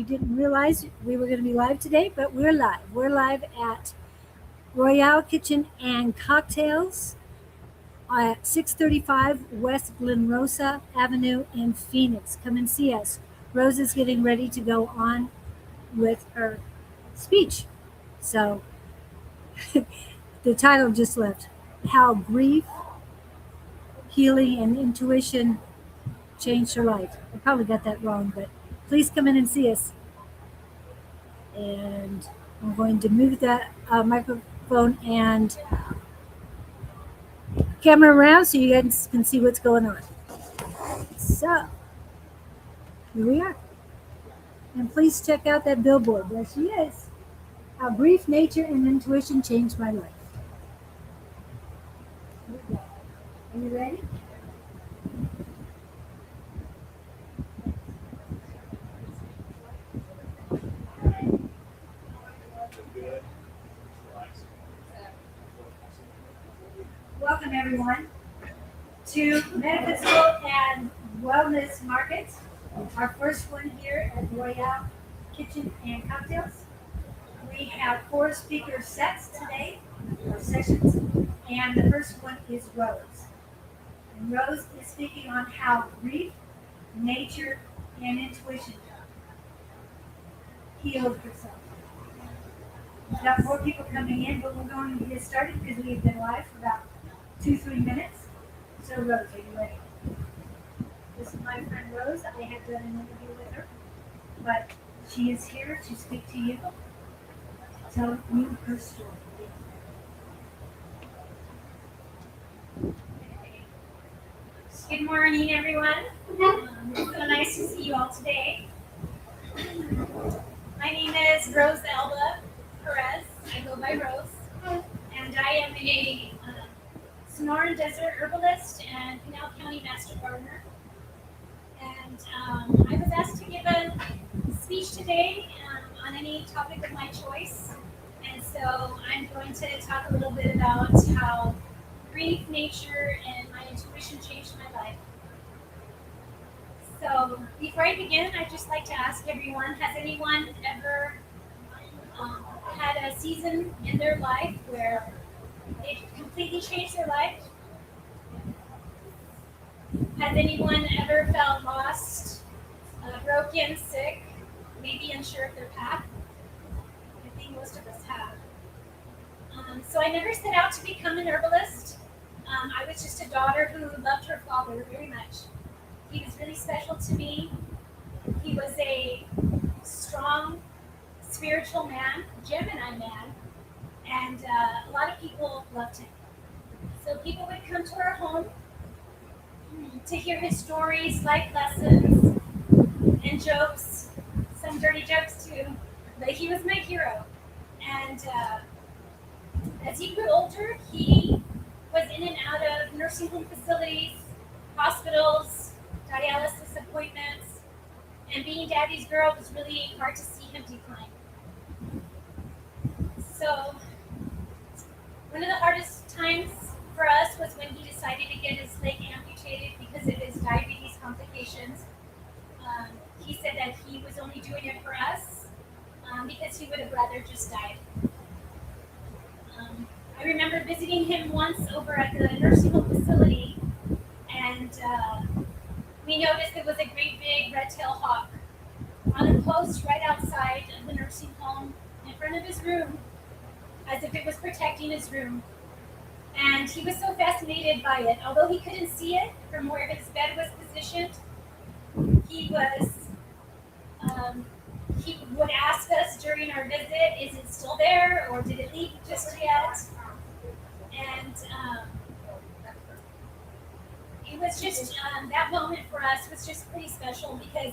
you didn't realize we were going to be live today, but we're live. We're live at Royale Kitchen and Cocktails at 635 West Glenrosa Avenue in Phoenix. Come and see us. Rose is getting ready to go on with her speech. So the title just left. How Grief, Healing, and Intuition Changed Her Life. I probably got that wrong, but please come in and see us. And I'm going to move that microphone and camera around so you guys can see what's going on. So, here we are. And please check out that billboard. There she is. How Grief, Nature, and Intuition Changed My Life. Here we go. Are you ready? Welcome, everyone, to Metaphysical and Wellness Markets, our first one here at Royale Kitchen and Cocktails. We have 4 speaker sets today, or sessions, and the first one is Rose. And Rose is speaking on how grief, nature, and intuition healed herself. We've got more people coming in, but we're going to get started because we've been live for about 2-3 minutes. So Rose, are you ready? This is my friend Rose. I have done an interview with her, but she is here to speak to you, tell you her story. Good morning, everyone. It's so nice to see you all today. My name is Rose Elba Perez. I go by Rose, and I am a Sonoran desert herbalist and Pinal County Master Gardener. And I was asked to give a speech today on any topic of my choice. And so I'm going to talk a little bit about how grief, nature, and my intuition changed my life. So before I begin, I'd just like to ask everyone, has anyone ever had a season in their life where it completely changed their life? Has anyone ever felt lost, broken, sick, maybe unsure of their path? I think most of us have. So I never set out to become an herbalist. I was just a daughter who loved her father very much. He was really special to me. He was a strong, spiritual man, Gemini man, and a lot of people loved him. So people would come to our home to hear his stories, life lessons, and jokes, some dirty jokes too, but he was my hero. And as he grew older, he was in and out of nursing home facilities, hospitals, dialysis appointments, and being daddy's girl was really hard to see him decline. So one of the hardest times for us was when he decided to get his leg amputated because of his diabetes complications. He said that he was only doing it for us because he would have rather just died. I remember visiting him once over at the nursing home facility, and we noticed there was a great big red-tailed hawk on a post right outside of the nursing home in front of his room, as if it was protecting his room. And he was so fascinated by it. Although he couldn't see it from where his bed was positioned, he would ask us during our visit, is it still there or did it leave just yet? And it was just, that moment for us was just pretty special because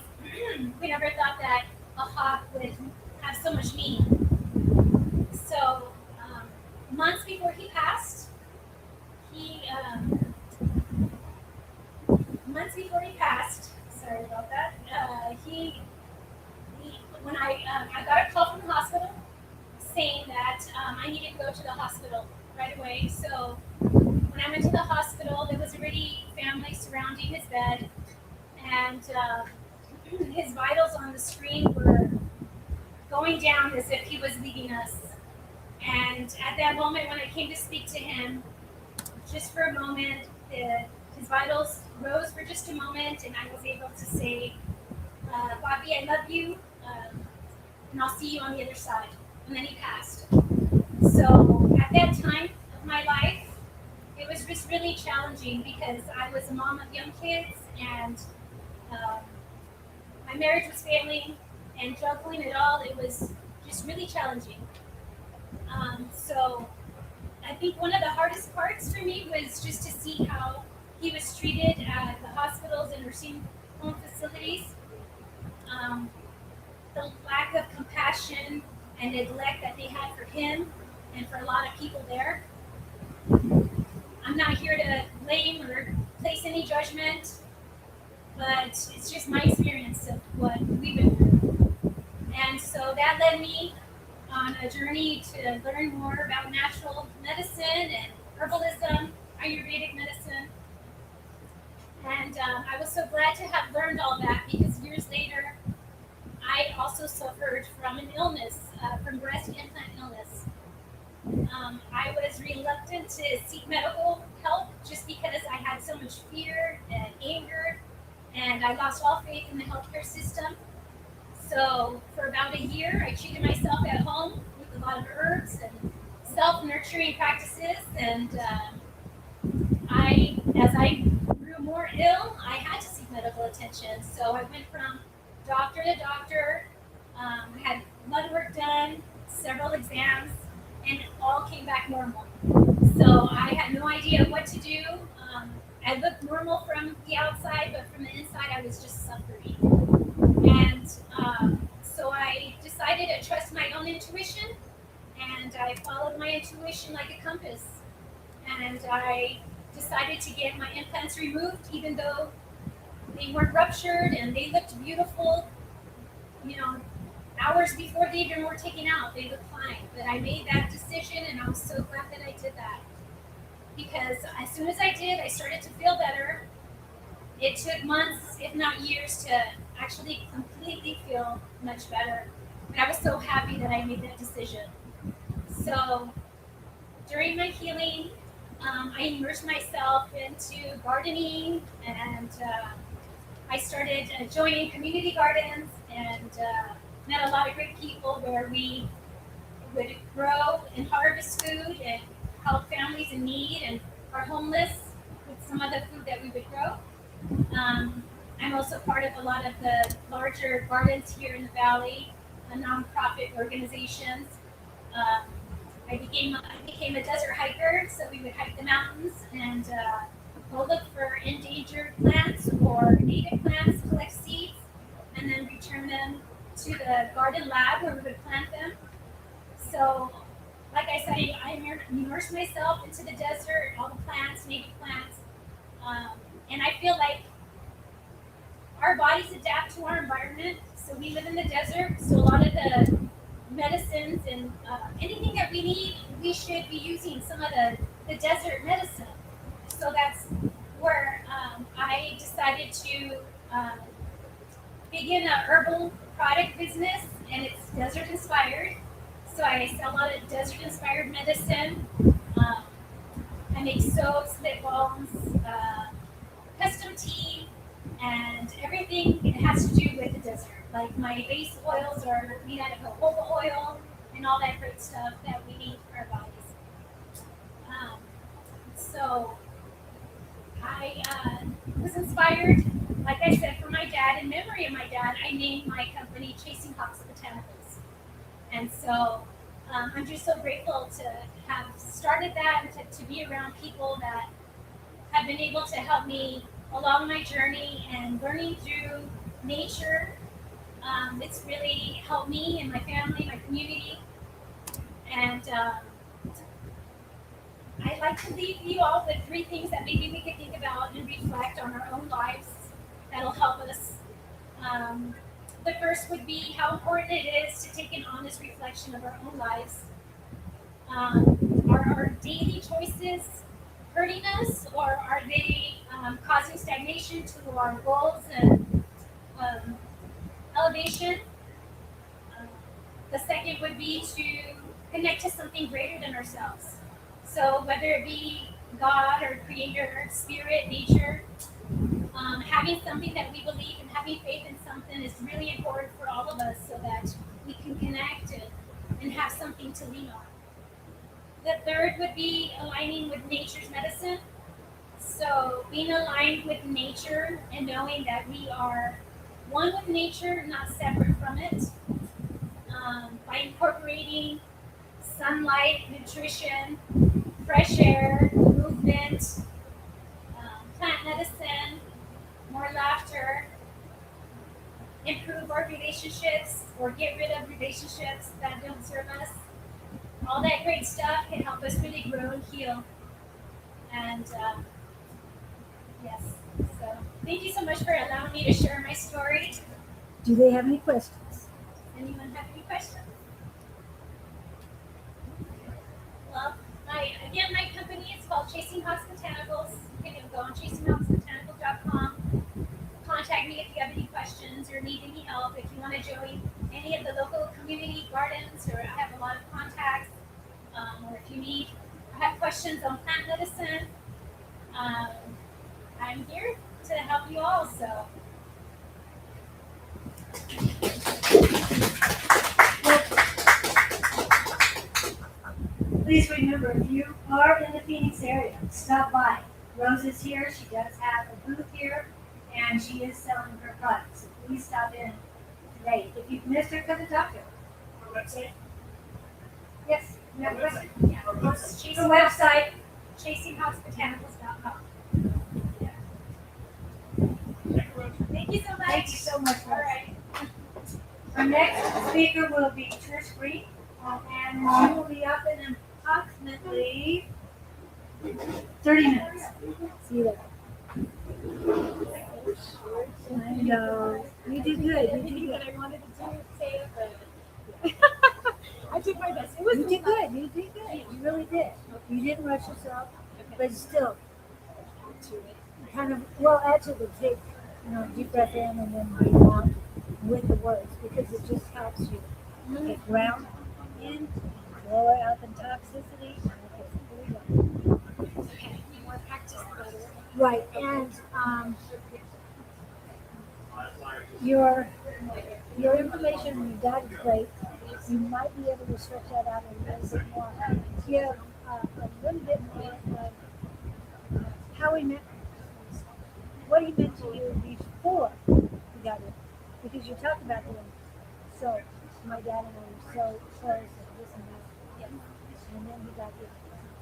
we never thought that a hawk would have so much meaning. So months before he passed, sorry about that, when I got a call from the hospital saying that I needed to go to the hospital right away. So when I went to the hospital, there was already family surrounding his bed, and his vitals on the screen were going down as if he was leaving us. And at that moment, when I came to speak to him, just for a moment, his vitals rose for just a moment, and I was able to say, Bobby, I love you, and I'll see you on the other side. And then he passed. So at that time of my life, it was just really challenging because I was a mom of young kids, and my marriage was failing, and juggling it all, it was just really challenging. So I think one of the hardest parts for me was just to see how he was treated at the hospitals and nursing home facilities. Um, the lack of compassion and neglect that they had for him and for a lot of people there. I'm not here to blame or place any judgment, but it's just my experience of what we've been through. And so that led me on a journey to learn more about natural medicine and herbalism, Ayurvedic medicine. And I was so glad to have learned all that because years later, I also suffered from an illness, from breast implant illness. I was reluctant to seek medical help just because I had so much fear and anger, and I lost all faith in the healthcare system. So for about a year, I treated myself at home with a lot of herbs and self-nurturing practices. And as I grew more ill, I had to seek medical attention. So I went from doctor to doctor. I had blood work done, several exams, and it all came back normal. So I had no idea what to do. I looked normal from the outside, but from the inside, I was just suffering. And so I decided to trust my own intuition, and I followed my intuition like a compass. And I decided to get my implants removed, even though they weren't ruptured and they looked beautiful. Hours before they even were taken out, they looked fine. But I made that decision, and I'm so glad that I did that. Because as soon as I did, I started to feel better. It took months, if not years, to actually completely feel much better. But I was so happy that I made that decision. So during my healing, I immersed myself into gardening, and I started joining community gardens and met a lot of great people where we would grow and harvest food and help families in need and are homeless with some of the food that we would grow. I'm also part of a lot of the larger gardens here in the valley, nonprofit organizations. I became a desert hiker, so we would hike the mountains and go look for endangered plants or native plants, collect seeds, and then return them to the garden lab where we would plant them. So, like I said, I immersed myself into the desert, all the plants, native plants, and I feel like our bodies adapt to our environment. So we live in the desert, so a lot of the medicines and anything that we need, we should be using some of the desert medicine. So that's where I decided to begin a herbal product business, and it's desert inspired. So I sell a lot of desert inspired medicine. I make soaps, lip balms, custom tea, and everything it has to do with the desert. Like my base oils are made out of jojoba oil and all that great stuff that we need for our bodies. So I was inspired, like I said, from my dad. In memory of my dad, I named my company Chasing Hawks Botanicals. And so I'm just so grateful to have started that and to be around people that have been able to help me along my journey and learning through nature. It's really helped me and my family, my community. And I'd like to leave you all with 3 things that maybe we could think about and reflect on our own lives that'll help us. The first would be how important it is to take an honest reflection of our own lives. Are our daily choices hurting us, or are they causing stagnation to our goals and elevation? The point would be to connect to something greater than ourselves. So whether it be God or Creator, Spirit, nature, having something that we believe and having faith in something is really important for all of us so that we can connect and have something to lean on. The third would be aligning with nature's medicine. So being aligned with nature and knowing that we are one with nature, not separate from it, by incorporating sunlight, nutrition, fresh air, movement, plant medicine, more laughter, improve our relationships or get rid of relationships that don't serve us. All that great stuff can help us really grow and heal. And yes, so thank you so much for allowing me to share my story. Do they have any questions? Anyone have any questions? Well, my company is called Chasing Hawks Botanicals. You can go on chasinghawksbotanicals.com. Contact me if you have any questions or need any help. If you want to join any of the local community gardens, or I have a lot of contacts, or if you have questions on plant medicine, I'm here to help you all. So. Please remember, if you are in the Phoenix area, stop by. Rose is here. She does have a booth here, and she is selling her products. So please stop in today. If you've missed her, come and talk to her. Her website? Yes, you have a question? Yeah, it's Her website. chasinghawksbotanicals.com. Thank Thank you you. so much. Thank you so much. All right. Our next speaker will be Trish Green, and she will be up in approximately 30 minutes. See you there. I know. You did good. You did good. I wanted to say it, but I did my best. It was You did good. You did good. You really did. You didn't rush yourself, but still, kind of, well, actually, take, deep breath in and then breathe out with the words because it just helps you. Okay, ground in, blow out the toxicity. Okay, here we go. okay. You want to practice better. Right, and your information you got is great. You might be able to stretch that out a little bit more. Give a little bit more of how he meant, what he meant to you before you got it, because you talked about them. So my dad and I were so close and this and that. Yes. And then he got you.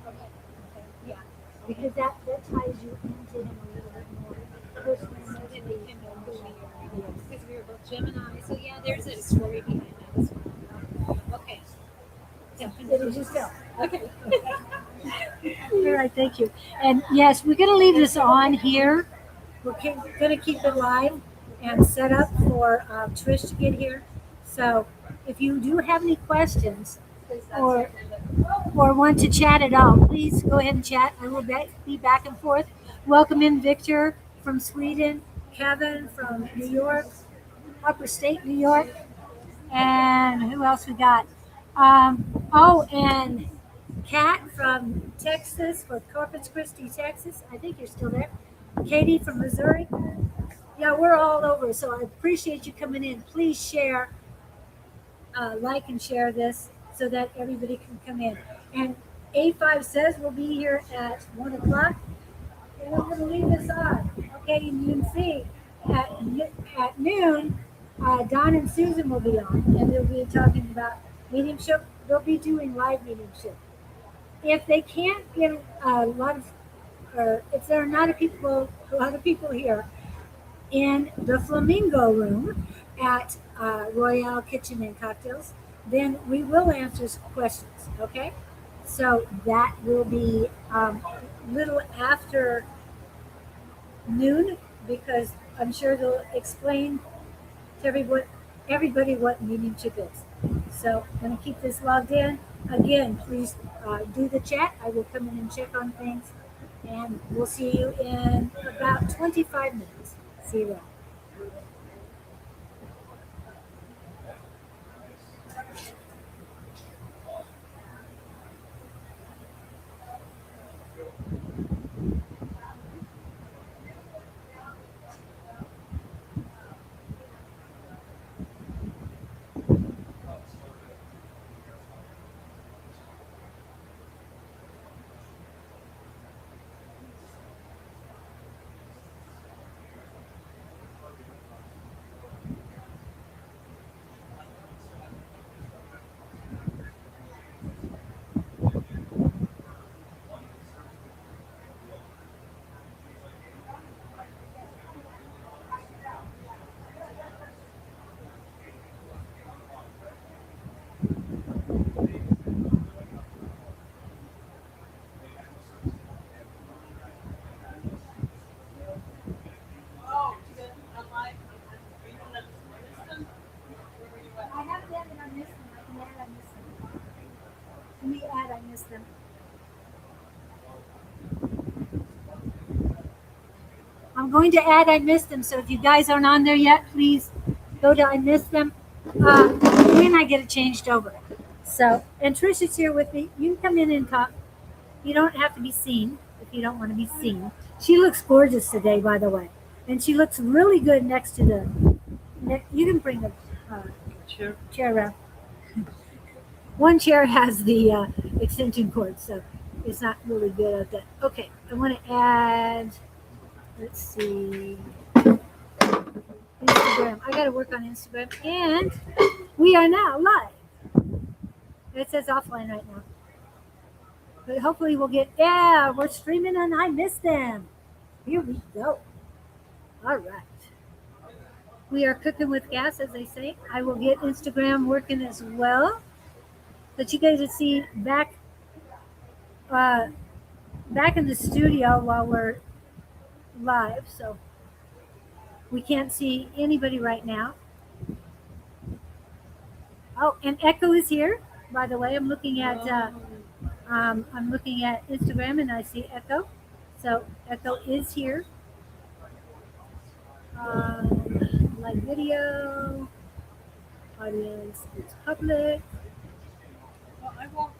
Okay. Okay. Yeah. Because that ties you into him a little bit more personally. Because we were both Gemini, so yeah, there's a story behind that as well. Okay. It'll just help. Okay. All right, thank you. And yes, we're going to leave this on here. We're going to keep it live and set up for Trish to get here. So if you do have any questions or want to chat at all, please go ahead and chat. I will be back and forth. Welcome in Victor from Sweden, Kevin from New York, Upper State New York, and who else we got? And Kat from Texas, for Corpus Christi, Texas. I think you're still there. Katie from Missouri. Yeah, we're all over. So I appreciate you coming in. Please share, like and share this so that everybody can come in. And A5 says we'll be here at 1 o'clock. And we're going to leave this on. Okay, and you can see at noon, Don and Susan will be on. And they'll be talking about mediumship. They'll be doing live mediumship. If they can't get a lot of, or if there are not a lot of people here in the Flamingo Room at Royale Kitchen and Cocktails, then we will answer questions. Okay, so that will be little after noon because I'm sure they'll explain to everybody what mediumship is. So I'm going to keep this logged in. Again, please do the chat. I will come in and check on things. And we'll see you in about 25 minutes. See you then. Let me add, I missed them. I'm going to add, I missed them. So if you guys aren't on there yet, please go to I missed them when I get it changed over. So, and Trish is here with me. You can come in and talk. You don't have to be seen if you don't want to be seen. She looks gorgeous today, by the way. And she looks really good next to you can bring the chair around. One chair has the extension cord, so it's not really good at that. Okay, I want to add, let's see, Instagram. I got to work on Instagram. And we are now live. It says offline right now. But hopefully we'll get, yeah, we're streaming and I missed them. Here we go. All right. We are cooking with gas, as they say. I will get Instagram working as well. But you guys will see back in the studio while we're live. So we can't see anybody right now. Oh, and Echo is here. By the way, I'm looking at Instagram and I see Echo. So Echo is here. Live video. Audience is public. Well, I won't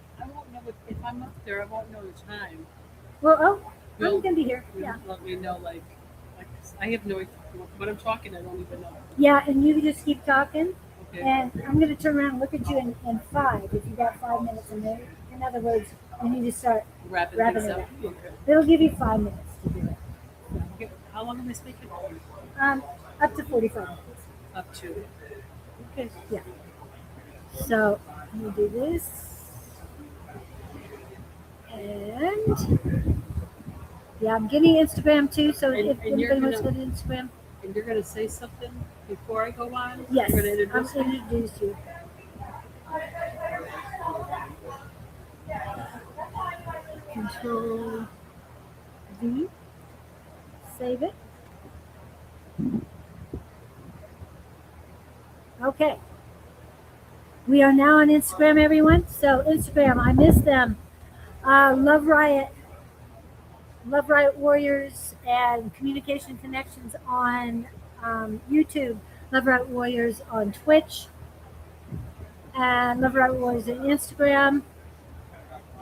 know if I'm up there. I won't know the time. Well, I'm You'll- gonna be here. You'll Yeah. Let me know, like I have no. When I'm talking, I don't even know. Yeah, and you just keep talking. Okay. And I'm going to turn around and look at you in 5 if you got 5 minutes in there. In other words, you need to start Wrapping wrapping things it up. up. Okay. It'll give you 5 minutes to do it. Okay. How long am I speaking? Up to 45 minutes. Up to. Okay. Yeah. So let me do this. And yeah, I'm getting Instagram too. So And- if and you're anybody wants to go gonna- to Instagram, And you're gonna say something before I go on? yes, You're gonna I'm introduce going to me? introduce you. Control V. Save it. Okay. We are now on Instagram, everyone. So Instagram, I miss them. Love Riot Warriors, and Communication Connections on YouTube. Love Riot Warriors on Twitch, and Love Riot Warriors on Instagram,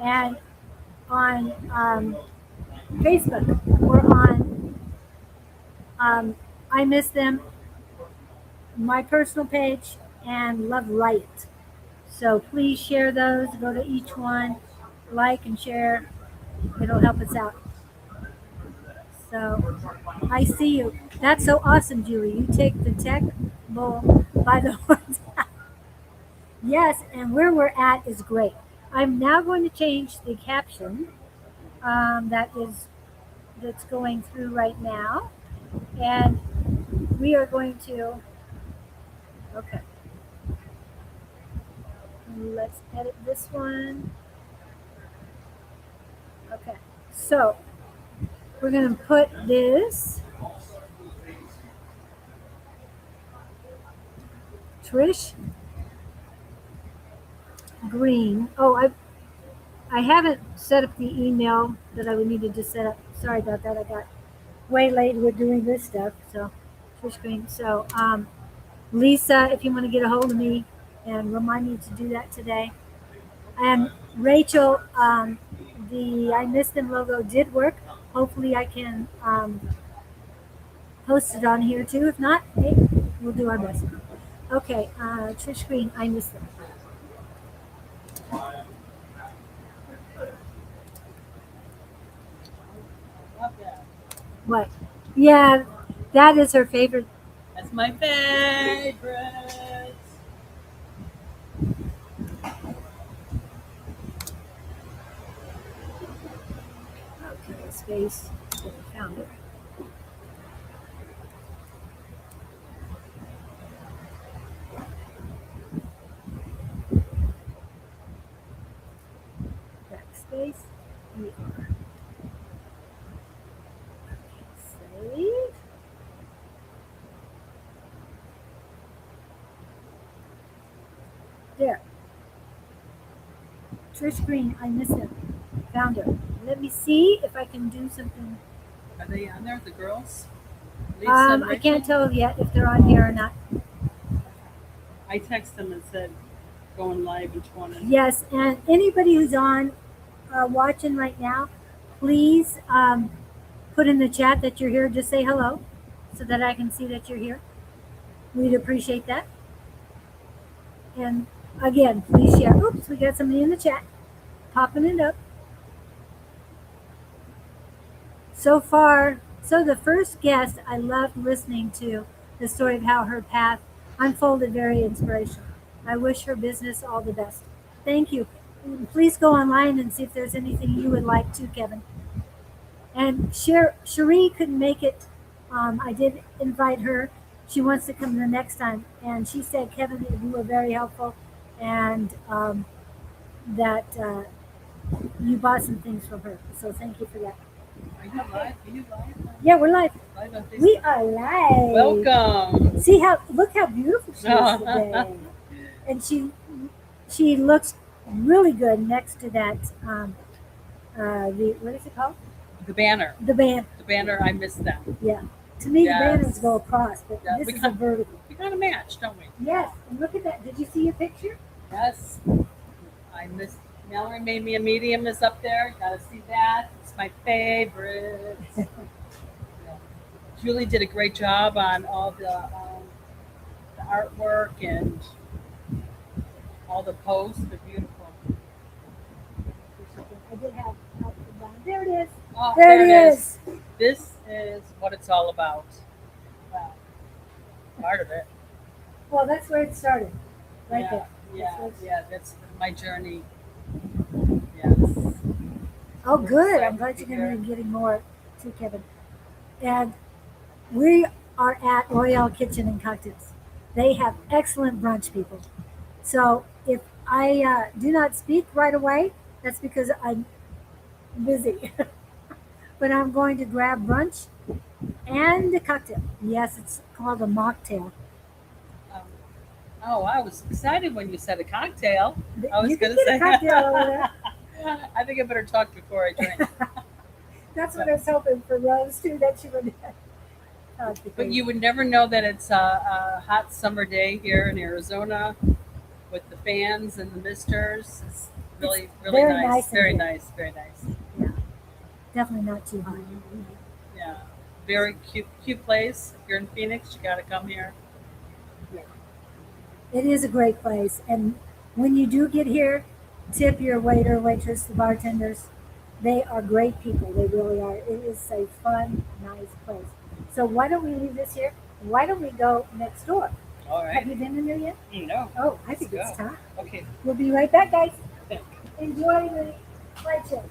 and on Facebook. We're on I Miss Them, my personal page, and Love Riot. So please share those. Go to each one, like and share. It'll help us out. So I see you. That's so awesome, Julie. You take the tech bull by the horns. Yes, and where we're at is great. I'm now going to change the caption that's going through right now, and we are going to. Okay. Let's edit this one. Okay. So we're going to put this. Trish Green. Oh, I haven't set up the email that I would needed to set up. Sorry about that. I got waylaid with doing this stuff. So Trish Green. So Lisa, if you want to get a hold of me and remind me to do that today. And Rachel, the I Missed Them logo did work. Hopefully I can post it on here too. If not, hey, we'll do our best. Okay, Trish Green, I Missed Them. Love that. What? Yeah, that is her favorite. That's my favorite. Okay, space. Found it. Backspace. ER. Save. There. Trish Green, I miss her. Found her. Let me see if I can do something. Are they on there, the girls? Lisa and I can't Rachel? tell yet if they're on here or not. I texted them and said, going live in 20. Yes, and anybody who's on watching right now, please put in the chat that you're here. Just say hello so that I can see that you're here. We'd appreciate that. And again, please share. Oops, we got somebody in the chat popping it up. So far, so the first guest, I loved listening to the story of how her path unfolded, very inspirational. I wish her business all the best. Thank you. Please go online and see if there's anything you would like to, Kevin. And Cherie couldn't make it. I did invite her. She wants to come the next time. And she said, Kevin, you were very helpful and that you bought some things from her. So thank you for that. Are you live? Are you live? Yeah, we're live. Live on Facebook? We are live. Welcome. See look how beautiful she is today. And she looks really good next to that what is it called? The banner. The band. The banner, I missed that. Yeah. To me Yes. the banners go across, but Yeah, this we is a can't- vertical. We got a match, don't we? Yes. And look at that. Did you see your picture? Yes. I missed. Mallory made me a medium is up there. Gotta see that. It's my favorite. Yeah. Julie did a great job on all the artwork and all the posts. They're beautiful. I did have there it is. Oh, There it is. This is what it's all about. Wow. Part of it. Well, that's where it started. Right yeah, there. Yeah, yeah. That's my journey. Yes. Oh, good. excited I'm glad to you're be going to here. be getting more too, Kevin. And we are at Royale Kitchen and Cocktails. They have excellent brunch, people. So if I do not speak right away, that's because I'm busy. But I'm going to grab brunch and a cocktail. Yes, it's called a mocktail. Oh, I was excited when you said a cocktail. I was You can going to get say a cocktail over there. I think I better talk before I drink. That's what I was hoping for Rose too, that she would. But you would never know that it's a hot summer day here in Arizona with the fans and the misters. It's really, really very nice. nice in Very here. nice. Very nice. Yeah, definitely not too hot. Yeah. Very cute place. If you're in Phoenix, you got to come here. It is a great place, and when you do get here, tip your waiter, waitress, the bartenders. They are great people. They really are. It is a fun, nice place. So why don't we leave this here? Why don't we go next door? All Have right. you been in there yet? No. Oh, I think Let's it's go. time. Okay. We'll be right back, guys. Thank Enjoy the light show.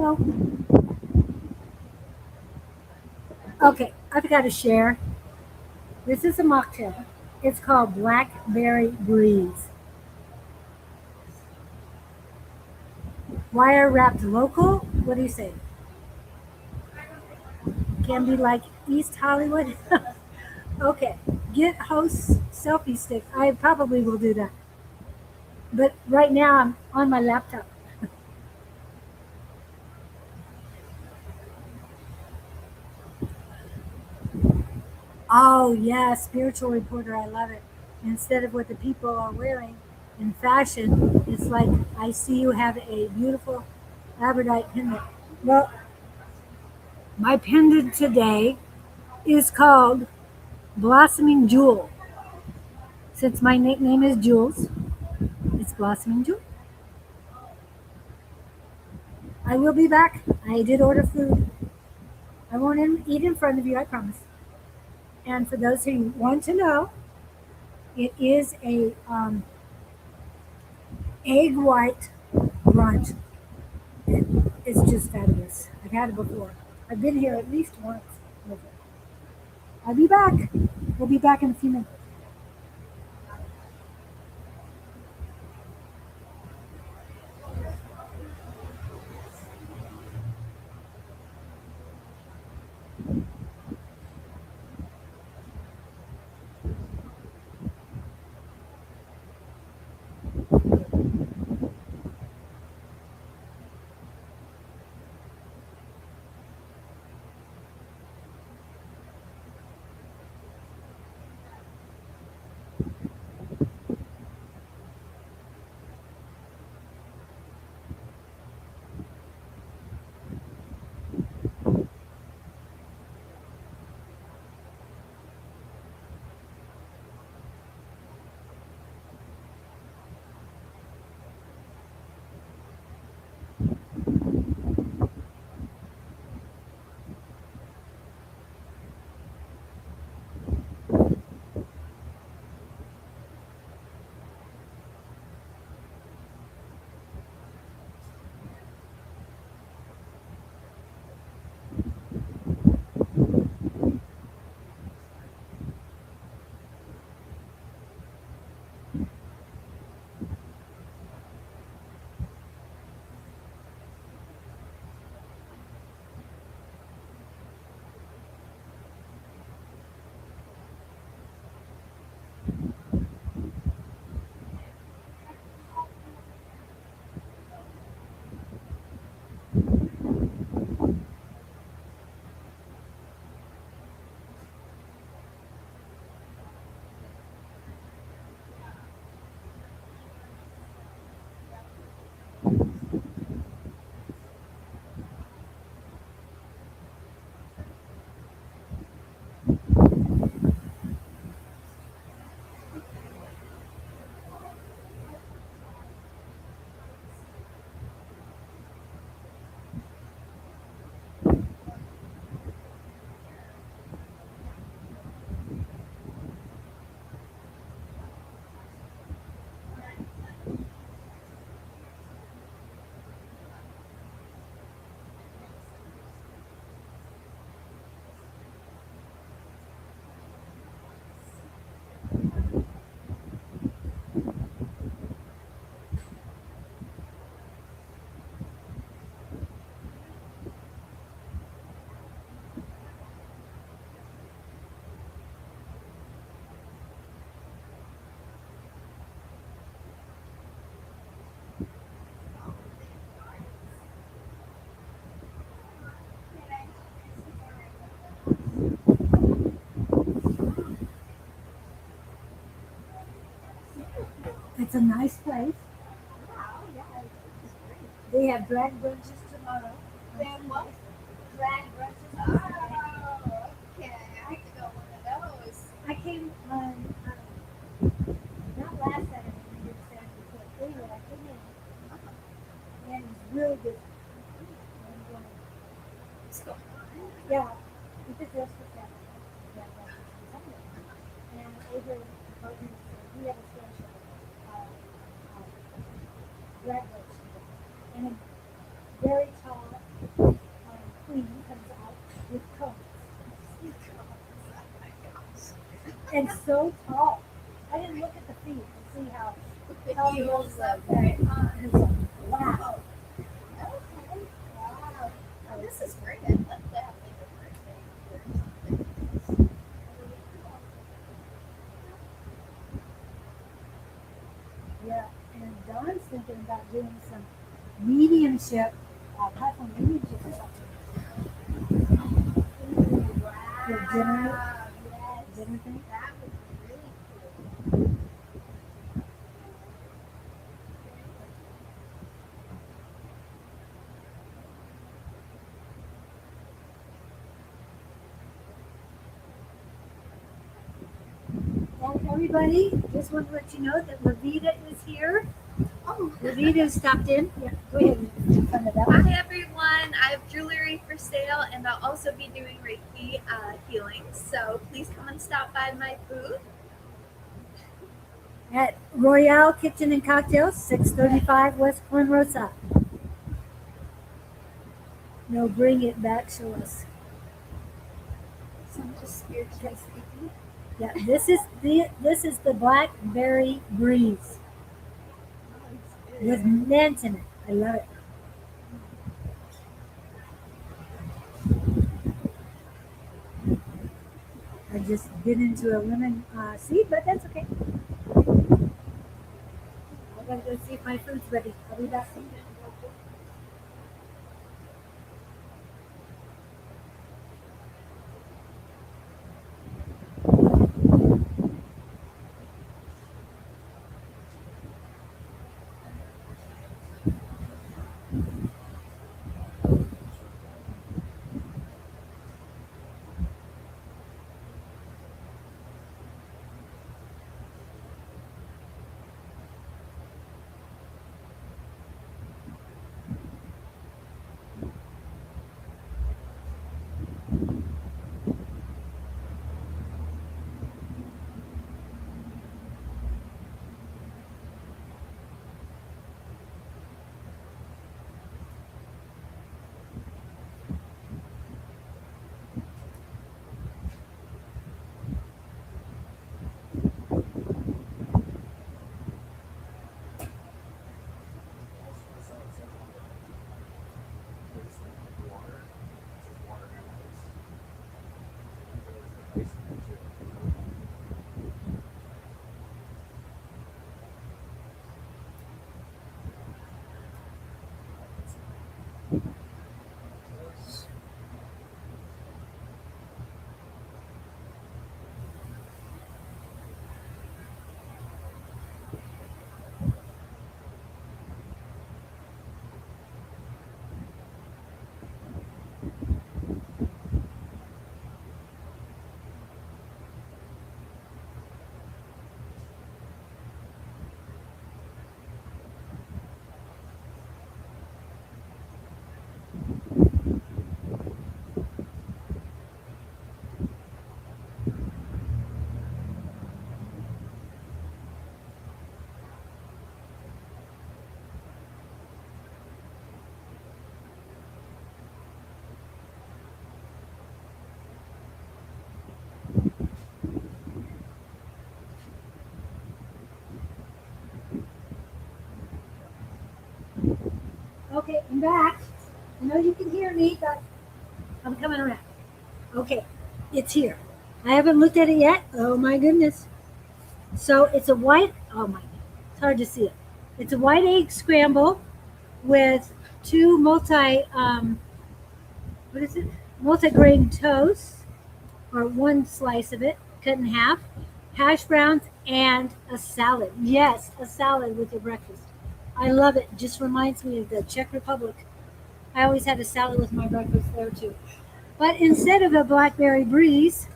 Hello. Okay, I've got to share. This is a mocktail. It's called Blackberry Breeze. Wire wrapped local. What do you say? Can be like East Hollywood. Okay, get host selfie stick. I probably will do that. But right now I'm on my laptop. Oh, yeah, spiritual reporter. I love it. Instead of what the people are wearing in fashion, it's like I see you have a beautiful labradorite pendant. Well, my pendant today is called Blossoming Jewel. Since my nickname is Jules, it's Blossoming Jewel. I will be back. I did order food. I won't eat in front of you, I promise. And for those who want to know, it is a egg white brunch. It's just fabulous. I've had it before. I've been here at least once with it. I'll be back. We'll be back in a few minutes. It's a nice place. They have drag brunches tomorrow. They have what? Drag brunches. Oh, okay. I have to go one of those. I came on, not last Saturday, we did Saturday before. Anyway, I came in, and it was really good. I'm going, Let's go. yeah, we did this for Saturday. Yeah, that's for Sunday. And over the partners, we have a special, drag brunch. And a very tall, and so tall. I didn't look at the feet to see how tall he Heels was. up there. Wow. Okay. Wow. Oh, this is great. I'd love to have like a birthday or something. Yeah, and Don's thinking about doing some mediumship, platform mediumship or something. For dinner, Wow. Yes. dinner thing. That would be really cool. And everybody, just want to let you know that Lavita is here. Oh. Lavita stopped in. Yeah, go ahead and sum it up. Hi everyone, I have jewelry for sale and I'll also be doing Reiki healings. So please come and stop by my booth. At Royale Kitchen and Cocktails, 635 West Glenrosa. No, bring it back to us. Some just spiritually speaking. Yeah, this is the blackberry breeze with mint in it. I love it. I just bit into a lemon seed, but that's okay. I gotta go see if my food's ready. I'll be back. Okay, I'm back. I know you can hear me, but I'm coming around. Okay, it's here. I haven't looked at it yet. Oh my goodness. So it's a white, oh my, it's hard to see it. It's a white egg scramble with two what is it? Multi-grain toast, or one slice of it, cut in half, hash browns, and a salad. Yes, a salad with your breakfast. I love it. Just reminds me of the Czech Republic. I always had a salad with my breakfast there too. But instead of a blackberry breeze,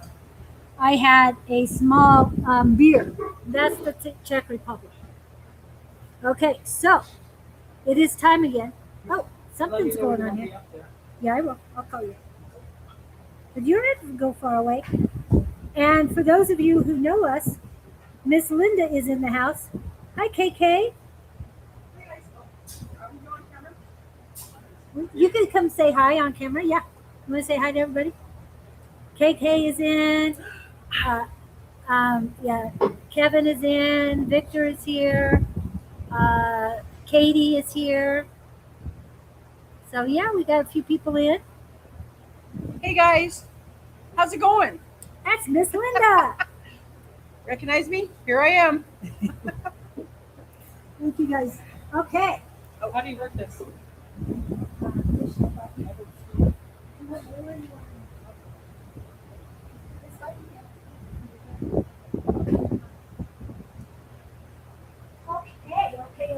I had a small beer. That's the Czech Republic. Okay, so it is time again. Oh, something's going on here. Yeah, I will. I'll call you. But you don't have to go far away. And for those of you who know us, Miss Linda is in the house. Hi, KK. You can come say hi on camera. Yeah. You want to say hi to everybody? KK is in. Yeah, Kevin is in, Victor is here, Katie is here. So yeah, we got a few people in. Hey guys, how's it going? That's Miss Linda. Recognize me? Here I am. Thank you guys. Okay. Oh, how do you work this?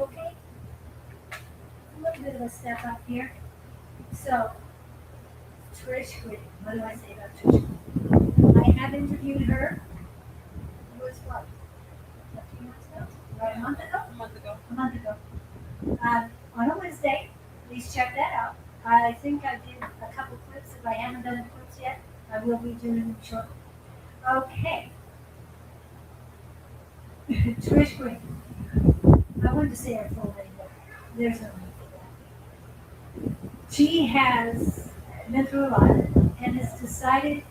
Okay. A little bit of a step up here. So, Trish Green. What do I say about Trish Green? I have interviewed her. It was what? A few months ago? About a month ago? A month ago. A month ago. On a Wednesday. Please check that out. I think I did a couple clips. If I haven't done the clips yet, I will be doing them shortly. Okay. Trish Green. I wanted to say her full name, but there's no need for that. She has been through a lot and has decided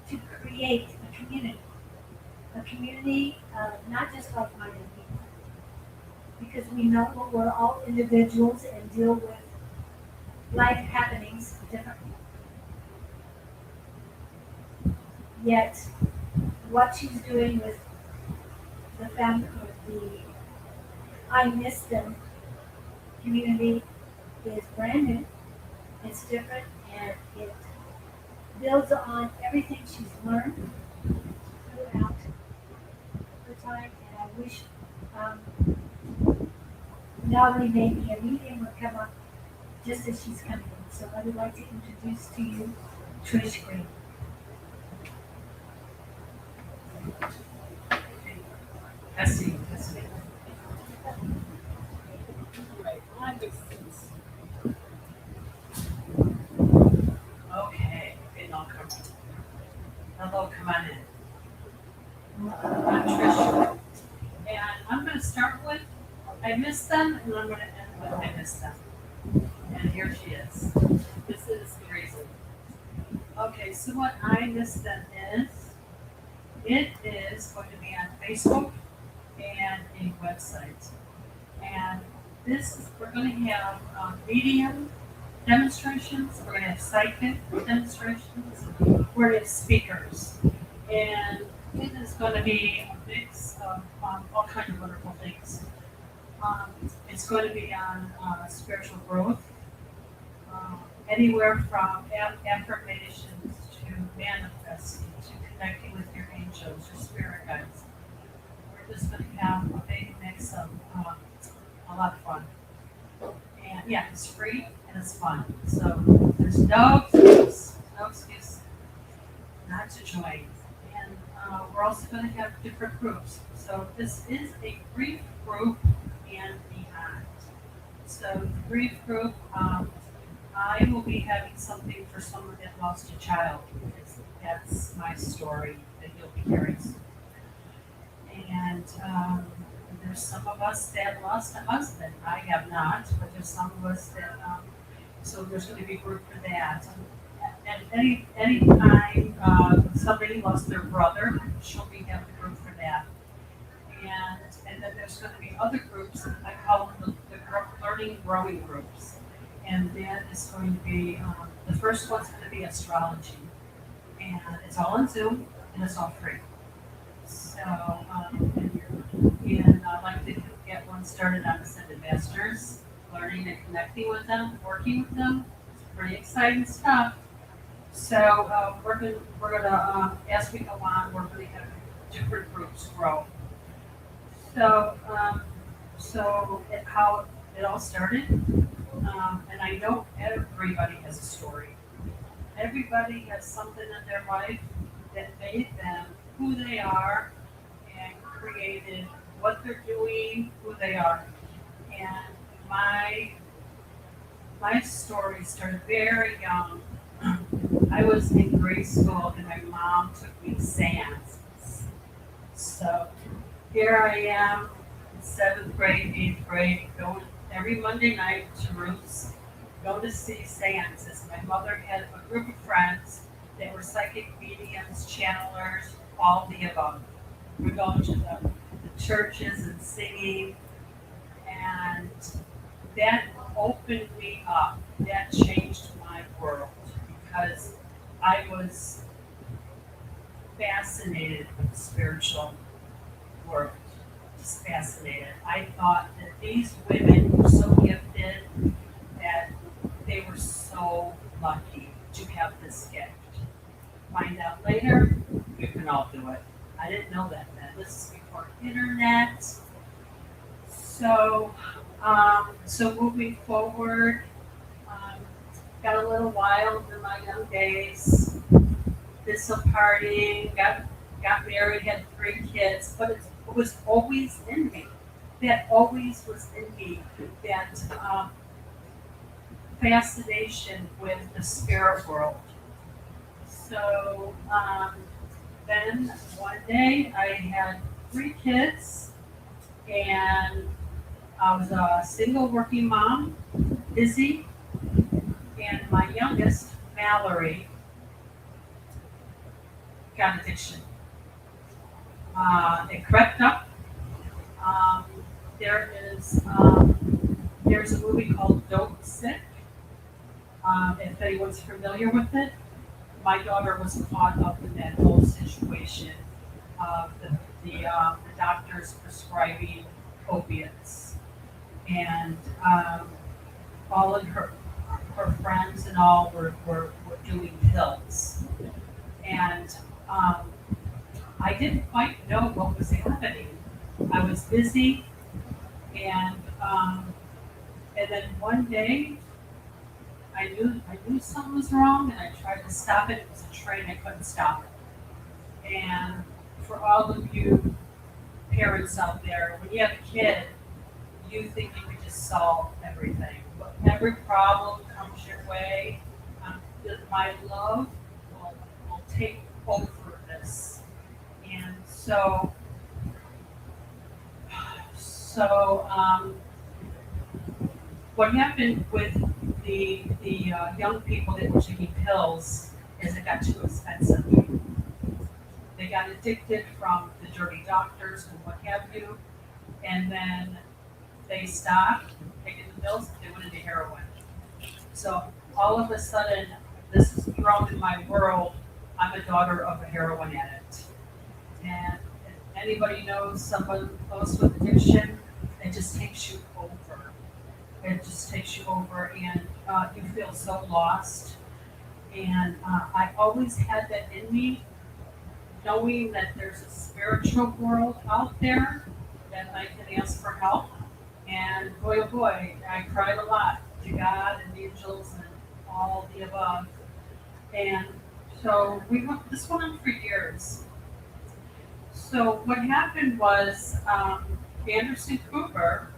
to create a community. A community of not just like-minded people. Because we know that we're all individuals and deal with life happenings differently. Yet, what she's doing with the family, the I Miss Them community is brand new. It's different and it builds on everything she's learned throughout her time. And I wish Mallory maybe a medium would come up just as she's coming in. So I would like to introduce to you Trish Green. Testing. Right. That makes sense. Okay. Getting all comfortable. Hello, come on in. I'm Trish. And I'm going to start with I miss them, and I'm going to end with I miss them. And here she is. This is the reason. Okay, so what I miss them is, it is going to be on Facebook and a website. And this is, we're going to have medium demonstrations, we're going to have psychic demonstrations, we're going to have speakers. And it is going to be a mix of all kinds of wonderful things. It's going to be on spiritual growth, anywhere from affirmations to manifesting to connecting with your angels, your spirit guides. We're just going to have a big mix of a lot of fun. And yeah, it's free and it's fun. So there's no excuse not to join. And we're also going to have different groups. So this is a brief group and beyond. So the brief group, I will be having something for someone that lost a child, because that's my story that you'll be hearing. And there's some of us that lost a husband. I have not, but there's some of us that, so there's going to be a group for that. And any time somebody lost their brother, she'll be having a group for that. And then there's going to be other groups, I call them the learning and growing groups. And that is going to be, the first one's going to be astrology. And it's all on Zoom and it's all free. So, and I'd like to get one started on Ascended Masters, learning and connecting with them, working with them. It's pretty exciting stuff. So we're gonna as we go on, we're gonna have different groups grow. So how it all started, and I know everybody has a story. Everybody has something in their life that made them who they are and created what they're doing, who they are. And my story started very young. I was in grade school and my mom took me to seances. So here I am in 7th grade, 8th grade, going every Monday night to Ruth's, go to see seances. My mother had a group of friends that were psychic mediums, channelers, all the above. we're going to the churches and singing, and that opened me up. That changed my world because I was fascinated with the spiritual world. Just fascinated. I thought that these women were so gifted, that they were so lucky to have this gift. Find out later, you can all do it. I didn't know that then. This is before internet. So moving forward, got a little wild in my young days. Did some partying, got married, had 3 kids, but it was always in me. That always was in me. That fascination with the spirit world. So then one day I had 3 kids, and I was a single working mom, busy, and my youngest, Mallory, got addiction. It crept up. There's a movie called Dope Sick. If anyone's familiar with it, my daughter was caught up in that whole situation of the doctors prescribing opiates, and all of her friends and all were doing pills, and I didn't quite know what was happening. I was busy, and then one day I knew something was wrong, and I tried to stop it. It was a train. I couldn't stop it. And for all of you parents out there, when you have a kid, you think you can just solve everything. But every problem comes your way. My love will take over this. And so what happened with the young people that were taking pills is it got too expensive. They got addicted from the dirty doctors and what have you, and then they stopped taking the pills. They went into heroin. So all of a sudden, this is thrown in my world. I'm a daughter of a heroin addict, and if anybody knows someone close with addiction, it just takes you over. It just takes you over, and you feel so lost. And I always had that in me, knowing that there's a spiritual world out there that I can ask for help. And boy, oh boy, I cried a lot to God and angels and all the above. And so this went on for years. So what happened was Anderson Cooper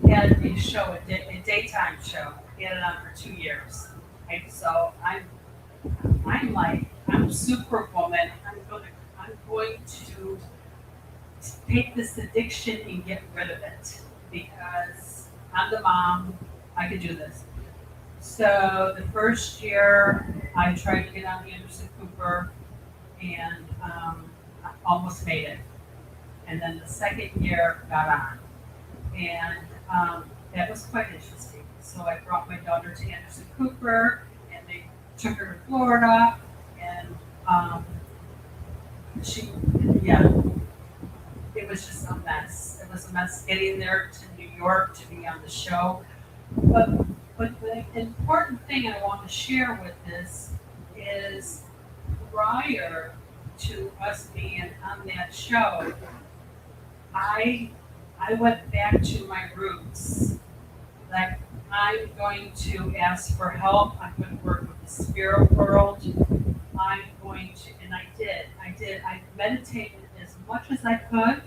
had a show, a daytime show. He had it on for 2 years. And so I'm like, I'm superwoman. I'm going to take this addiction and get rid of it because I'm the mom. I can do this. So the first year I tried to get on Anderson Cooper, and I almost made it. And then the second year got on, and that was quite interesting. So I brought my daughter to Anderson Cooper, and they took her to Florida, and it was just a mess. It was a mess getting there to New York to be on the show. But the important thing I want to share with this is prior to us being on that show, I went back to my roots. Like, I'm going to ask for help. I'm going to work with the spirit world. I'm going to, and I did. I meditated as much as I could.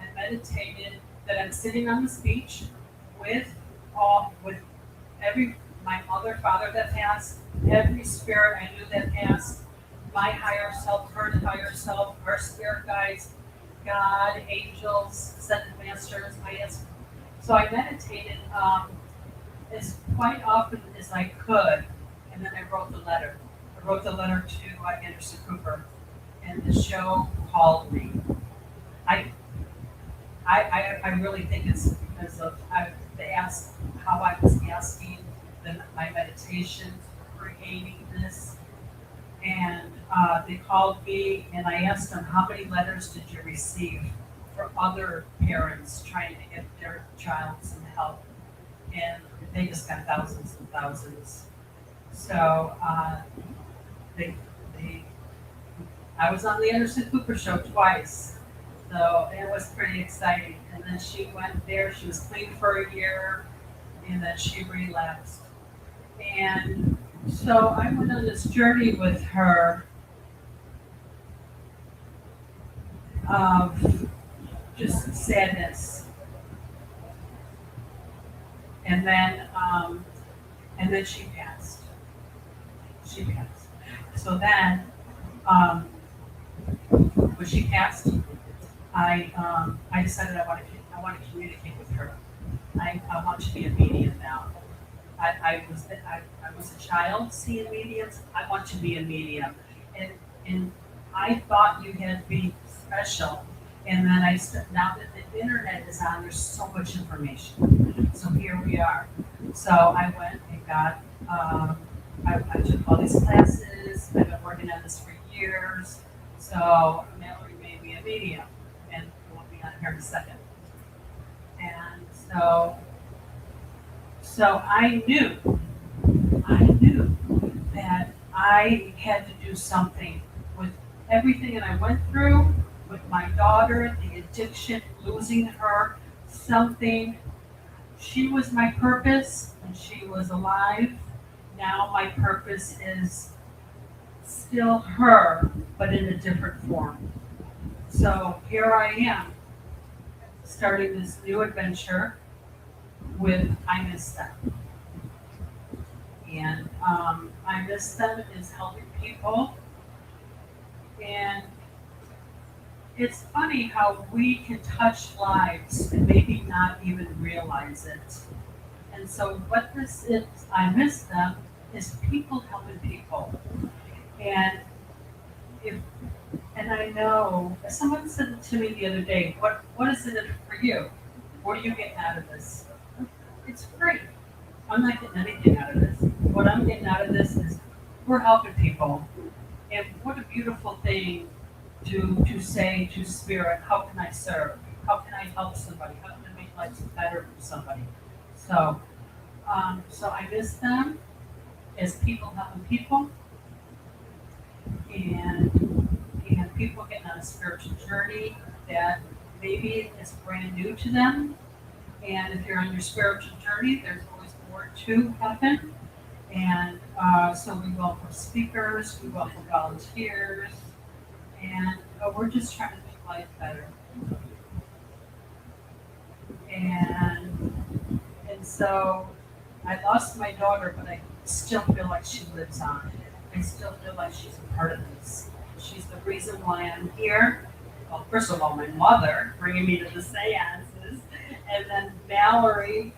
I meditated that I'm sitting on this beach with my mother, father that passed, every spirit I knew that passed, my higher self, her higher self, our spirit guides, God, angels, ascended masters. So I meditated as quite often as I could, and then I wrote the letter. I wrote the letter to Anderson Cooper, and the show called me. I really think it's because of they asked how I was asking my meditations for creating this, and they called me and I asked them how many letters did you receive for other parents trying to get their child some help, and they just got thousands and thousands. So they I was on the Anderson Cooper show twice, so it was pretty exciting. And then she went there, she was clean for a year, and then she relapsed. And so I went on this journey with her of just sadness. And then she passed. She passed. So then, when she passed, I decided I want to communicate with her. I want to be a medium now. I was a child seeing mediums. I want to be a medium, and I thought you had to be special. And then now that the internet is on, there's so much information. So here we are. So I went and got. I took all these classes. I've been working on this for years. So Mallory made me a medium, and we'll be on here in a second. And so I knew that I had to do something with everything that I went through with my daughter, the addiction, losing her, something. She was my purpose when she was alive. Now my purpose is still her, but in a different form. So here I am, starting this new adventure with I Miss Them. And I Miss Them is helping people. And it's funny how we can touch lives and maybe not even realize it. And so what this is, I Miss Them, is people helping people. And I know, someone said to me the other day, what is it for you? What are you getting out of this? It's free. I'm not getting anything out of this. What I'm getting out of this is we're helping people. And what a beautiful thing to say to spirit, how can I serve? How can I help somebody? How can I make life better for somebody? So I miss them as people helping people, and people getting on a spiritual journey that maybe is brand new to them. And if you're on your spiritual journey, there's always more to happen. And so we welcome speakers, we welcome volunteers, and we're just trying to make life better. And so I lost my daughter, but I still feel like she lives on. I still feel like she's a part of this. She's the reason why I'm here. Well, first of all, my mother bringing me to the seances, and then Mallory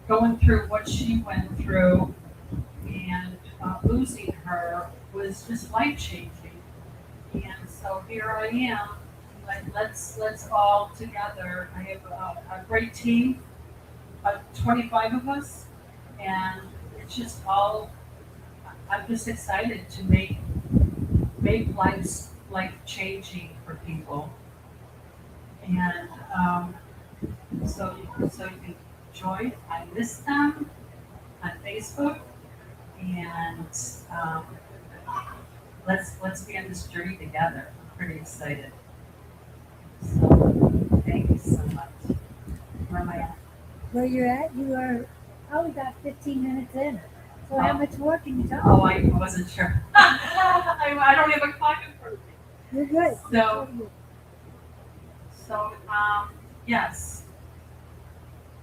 going through what she went through, and losing her was just life-changing. And so here I am. Like, let's all together. I have a great team, 25 of us, and it's just all. I'm just excited to make life changing for people, and so you can join. I Miss Them on Facebook, and let's be on this journey together. I'm pretty excited. So thank you so much. Where am I at? Where you're at, you are probably about 15 minutes in. So how much more can you talk? Oh, I wasn't sure. I don't have a clock in front of me. You're good. So yes.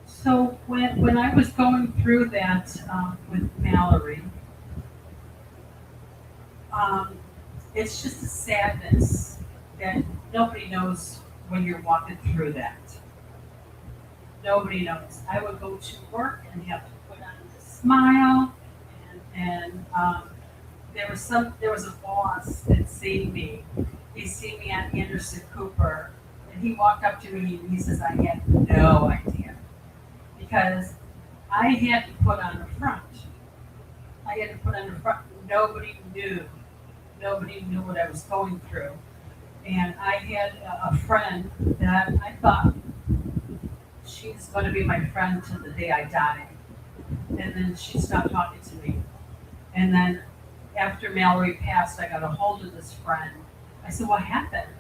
So when I was going through that with Mallory, it's just a sadness that nobody knows when you're walking through that. Nobody knows. I would go to work and have to put on a smile, and there was a boss that seen me. He seen me at Anderson Cooper, and he walked up to me and he says, I had no idea. Because I had to put on the front. I had to put on the front. Nobody knew. Nobody knew what I was going through. And I had a friend that I thought she's going to be my friend till the day I die. And then she stopped talking to me. And then after Mallory passed, I got a hold of this friend. I said, what happened?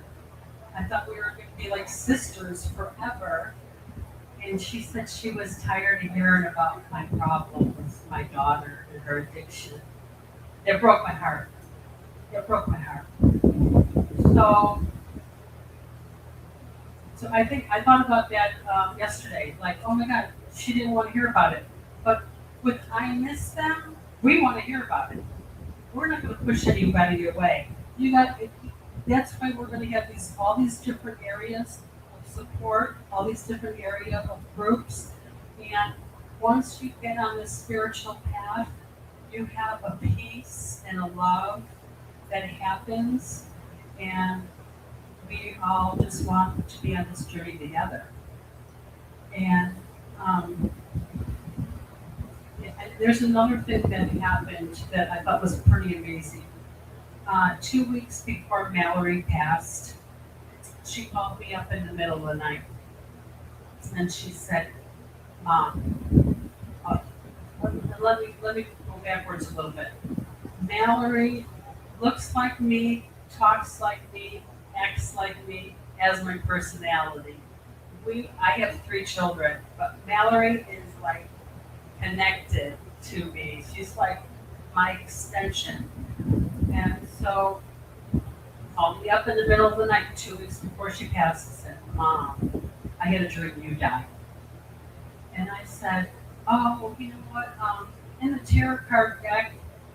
I thought we were going to be like sisters forever. And she said she was tired of hearing about my problem with my daughter and her addiction. It broke my heart. It broke my heart. So I think I thought about that yesterday. Like, oh my God, she didn't want to hear about it. But with I miss them, we want to hear about it. We're not going to push anybody away. That's why we're going to have all these different areas of support, all these different areas of groups. And once you get on this spiritual path, you have a peace and a love that happens, and we all just want to be on this journey together. And there's another thing that happened that I thought was pretty amazing. 2 weeks before Mallory passed, she called me up in the middle of the night, and she said, Mom, let me go backwards a little bit. Mallory looks like me, talks like me, acts like me, has my personality. I have 3 children, but Mallory is like connected to me. She's like my extension. And so called me up in the middle of the night 2 weeks before she passed and said, Mom, I had a dream you died. And I said, oh, well, you know what? In the tarot card deck,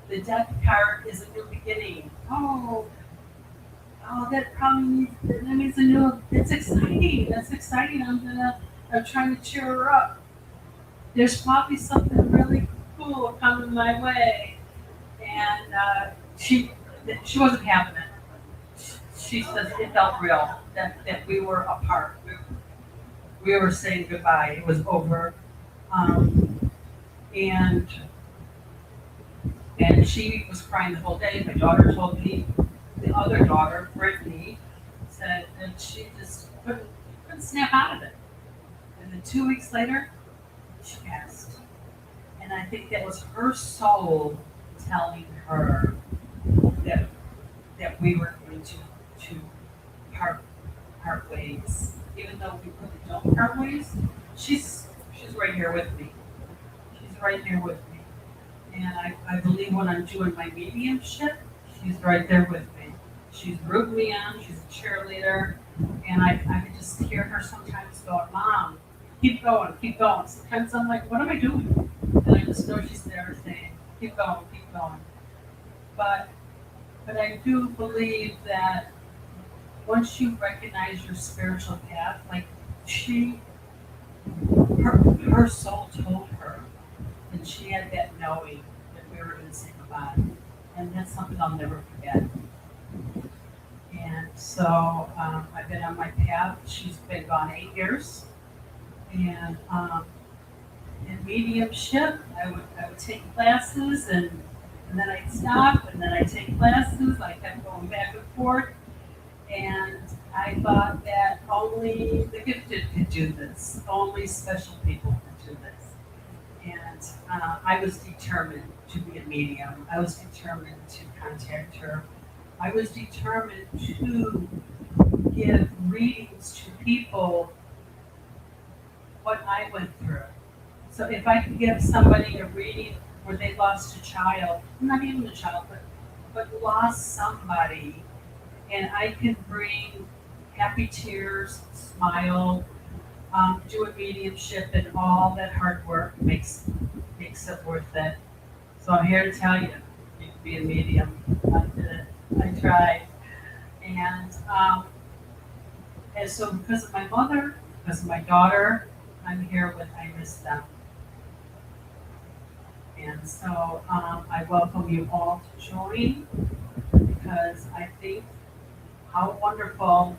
the death card is a new beginning. Oh, that probably means a new. It's exciting. That's exciting. I'm trying to cheer her up. There's probably something really cool coming my way, and she wasn't having it. She says it felt real that we were apart. We were saying goodbye. It was over, and she was crying the whole day. My daughter told me. The other daughter, Brittany, said that she just couldn't snap out of it. And then 2 weeks later, she passed. And I think that was her soul telling her that we were going to part ways. Even though we really don't part ways, she's right here with me. She's right here with me. And I believe when I'm doing my mediumship, she's right there with me. She's rooting me on. She's a cheerleader. And I can just hear her sometimes going, Mom, keep going, keep going. Sometimes I'm like, what am I doing? And I just know she's there saying, keep going, keep going. But I do believe that once you recognize your spiritual path, like her soul told her, and she had that knowing that we were going to say goodbye. And that's something I'll never forget. And so I've been on my path. She's been gone 8 years. And in mediumship, I would take classes and then I'd stop and then I'd take classes. I kept going back and forth. And I thought that only the gifted could do this. Only special people could do this. And I was determined to be a medium. I was determined to contact her. I was determined to give readings to people what I went through. So if I could give somebody a reading where they lost a child, not even a child, but lost somebody, and I can bring happy tears, smile, do a mediumship, and all that hard work makes it worth it. So I'm here to tell you, you can be a medium. I did it. I tried. And so because of my mother, because of my daughter, I'm here with I Miss Them. And so I welcome you all to join because I think how wonderful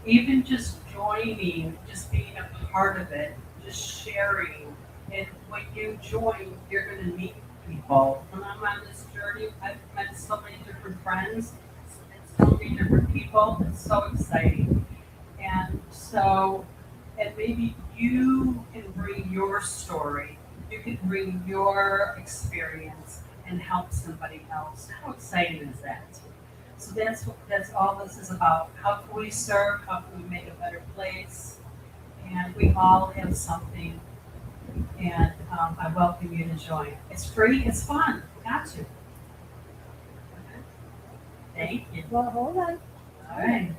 even just joining, just being a part of it, just sharing. And when you join, you're going to meet people. When I'm on this journey, I've met so many different friends and so many different people. It's so exciting. And so, and maybe you can bring your story, you can bring your experience and help somebody else. How exciting is that? So that's all this is about. How can we serve? How can we make a better place? And we all have something. And I welcome you to join. It's free. It's fun. Got to. Thank you. Well, hold on. All right.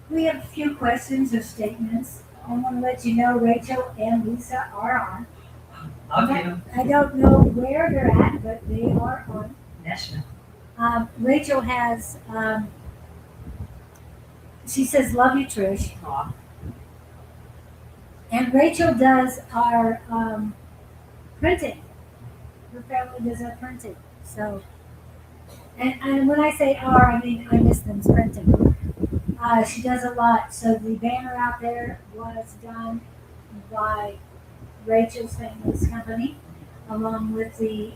We have a few questions or statements. I want to let you know Rachel and Lisa are on. Okay. I don't know where they're at, but they are on. National. Rachel has, she says, love you, Trish. Aw. And Rachel does our printing. Her family does our printing. So, and when I say our, I mean I miss them's printing. She does a lot. So the banner out there was done by Rachel's family's company, along with the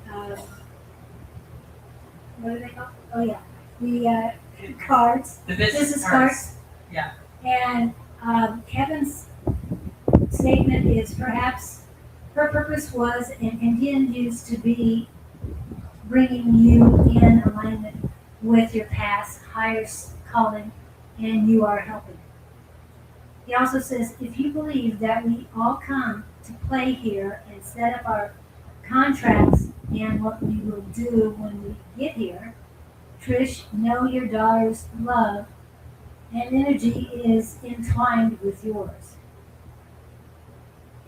what are they called? Oh yeah, the cards, The business cards. Yeah. And Kevin's statement is perhaps her purpose was and continues to be bringing you in alignment with your past higher calling, and you are helping. He also says, if you believe that we all come to play here and set up our contracts and what we will do when we get here, Trish, know your daughter's love and energy is entwined with yours.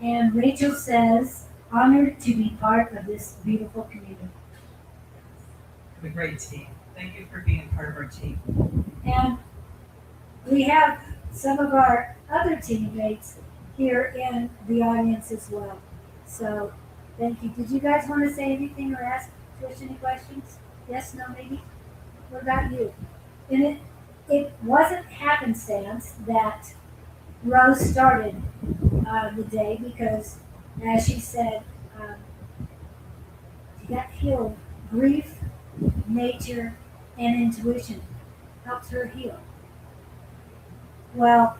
And Rachel says, honored to be part of this beautiful community. A great team. Thank you for being part of our team. And we have some of our other teammates here in the audience as well. So thank you. Did you guys want to say anything or ask Trish any questions? Yes, no, maybe? What about you? And it wasn't happenstance that Rose started the day because, as she said, she got healed. Grief, nature, and intuition helps her heal. Well,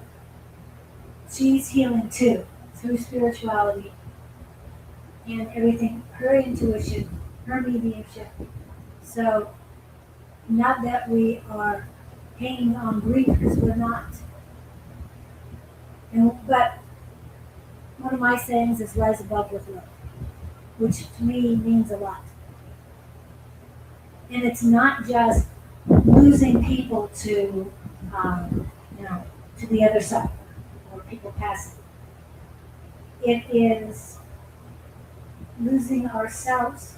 she's healing too through spirituality and everything, her intuition, her mediumship. So, not that we are hanging on grief because we're not. But one of my sayings is rise above with love, which to me means a lot. And it's not just losing people to, to the other side or people passing. It is losing ourselves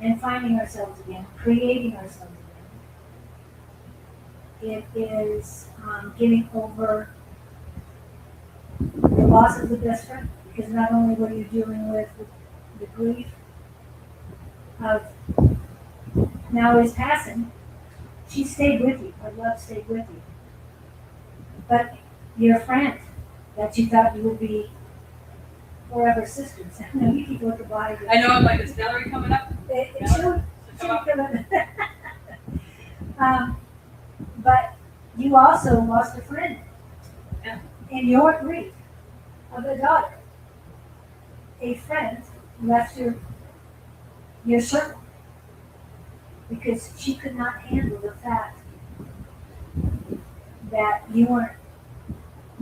and finding ourselves again, creating ourselves again. It is getting over the loss of the best friend, because not only were you dealing with the grief of now his passing, she stayed with you. Her love stayed with you. But your friend that you thought you would be forever sisters. You keep looking by. I know I'm like, is Valerie coming up? She'll but you also lost a friend. Yeah. In your grief of a daughter. A friend left your circle because she could not handle the fact that you weren't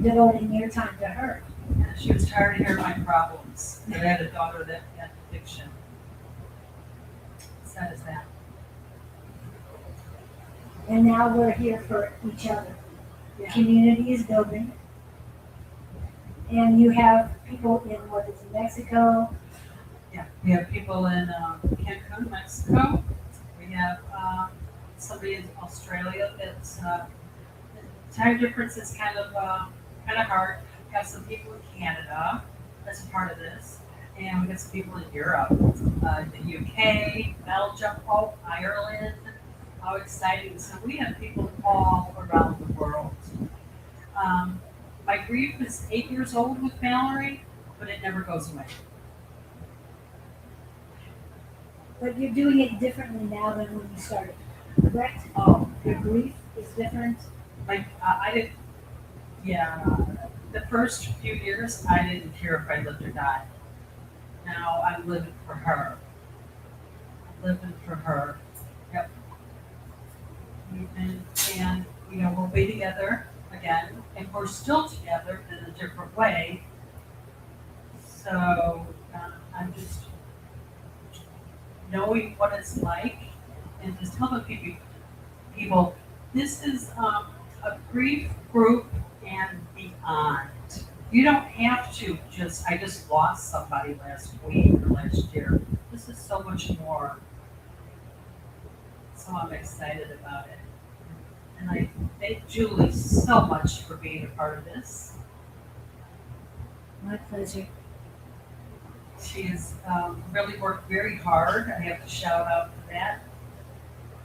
devoting your time to her. Yeah, she was tired of hearing my problems. I had a daughter that had addiction. Sad as that. And now we're here for each other. The Yeah. community is building. And you have people in what is it, Mexico? Yeah, we have people in Cancun, Mexico. We have somebody in Australia that's time difference is kind of hard. We have some people in Canada that's a part of this, and we got some people in Europe, the UK, Belgium, Ireland. How exciting! So we have people all around the world. grief is 8 years old with Mallory, but it never goes away. But you're doing it differently now than when you started, correct? Oh, Your grief is different. like I didn't. Yeah, the first few years I didn't care if I lived or died. Now I'm living for her. I'm living for her. Yep. And you know we'll be together again, and we're still together in a different way. So I'm just knowing what it's like, and just telling people this is a grief group and beyond. You don't have to I just lost somebody last week or last year. This is so much more. So I'm excited about it. And I thank Julie so much for being a part of this. My pleasure. She has really worked very hard. I have to shout out for that.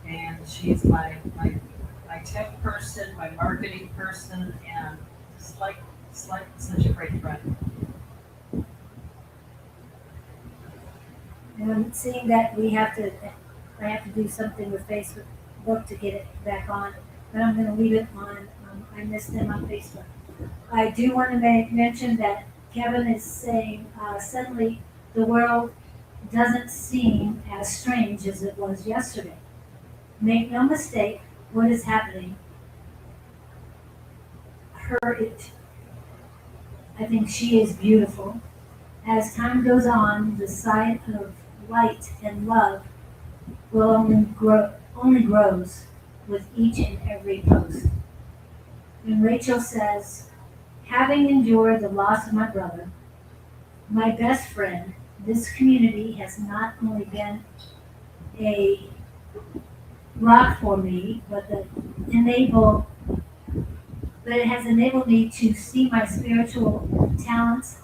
And she's my tech person, my marketing person, and just like such a great friend. And I'm seeing that I have to do something with Facebook to get it back on, but I'm gonna leave it on, I missed them on Facebook. I do want to mention that Kevin is saying, suddenly the world doesn't seem as strange as it was yesterday. Make no mistake, what is happening, I think she is beautiful. As time goes on, the side of light and love will only grows with each and every post. And Rachel says, having endured the loss of my brother, my best friend, this community has not only been a rock for me, but it has enabled me to see my spiritual talents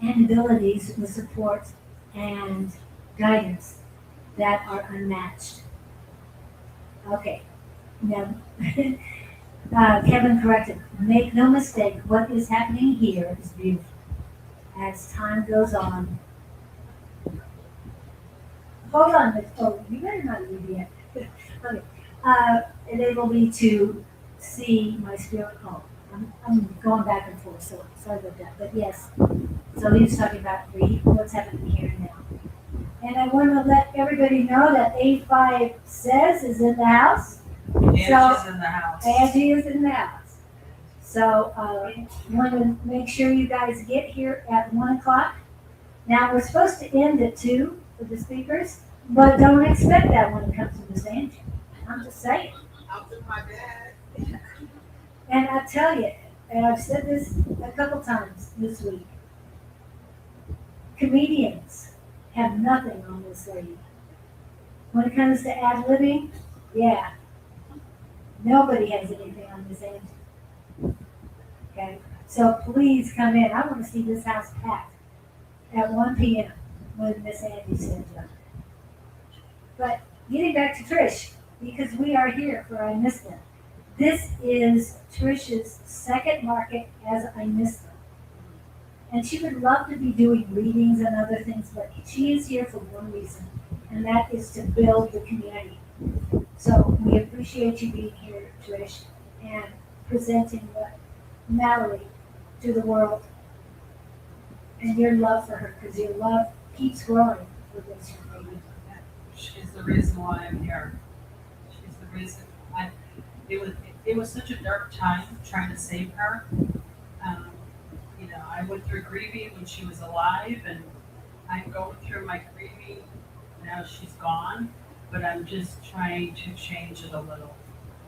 and abilities with support and guidance that are unmatched. Okay, now Kevin corrected. Make no mistake, what is happening here is beautiful. As time goes on. Hold on, Miss. Oh, you better not leave yet. Okay. Enable me to see my spirit. Oh, I'm going back and forth, so sorry about that. But yes, so he was talking about what's happening here and now. And I want to let everybody know that A5 says is in the house. Angie's in the house. Angie is in the house. So want to make sure you guys get here at 1 o'clock. Now we're supposed to end at 2 for the speakers, but don't expect that when it comes to Miss Angie. I'm just saying. I'll do my best. And I tell you, and I've said this a couple times this week, comedians have nothing on this lady. When it comes to ad-libbing, yeah, nobody has anything on Miss Angie. Okay, so please come in. I want to see this house packed at 1 p.m. when Miss Angie stands up. But getting back to Trish, because we are here for I Miss Them. This is Trish's second market as I Miss Them. And she would love to be doing readings and other things, but she is here for one reason, and that is to build the community. So we appreciate you being here, Trish, and presenting Mallory to the world, and your love for her, because your love keeps growing for this young lady. She's the reason why I'm here. She's the reason. It was such a dark time trying to save her. You know, I went through grieving when she was alive, and I'm going through my grieving now she's gone. But I'm just trying to change it a little.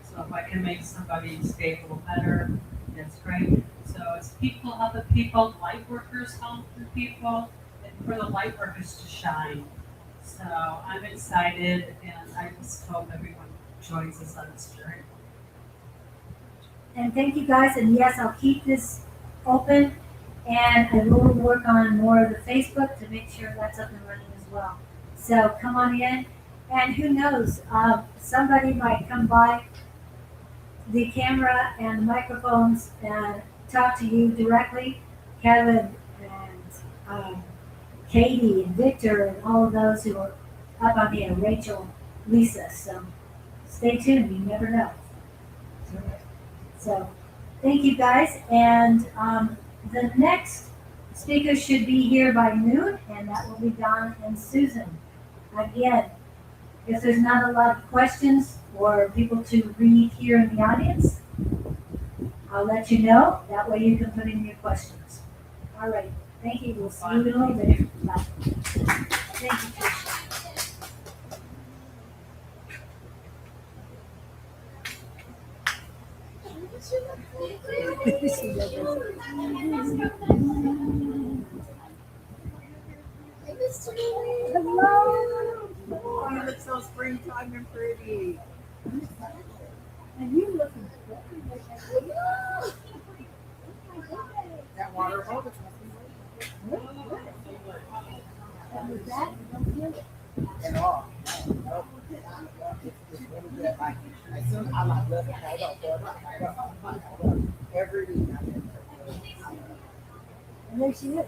So if I can make somebody's day a little better, that's great. So it's people helping people, light workers helping people, and for the light workers to shine. So I'm excited, and I just hope everyone joins us on this journey. And thank you guys, and yes, I'll keep this open, and I will work on more of the Facebook to make sure that's up and running as well. So come on in, and who knows, somebody might come by the camera and the microphones and talk to you directly, Kevin and Katie and Victor and all of those who are up on here, Rachel, Lisa. So stay tuned. You never know. So thank you guys. And the next speaker should be here by noon, and that will be Don and Susan. Again, if there's not a lot of questions or people to read here in the audience, I'll let you know. That way you can put in your questions. All right. Thank you. We'll see you in a little bit. Bye. Thank you, Tricia. Hello. Oh, you look so springtime and pretty. And you looking That water over. and with that, you don't feel it. And all. Nope. It's really good. Like, as soon as I like love it, I don't every week. And there she is.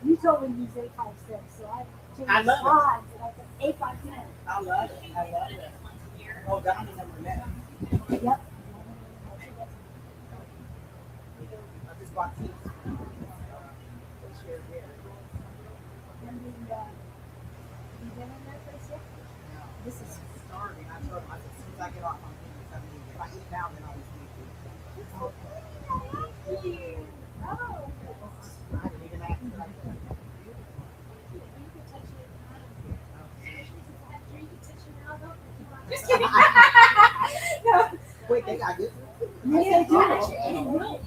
You told me to use 856, so I changed I love it. odds and I said 859. I love it. I love it. Oh, Donnie number that. Yep. I just bought these. And you been in that place yet? This is starving. I told him, I said, as soon as I get off, I'm eating something. If I eat now, then I'll just eat food. I didn't even ask her. Just kidding. Wait, they got good. Yeah, Oh, I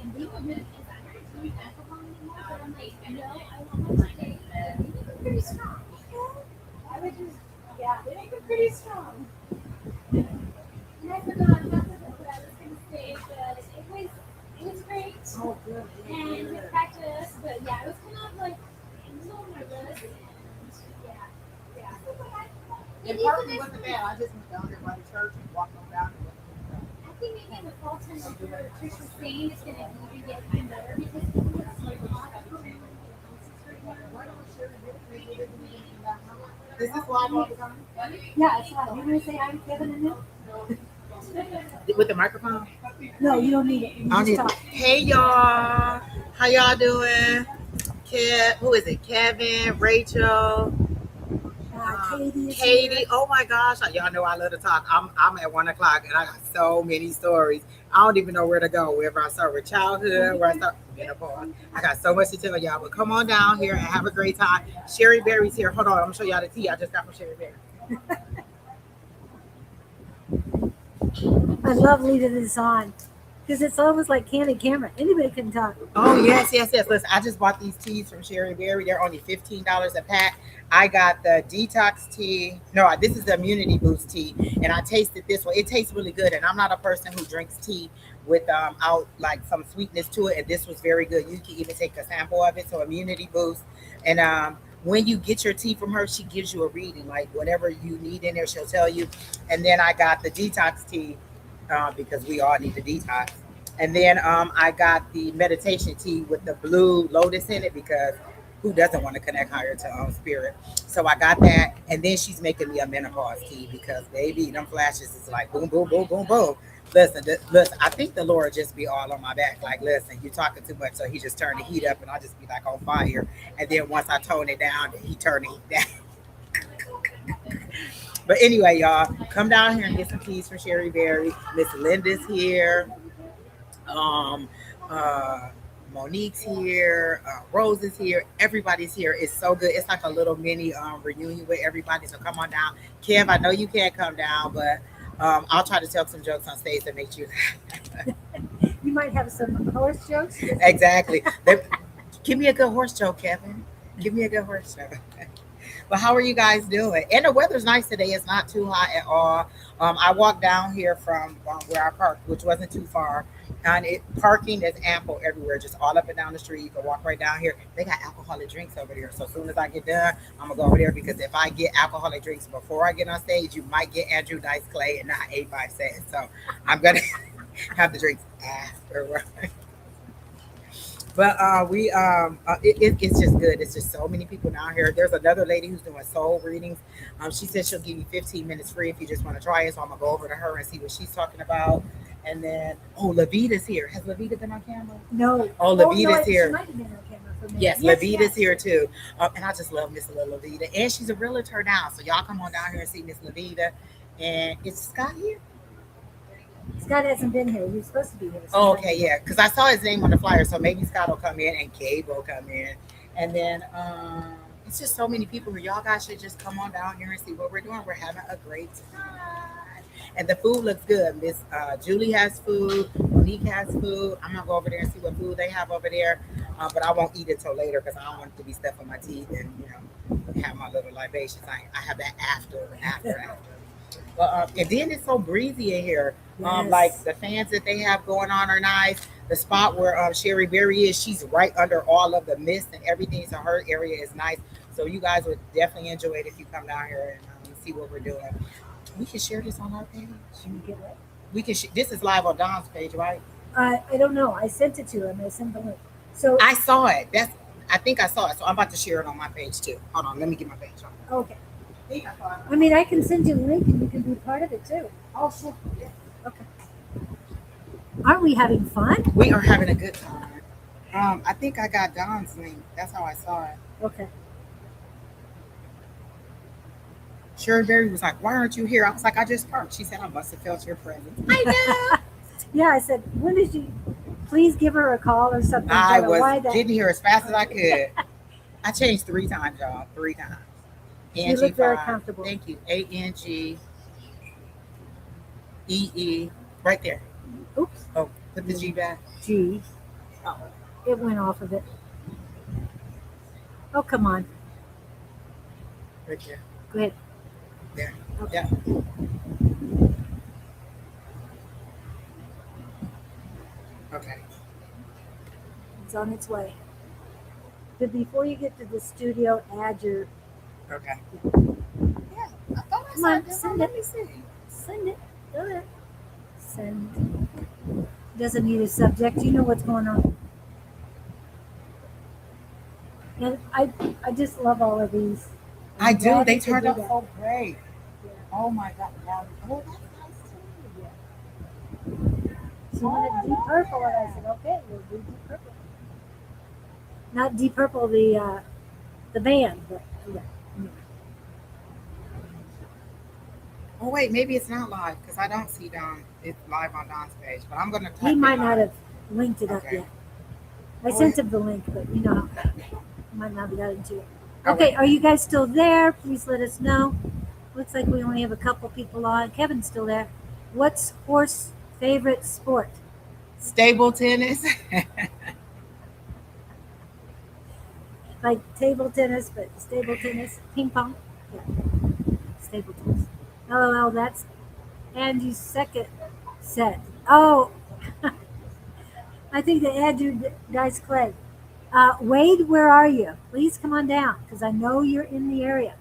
Pretty strong. I would just, yeah, they make it pretty strong. And I forgot what I was going to say, but it was great. Oh, good. And with practice, but yeah, it was kind of like a little nervous. And yeah. And parking wasn't bad. I just went down there by the church and walked on down. I think maybe in the fall time, like Trish was saying, it's going to even get kind of better because it's like hot. Is this live all the time? Yeah, it's not. You want to say hi to Kevin and them? With the microphone? No, you don't need it. You I just need- talk. Hey y'all, how y'all doing? Who is it? Kevin, Rachel, Katie. is Katie. here. Oh my gosh, y'all know I love to talk. I'm at 1 o'clock and I got so many stories. I don't even know where to go. Wherever I start with childhood, where I start menopause. I got so much to tell y'all. But come on down here and have a great time. Sherry Berry's here. Hold on, I'm gonna show y'all the tea I just got from Sherry Berry. I love leaving this on because it's almost like candid camera. Anybody can talk. Oh yes. Listen, I just bought these teas from Sherry Berry. They're only $15 a pack. I got the detox tea. No, this is the immunity boost tea, and I tasted this one. It tastes really good, and I'm not a person who drinks tea with out like some sweetness to it. And this was very good. You can even take a sample of it. So immunity boost, and when you get your tea from her, she gives you a reading, like whatever you need in there, she'll tell you. And then I got the detox tea because we all need the detox. And then I got the meditation tea with the blue lotus in it because who doesn't want to connect higher to spirit? So I got that. And then she's making me a menopause tea because baby, them flashes is like boom, boom, boom, boom, boom. Listen, I think the Lord just be all on my back. Like, listen, you're talking too much. So he just turned the heat up and I'll just be like on fire. And then once I tone it down, he turned the heat down. But anyway, y'all, come down here and get some teas from Sherry Berry. Miss Linda's here. Monique's here. Rose is here. Everybody's here. It's so good. It's like a little mini reunion with everybody. So come on down. Kev, I know you can't come down, but I'll try to tell some jokes on stage that make you. You might have some horse jokes. Exactly. Give me a good horse joke, Kevin. Give me a good horse joke. But how are you guys doing? And the weather's nice today. It's not too hot at all. I walked down here from where I parked, which wasn't too far. And parking is ample everywhere, just all up and down the street. You can walk right down here. They got alcoholic drinks over there. So as soon as I get done, I'm going to go over there because if I get alcoholic drinks before I get on stage, you might get Andrew Dice Clay and not 856. So I'm going to. have the drinks after. But it's just good. It's just so many people down here. There's another lady who's doing soul readings. She said she'll give you 15 minutes free if you just want to try it. So I'm gonna go over to her and see what she's talking about. And then, Lavita's here. Has Lavita been on camera? No. Oh, no, Lavita's she here. might have been on camera for a minute. Yes, Yes, Lavita's yes. here too. And I just love Miss Lavita. And she's a realtor now. So y'all come on down here and see Miss Lavita. And is Scott here? Scott hasn't been here. He was supposed to be here. Oh, okay, yeah. Because I saw his name on the flyer. So maybe Scott will come in and Gabe will come in. And then it's just so many people here. Y'all guys should just come on down here and see what we're doing. We're having a great time. And the food looks good. Miss Julie has food. Monique has food. I'm gonna go over there and see what food they have over there. But I won't eat it till later because I don't want it to be stuff in my teeth and have my little libations. I have that after. But and then it's so breezy in here. Yes. Like the fans that they have going on are nice. The spot where Sherry Berry is, she's right under all of the mist and everything. So her area is nice. So you guys would definitely enjoy it if you come down here and see what we're doing. We can share this on our page. We can. This is live on Don's page, right? I don't know. I sent it to him. I sent the link. So I saw it. I think I saw it. So I'm about to share it on my page too. Hold on. Let me get my page on. okay. I mean, I can send you the link and you can be part of it too. Oh, sure. Yeah. Okay. Aren't we having fun? We are having a good time. I think I got Don's link. That's how I saw it. Okay. Sherry Berry was like, "Why aren't you here?" I was like, "I just parked." She said, "I must have felt your presence." I know. Yeah, I said, when did you please give her a call or something? I Tell her why was that. getting here as fast as I could. I changed 3 times, y'all. 3 times. You look very Angie5. comfortable. Thank you. ANGEE. Right there. Oops. Oh, put the G back. G. Oh, it went off of it. Oh, come on. Right there. Go ahead. There. Okay. Yeah. Okay. It's on its way. But before you get to the studio, add your. Okay. Yeah, I thought I Come on, said this. send Let it. me see. Send it. Go ahead. Send. Doesn't need a subject. You know what's going on. And I just love all of these. I I'm do. glad They you could turned do out that. so great. Yeah. Oh my God. Now, oh, that's nice too. She wanted deep purple, and I said, okay, we'll do deep purple. Not deep purple, the band, but yeah. Oh wait, maybe it's not live because I don't see Don. It's live on Don's page, but I'm gonna. He might not have linked it up Okay. yet. I Oh, sent him the link, but you know, he might not have gotten to it. Oh, Okay, wait. are you guys still there? Please let us know. Looks like we only have a couple people on. Kevin's still there. What's horse favorite sport? Stable tennis. Like table tennis, but stable tennis, ping pong. Yeah, stable tennis. LOL, that's Angie's second set. Oh, I think the Andrew Dice Clay. Wade, where are you? Please come on down because I know you're in the area.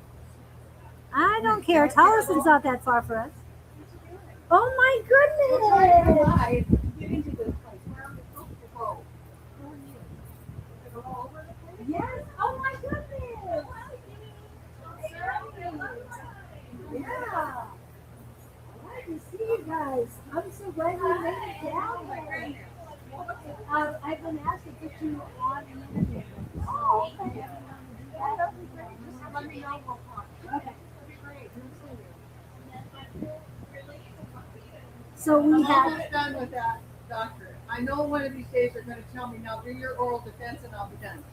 I don't care. Tollison's not that far for us. Oh my goodness! Yes. Oh my goodness! Yeah. Glad to see you guys. I'm so glad you made it down there. I've been asked to put you on the interview. Oh, okay. Let me know. Okay. So we I'm have. almost done with that, doctor. I know one of these days they're going to tell me, now do your oral defense and I'll be done.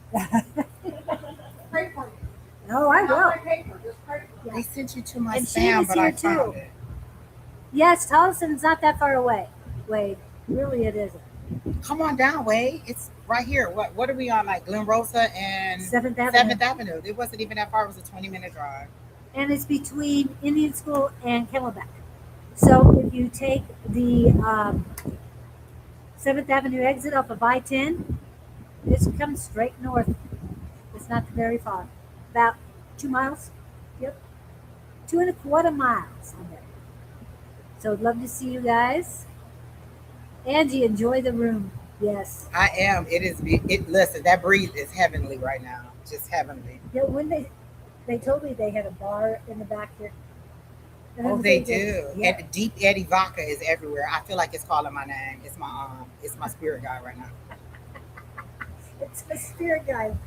Pray for me. Oh, I Not will. my paper, just pray for me. They sent you to my And spam, Shayna's but I here, too. found it. Yes, Tollison's not that far away. Wade, really, it isn't. Come on down, Wade. It's right here. What are we on? Like Glenrosa and 7th Avenue. 7th Avenue. It wasn't even that far. It was a 20-minute drive. And it's between Indian School and Camelback. So if you take the 7th Avenue exit off of I-10, this comes straight north. It's not very far. About 2 miles. Yep. 2.25 miles. I bet. So I'd love to see you guys. Angie, enjoy the room. Yes. I am. It is. Listen, that breeze is heavenly right now. Just heavenly. Yeah, when they told me they had a bar in the back here. And I Oh, was they thinking, do. Yeah, And Deep Eddie Vodka is everywhere. I feel like it's calling my name. It's my spirit guide right now. it's a spirit guide.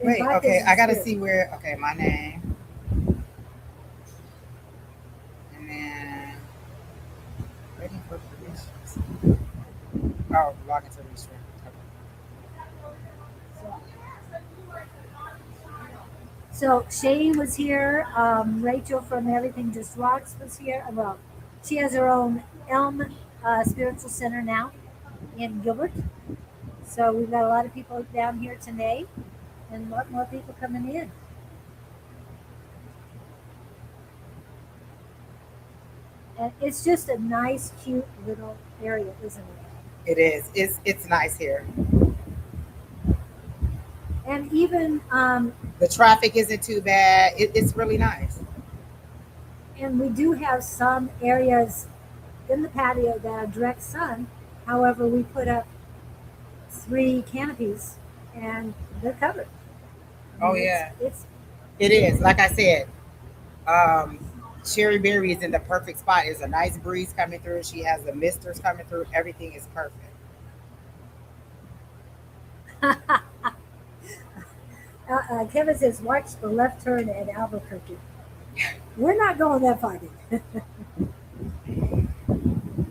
And Wait, vodka's okay, a I gotta spirit. see where. Okay, my name, and then waiting for permissions. Oh, log into the stream. So Shane was here. Rachel from Everything Just Rocks was here. Well, she has her own Elm Spiritual Center now in Gilbert. So we've got a lot of people down here today, and a lot more people coming in. And it's just a nice, cute little area, isn't it? It is. It's nice here. And even The traffic isn't too bad. It's really nice. and we do have some areas in the patio that are direct sun. However, we put up 3 canopies and they're covered. Oh yeah, It's it is. Like I said, Sherry Berry is in the perfect spot. There's a nice breeze coming through. She has the misters coming through. Everything is perfect. Kevin says, watch the left turn at Albuquerque. We're not going that far. It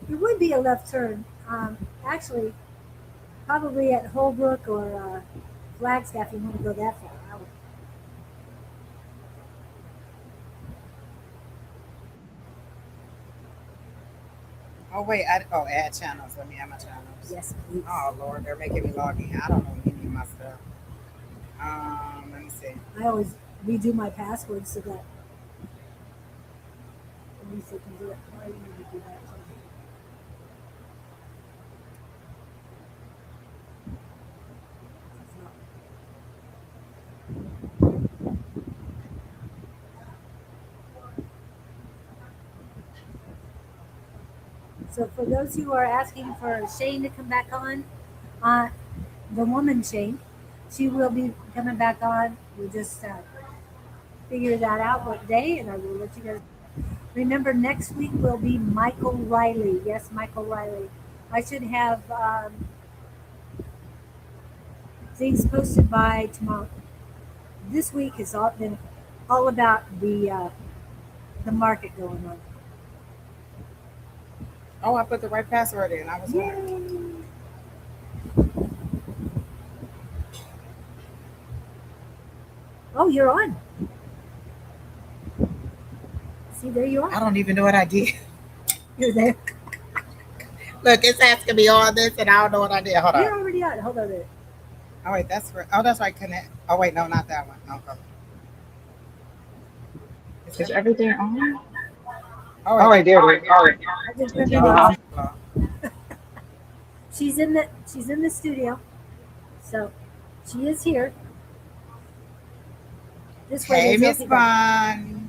would be a left turn. Actually, probably at Holbrook or Flagstaff. You want to go that far. Oh wait, add channels. Let me add my channels. Yes, please. Oh Lord, they're making me log in. I don't know any of my stuff. Let me see. I always redo my password so that Lisa can do it. Why do you need to do that? So for those who are asking for Shane to come back on, the woman Shane, she will be coming back on. We just figure that out what day, and I will let you guys. Remember, next week will be Michael Riley. Yes, Michael Riley. I should have things posted by tomorrow. This week has all been all about the market going on. Oh, I put the right password in. I was right. Yay! Oh, you're on. See, there you I are. don't even know what I did. You're there. Look, it's asking me all this, and I don't know what I did. Hold You're on. already on. Hold on there. Oh wait, that's right. Oh, that's right. Connect. Oh wait, no, not that one. Okay. Is everything on? Oh wait, there it is. All right. I just put it in. She's in the studio, so she is here. This way. Hey, there's Miss no feedback. Bonnie.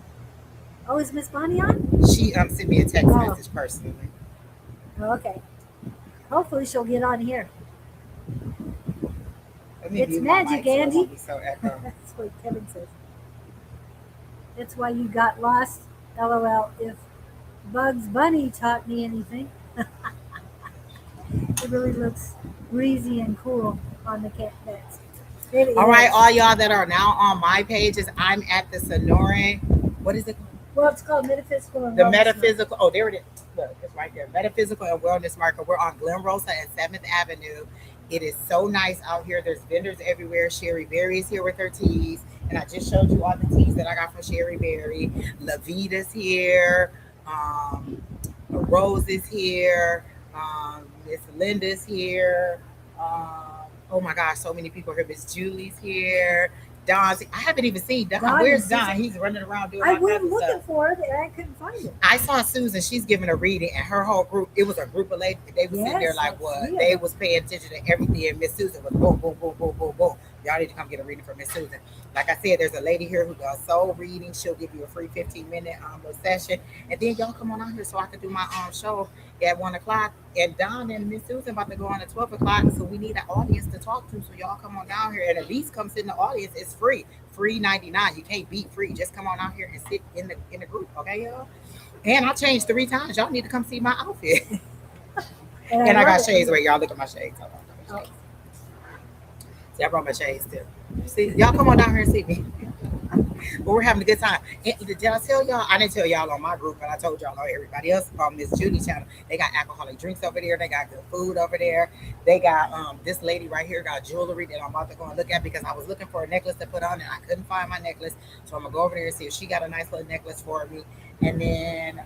Oh, is Miss Bonnie on? She sent me a text Oh. message personally. Oh, okay. Hopefully she'll get on here. Let me It's mute my magic, mic so it Angie. won't be so echo. That's what Kevin says. That's why you got lost. LOL. If Bugs Bunny taught me anything, it really looks breezy and cool on the cat beds. All right, all y'all that are now on my pages, I'm at the Sonoran. What is it? Well, it's called Metaphysical and The Wellness Metaphysical. Oh, there it is. Look, it's right there. Metaphysical and Wellness Market. We're on Glenrosa and 7th Avenue. It is so nice out here. There's vendors everywhere. Sherry Berry is here with her teas. And I just showed you all the teas that I got from Sherry Berry. La Vita's here. Rose is here. Miss Linda's here. Oh my gosh, so many people here. Miss Julie's here. Don's. I haven't even seen Don. Don Where's is- Don? He's running around doing I all went kinds of looking stuff. for it and I couldn't find it. I saw Susan. She's giving a reading, and her whole group. It was a group of ladies. They was sitting there Yes, like like what? 3 of They them. was paying attention to everything. And Miss Susan was boom, boom, boom, boom, boom, boom. Y'all need to come get a reading from Miss Susan. Like I said, there's a lady here who does soul reading. She'll give you a free 15-minute little session. And then y'all come on out here so I can do my show at 1 o'clock. And Don and Miss Susan about to go on at 12 o'clock. So we need an audience to talk to. So y'all come on down here and at least come sit in the audience. It's free. Free 99. You can't beat free. Just come on out here and sit in the group, okay, y'all? And I changed 3 times. Y'all need to come see my outfit. And I got shades. Wait, y'all look at my shades. Hold on. Oh. See, I brought my shades too. See, y'all come on down here and see me. But we're having a good time. And did I tell y'all? I didn't tell y'all on my group, but I told y'all on everybody else on Miss Judy's channel. They got alcoholic drinks over there. They got good food over there. They got this lady right here got jewelry that I'm about to go and look at because I was looking for a necklace to put on and I couldn't find my necklace. So I'm gonna go over there and see if she got a nice little necklace for me. And then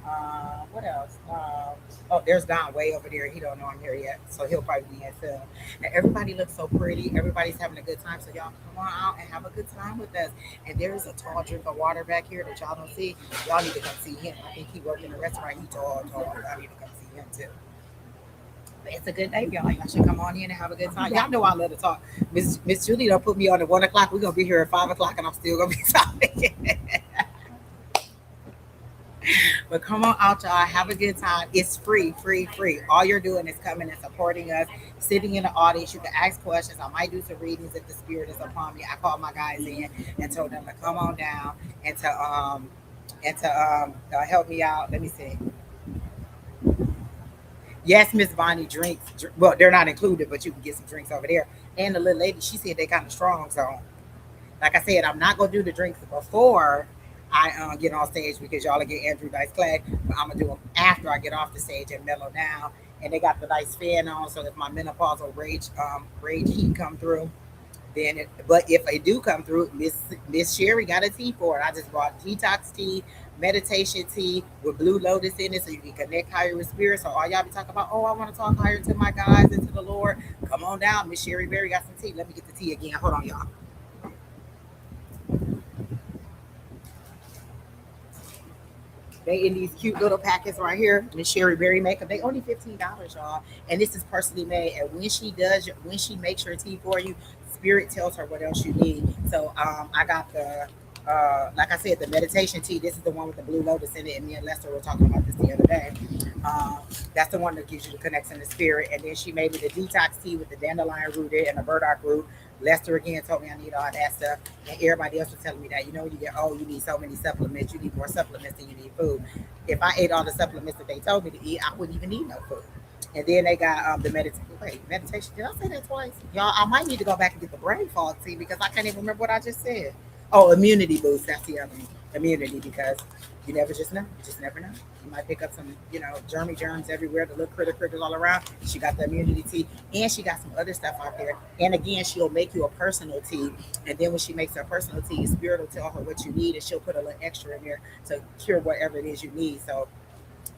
what else? Oh, there's Don way over there. He don't know I'm here yet, so he'll probably be in soon. And everybody looks so pretty. Everybody's having a good time. So y'all come on out and have a good time with us. And there's a tall drink of water back here that y'all don't see. Y'all need to come see him. I think he worked in a restaurant. He tall. Y'all need to come see him too. But it's a good day, y'all. Y'all should come on in and have a good time. Y'all know I love to talk. Miss Julie don't put me on at 1 o'clock. We're gonna be here at 5 o'clock, and I'm still gonna be talking. But come on out, y'all. Have a good time. It's free. All you're doing is coming and supporting us, sitting in the audience. You can ask questions. I might do some readings if the spirit is upon me. I called my guys in and told them to come on down and to help me out. Let me see. Yes, Miss Bonnie drinks. Well, they're not included, but you can get some drinks over there. And the little lady, she said they kind of strong. So, like I said, I'm not gonna do the drinks before I get on stage because y'all will get Andrew Dice Clay, but I'm gonna do them after I get off the stage and mellow down. And they got the nice fan on, so if my menopausal rage heat come through, then but if I do come through, Miss Sherry got a tea for it. I just brought detox tea, meditation tea with blue lotus in it, so you can connect higher with spirit. So all y'all be talking about, oh, I want to talk higher to my guys and to the Lord. Come on down, Miss Sherry Berry got some tea. Let me get the tea again. Hold on, y'all. They in these cute little packets right here, Miss Sherry Berry makeup. They only $15, y'all. And this is personally made. And when she makes your tea for you, spirit tells her what else you need. So I got the like I said, the meditation tea. This is the one with the blue lotus in it. And me and Lester were talking about this the other day. That's the one that gives you the connection to spirit. And then she made me the detox tea with the dandelion root and the burdock root. Lester again told me I need all that stuff, and everybody else was telling me that, you know, you get, oh, you need so many supplements, you need more supplements than you need food. If I ate all the supplements that they told me to eat, I wouldn't even need no food. And then they got the meditation. Did I say that twice? Y'all, I might need to go back and get the brain fog tea because I can't even remember what I just said. Oh, immunity boost. That's the other one. Immunity, because you never just know. You just never know. You might pick up some, germs everywhere, the little critters all around. She got the immunity tea, and she got some other stuff out there. And again, she'll make you a personal tea. And then when she makes her personal tea, spirit will tell her what you need, and she'll put a little extra in there to cure whatever it is you need. So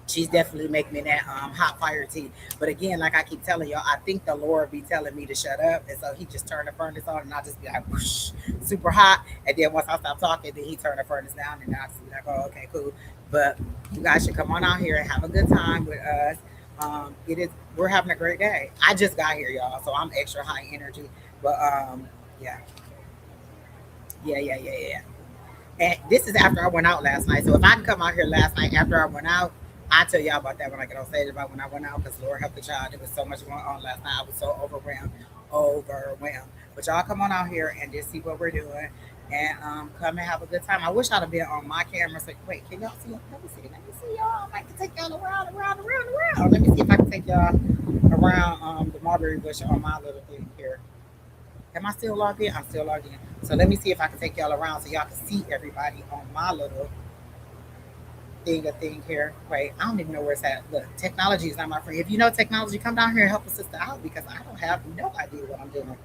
she's definitely making me that hot fire tea. But again, like I keep telling y'all, I think the Lord be telling me to shut up. And so he just turned the furnace on, and I'll just be like, whoosh, super hot. And then once I stop talking, then he turned the furnace down, and I'll just be like, oh, okay, cool. But you guys should come on out here and have a good time with us. We're having a great day. I just got here, y'all, so I'm extra high energy. But yeah. And this is after I went out last night. So if I can come out here last night after I went out, I'll tell y'all about that when I get on stage about when I went out, because Lord help the child. There was so much going on last night. I was so overwhelmed. But y'all come on out here and just see what we're doing and come and have a good time. I wish I'd have been on my camera. So wait, can y'all see? Let me see y'all. I like to take y'all around. Let me see if I can take y'all around the mulberry bush on my little thing here. Am I still logged in? I'm still logged in. So let me see if I can take y'all around so y'all can see everybody on my little thing here. Wait, I don't even know where it's at. Look, technology is not my friend. If you know technology, come down here and help a sister out, because I don't have no idea what I'm doing.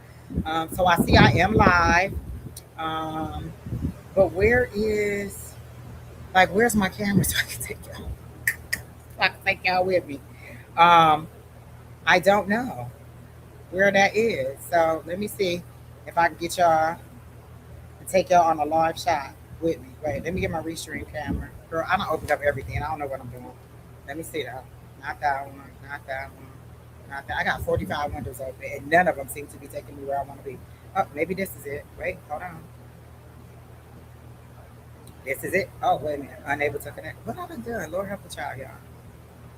So I see I am live. But where's my camera so I can take y'all with me? I don't know where that is. So let me see if I can get y'all and take y'all on a live shot with me. Wait, let me get my restream camera. Girl, I don't open up everything. I don't know what I'm doing. Let me see that. Not that one. Not that one. Not that. I got 45 windows open, and none of them seem to be taking me where I want to be. Oh, maybe this is it. Wait, hold on. This is it. Oh, wait a minute. Unable to connect. What have I done? Lord help the child, y'all.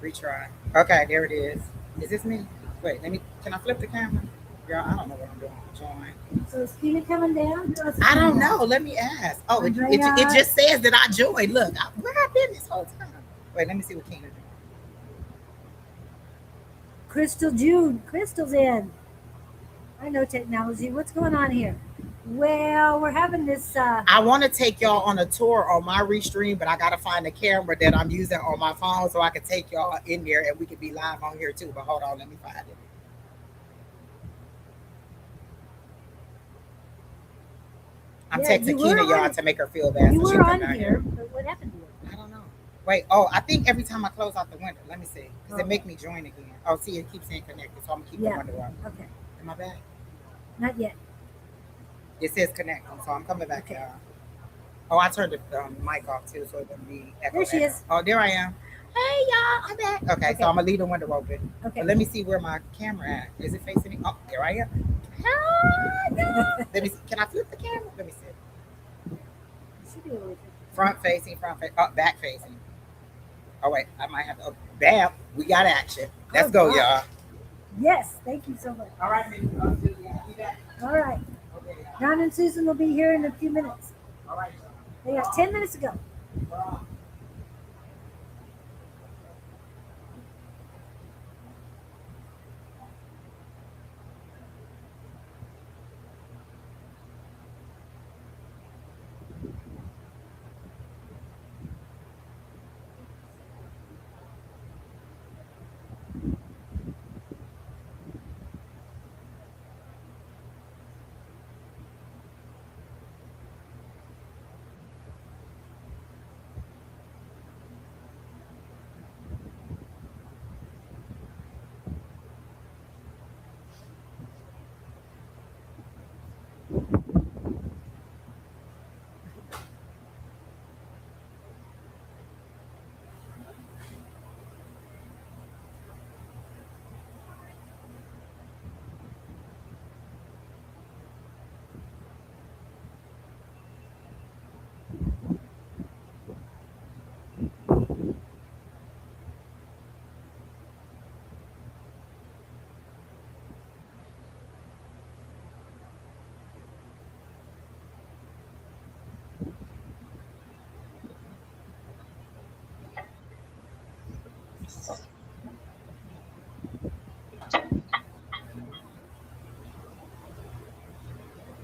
Retry. Okay, there it is. Is this me? Wait, let me. Can I flip the camera? Y'all, I don't know what I'm doing. Join. So is Tina coming down? I don't know. Let me ask. Oh, it just says that I joined. Look, where I've been this whole time. Wait, let me see what Tina doing. Crystal June. Crystal's in. I know technology. What's going on here? Well, we're having this. I want to take y'all on a tour on my restream, but I got to find the camera that I'm using on my phone so I can take y'all in there and we can be live on here too. But hold on, let me find it. I'm texting Kina, y'all, to make her feel bad. You so were on here, but what happened to it? I don't know. Wait, I think every time I close out the window, let me see. Does it make me join again? Oh, see, it keeps saying connected, so I'm going to keep the window up. Okay. Am I back? Not yet. It says connecting, so I'm coming back, y'all. Oh, I turned the mic off too, so it doesn't be echo. There she is. Oh, there I am. Hey, y'all, I'm back. Okay, so I'm going to leave the window open. Okay. But let me see where my camera at. Is it facing me? Oh, there I am. Let me see. Can I flip the camera? Let me see. Should be able to. Front facing. Oh, back facing. Oh, wait. I might have to. Bam. We got action. Let's go, y'all. Yes. Thank you so much. All right. All right. Okay, Don and Susan will be here in a few minutes. all right. They got 10 minutes to go.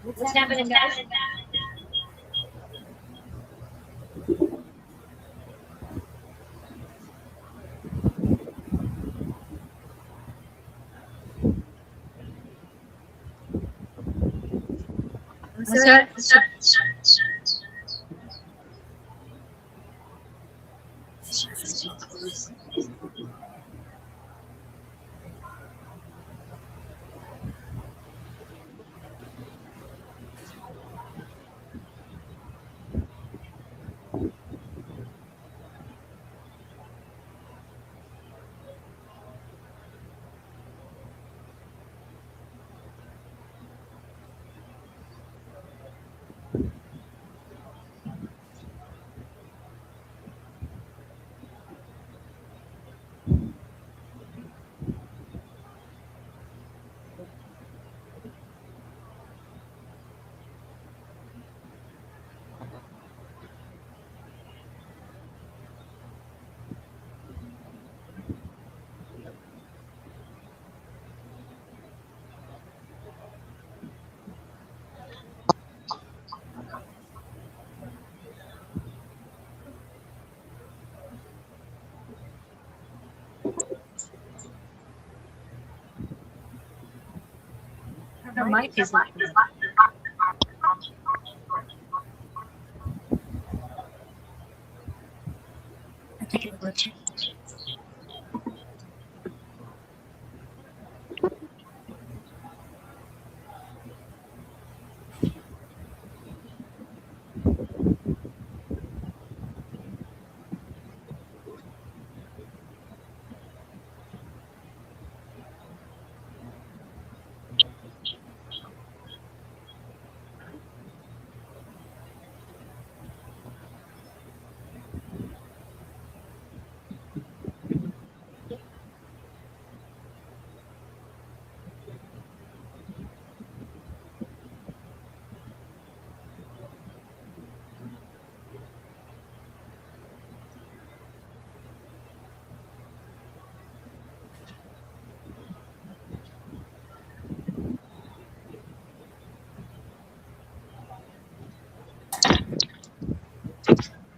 What's happening, guys? I'm sorry. Her mic is not. I think it's glitching.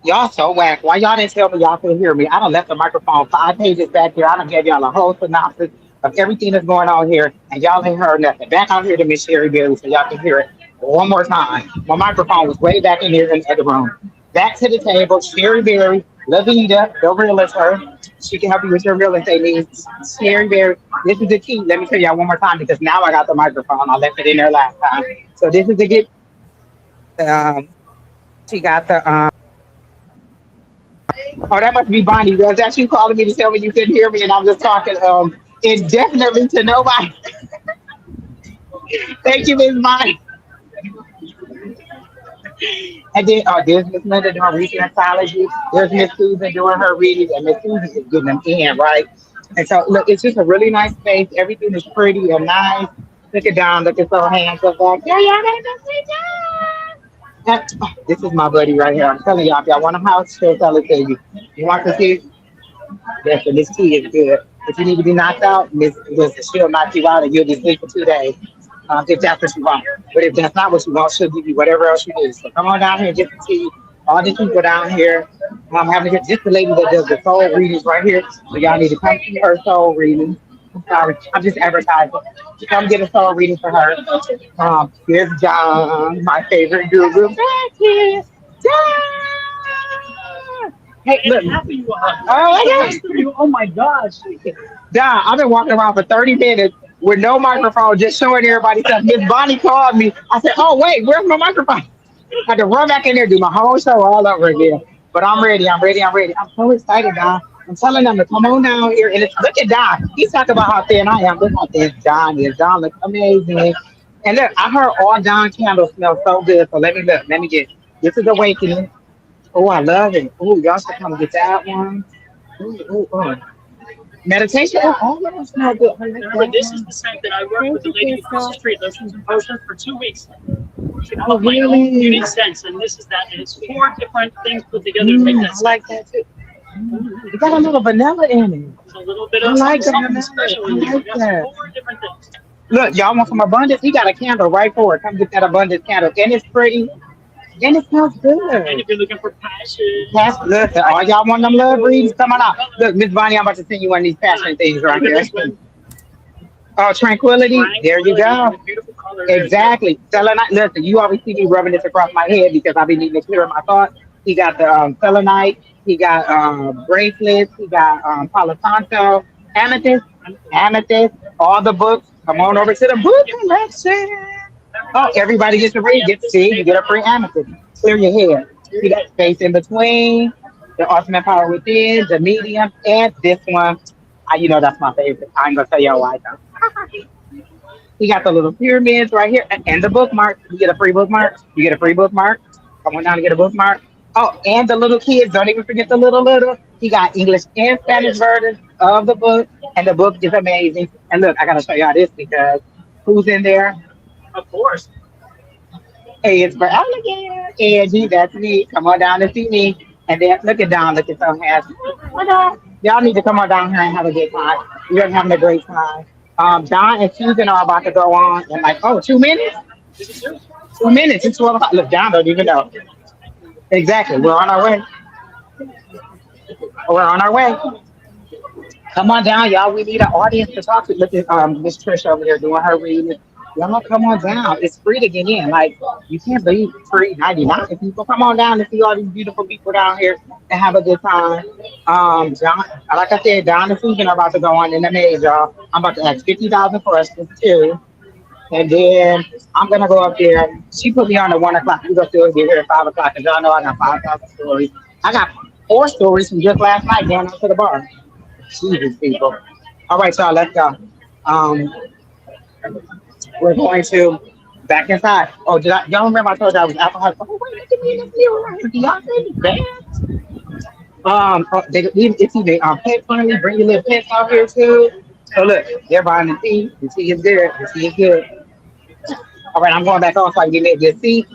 Y'all so whack. Why y'all didn't tell me y'all could hear me? I done left the microphone 5 pages back here. I done gave y'all a whole synopsis of everything that's going on here, and y'all ain't heard nothing. Back out here to Miss Sherry Berry so y'all can hear it one more time. My microphone was way back in here in the other room. Back to the table, Sherry Berry, Lavita, the realtor. She can help you with your real estate needs. Sherry Berry, this is the key. Let me tell y'all one more time because now I got the microphone. I left it in there last time. So this is the get. Um, she got the Oh, that must be Bonnie. Was that you calling me to tell me you couldn't hear me and I'm just talking indefinitely to nobody? Thank you, Miss Bonnie. And then there's Miss Linda doing reflexology. There's Miss Susan doing her readings, and Miss Susan is getting them in, right? And so look, it's just a really nice space. Everything is pretty and nice. Look at down, look at her hands up back. Yeah, yeah, this is my buddy right here. I'm telling y'all, if y'all want a house, she'll tell it to you. You want to see? Yes, and this tea is good. If you need to be knocked out, she'll knock you out and you'll be asleep for 2 days. If that's what you want. But if that's not what you want, she'll give you whatever else you need. So come on down here and get the tea. All these people down here. I'm having to get just the lady that does the soul readings right here. So y'all need to come see her soul readings. I'm sorry, I'm just advertising. Come get a soul reading for her. Here's John, my favorite guru. Back here. John! Hey, look. Oh my gosh. Don, I've been walking around for 30 minutes with no microphone, just showing everybody stuff. Miss Bonnie called me. I said, oh, wait, where's my microphone? I had to run back in there, do my whole show all over again. But I'm ready. I'm so excited, Don. I'm telling them to come on down here. And look at Don. He's talking about how thin I am. Look how thin Don is. Don looks amazing. And look, I heard all Don candles smell so good. So let me look. Let me get, this is Awakening. Oh, I love it. Oh, y'all should come get that one. Ooh. Meditation. Oh, all of them smell good. Remember, this is the scent that I worked with the lady across the street, listened to posters for 2 weeks. Oh, My own really? unique scents, and this is that. And it's 4 different things put together to make that I scent. like that too. It got a little vanilla in it. It's a little bit I of like something that. special I in there. like Yes, that. 4 different things. Look, y'all want some abundance? He got a candle right for it. Come get that abundance candle. And it's pretty. And it smells And good. if you're looking for passion, Yes, listen, all y'all want them love readings? Come on out. Look, Miss Bonnie, I'm about to send you one of these passion things right look at here. this one. Oh, tranquility. There you go. The beautiful color. Exactly. Selenite. Listen, you always see me rubbing this across my head because I've been needing to clear my thoughts. He got the selenite. He got bracelets. He got Palo Santo, amethyst, all the books. Come on over to the book collection. Oh, everybody gets a read. Get to see. You get a free amethyst. Clear your head. You got space in between. The ultimate power within. The medium, and this one. You know that's my favorite. I ain't gonna tell y'all why though. You got the little pyramids right here and the bookmark. You get a free bookmark. You get a free bookmark. Come on down and get a bookmark. Oh, and the little kids. Don't even forget the little. He got English and Spanish versions of the book. And the book is amazing. And look, I gotta show y'all this because who's in there? Of course. Hey, it's for Alligator. Angie, that's me. Come on down and see me. And then look at Don, look at so happy. Y'all need to come on down here and have a good time. You're having a great time. Don and Susan are about to go on in like, 2 minutes? 2 minutes. It's 12 o'clock. Look, Don don't even know. Exactly. We're on our way. We're on our way. Come on down, y'all. We need an audience to talk to. Look at Miss Trish over there doing her reading. Y'all come on down. It's free to get in. Like, you can't believe it's free 99 people. Come on down and see all these beautiful people down here and have a good time. John, like I said, Don and Susan are about to go on in the maze, y'all. I'm about to ask 50,000 questions too. And then I'm gonna go up there. She put me on at 1 o'clock. We go still get here at 5 o'clock. And y'all know I got 5,000 stories. I got 4 stories from just last night going out to the bar. Jesus, people. All right, y'all, let's go. We're going to back inside. Oh, y'all remember I told you I was alcoholic? Oh, wait, look at me in this mirror right here. Do y'all see me bad? It's even pet friendly. Bring your little pets out here too. So look, they're buying the tea. The tea is good. The tea is good. All right, I'm going back on so I can get me a good seat.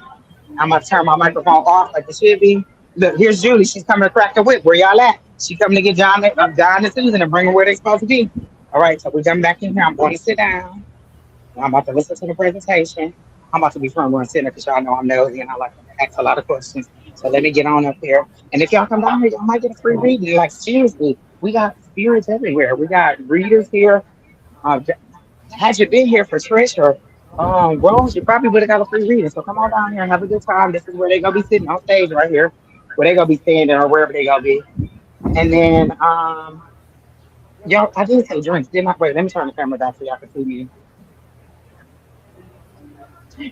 I'm gonna turn my microphone off like it should be. Look, here's Julie. She's coming to crack the whip. Where y'all at? She coming to get John and Susan and bring them where they're supposed to be. All right, so we're coming back in here. I'm going to sit down. I'm about to listen to the presentation. I'm about to be front row and center because y'all know I'm nosy and I like to ask a lot of questions. So let me get on up here. And if y'all come down here, y'all might get a free reading. Like seriously, we got spirits everywhere. We got readers here. J- had you been here for Trish or Rose, you probably would have got a free reading. So come on down here and have a good time. This is where they're gonna be sitting on stage right here, where they're gonna be standing or wherever they gonna be. And then y'all, I did say drinks, didn't I? Wait, let me turn the camera back so y'all can see me.